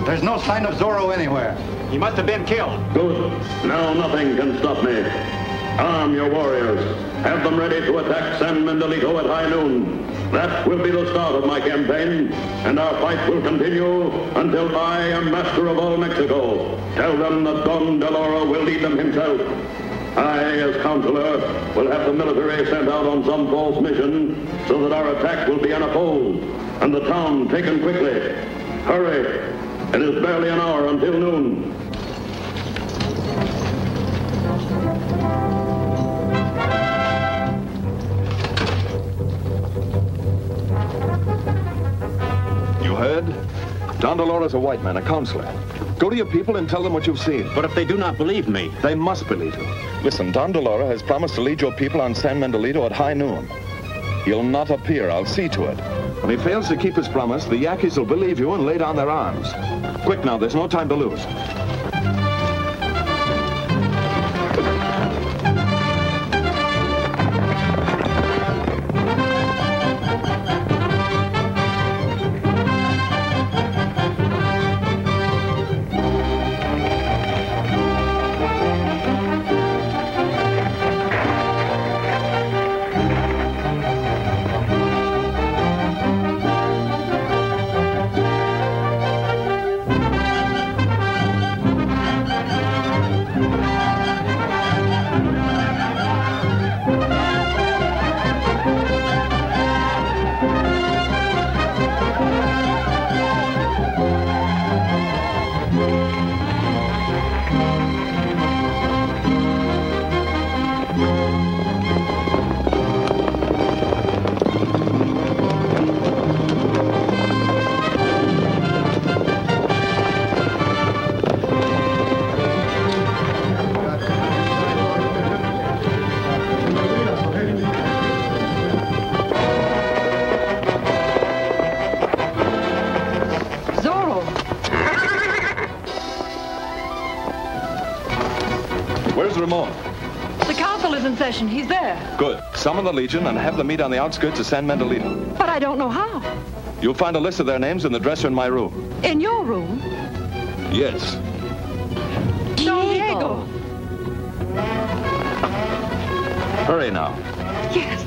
There's no sign of Zorro anywhere. He must have been killed. Good. Now nothing can stop me. Arm your warriors. Have them ready to attack San Mendolito at high noon. That will be the start of my campaign, and our fight will continue until I am master of all Mexico. Tell them that Don Deloro will lead them himself. I, as counselor, will have the military sent out on some false mission so that our attack will be unopposed and the town taken quickly. Hurry! It is barely an hour until noon. You heard? Don Deloro's a white man, a counselor. Go to your people and tell them what you've seen. But if they do not believe me... They must believe you. Listen, Don Deloro has promised to lead your people on San Mendolito at high noon. He'll not appear. I'll see to it. When he fails to keep his promise, the Yankees will believe you and lay down their arms. Quick now, there's no time to lose. The council is in session. He's there. Good. Summon the Legion and have them meet on the outskirts of San Mendolito. But I don't know how. You'll find a list of their names in the dresser in my room. In your room? Yes. Diego. Hurry now. Yes.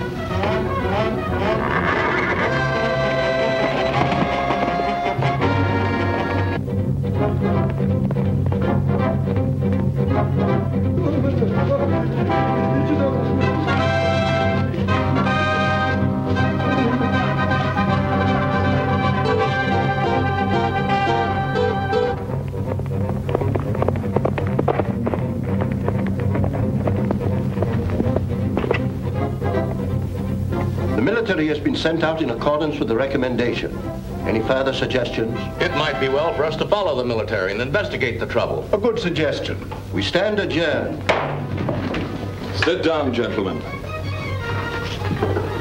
The military has been sent out in accordance with the recommendation. Any further suggestions? It might be well for us to follow the military and investigate the trouble. A good suggestion. We stand adjourned. Sit down, gentlemen.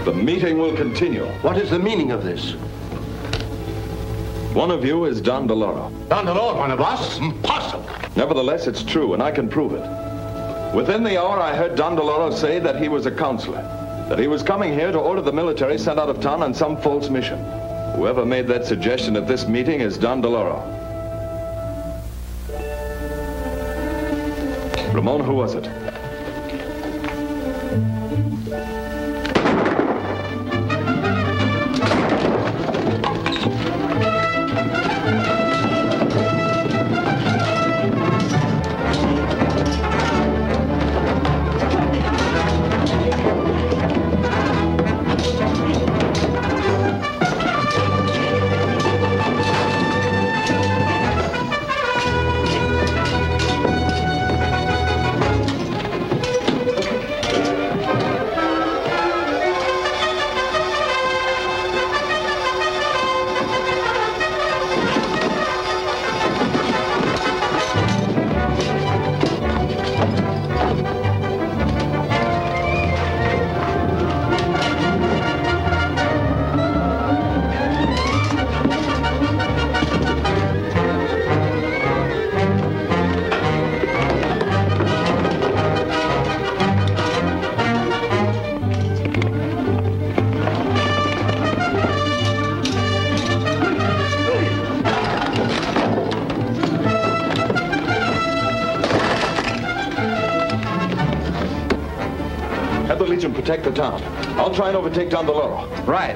The meeting will continue. What is the meaning of this? One of you is Don Deloro. Don Deloro, one of us? Impossible. Nevertheless, it's true, and I can prove it. Within the hour, I heard Don Deloro say that he was a counselor, that he was coming here to order the military sent out of town on some false mission. Whoever made that suggestion at this meeting is Don Deloro. Ramon, who was it? Have the Legion protect the town. I'll try and overtake Don Deloro. Right.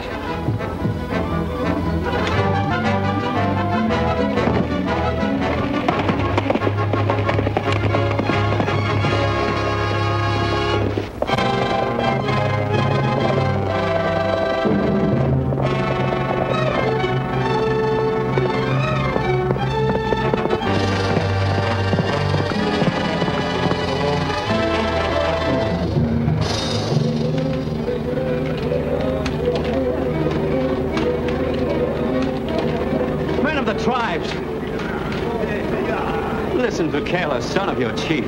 Listen to Kayla, son of your chief.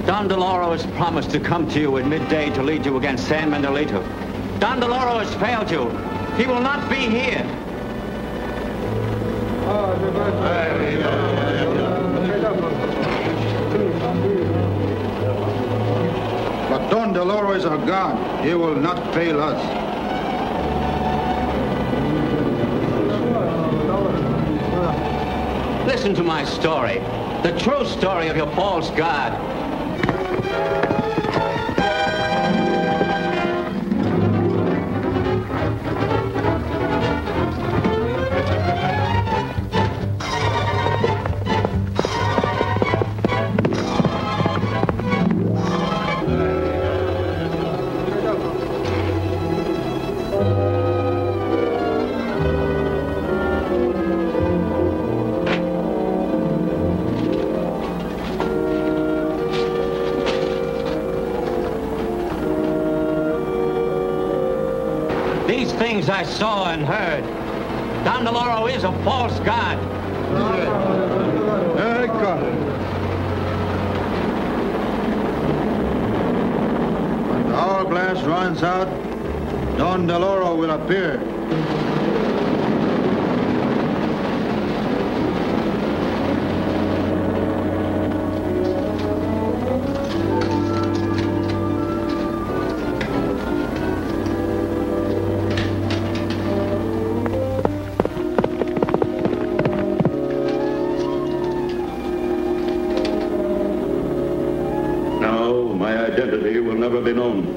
Don Deloro has promised to come to you at midday to lead you against San Mendolito. Don Deloro has failed you. He will not be here. But Don Deloro is our God. He will not fail us. Listen to my story. The true story of your false god. These things I saw and heard. Don Deloro is a false god. When the hourglass runs out, Don Deloro will appear. Identity will never be known.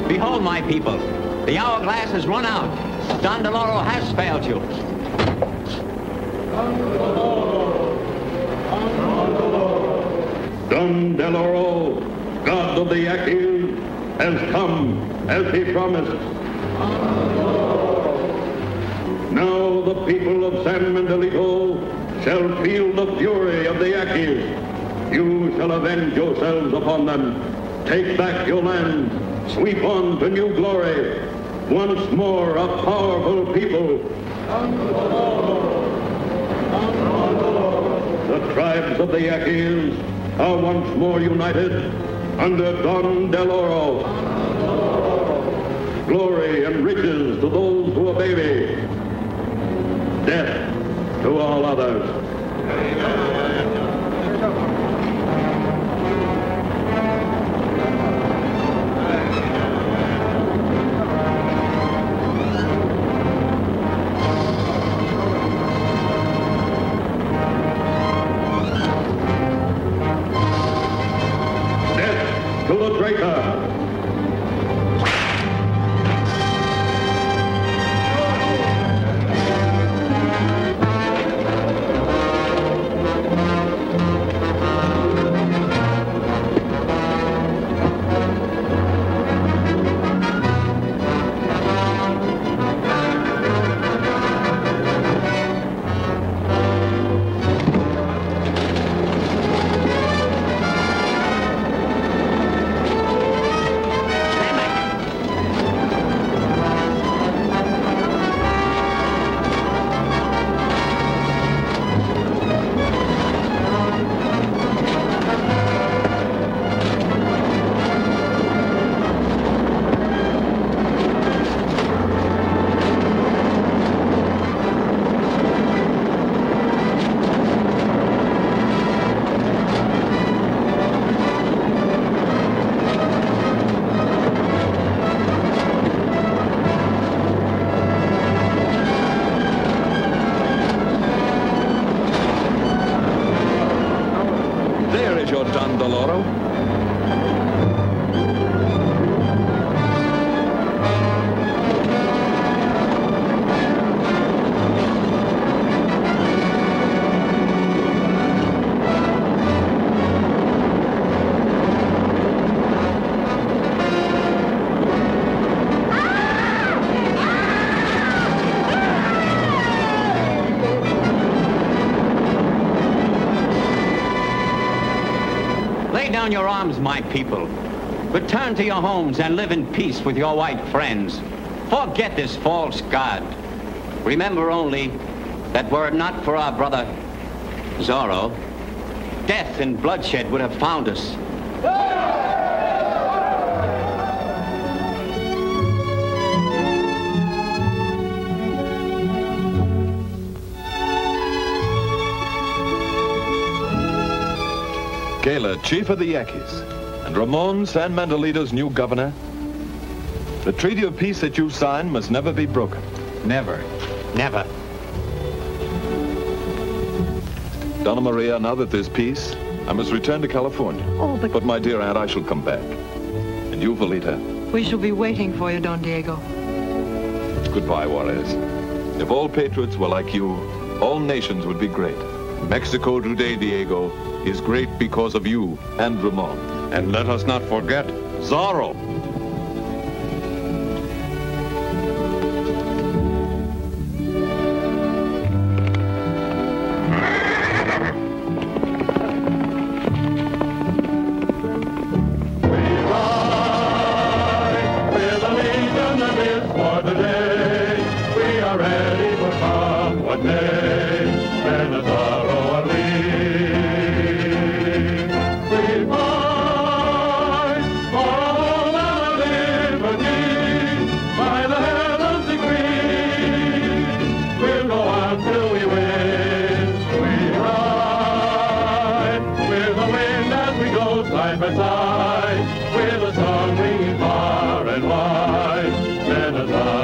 Behold, my people, the hourglass has run out. Don Deloro has failed you. Don Deloro, God of the Yaquis, has come as he promised. Now the people of San Mendolito shall feel the fury of the Yaquis. You shall avenge yourselves upon them. Take back your land. Sweep on to new glory. Once more a powerful people. The tribes of the Yaquis are once more united under Don Deloro. Glory and riches to those who obey me. Death to all others. To the traitor! people. Return to your homes and live in peace with your white friends. Forget this false god. Remember only that were it not for our brother Zorro, death and bloodshed would have found us. Kayla, chief of the Yankees, and Ramon, San Manuelito's new governor. The treaty of peace that you signed must never be broken. Never. Never. Donna Maria, now that there's peace, I must return to California. Oh, but my dear aunt, I shall come back. And you, Volita. we shall be waiting for you, Don Diego. Goodbye, Juarez. If all patriots were like you, all nations would be great. Mexico today, Diego, is great because of you and Ramon. And let us not forget Zorro. side by side, with a song ringing far and wide.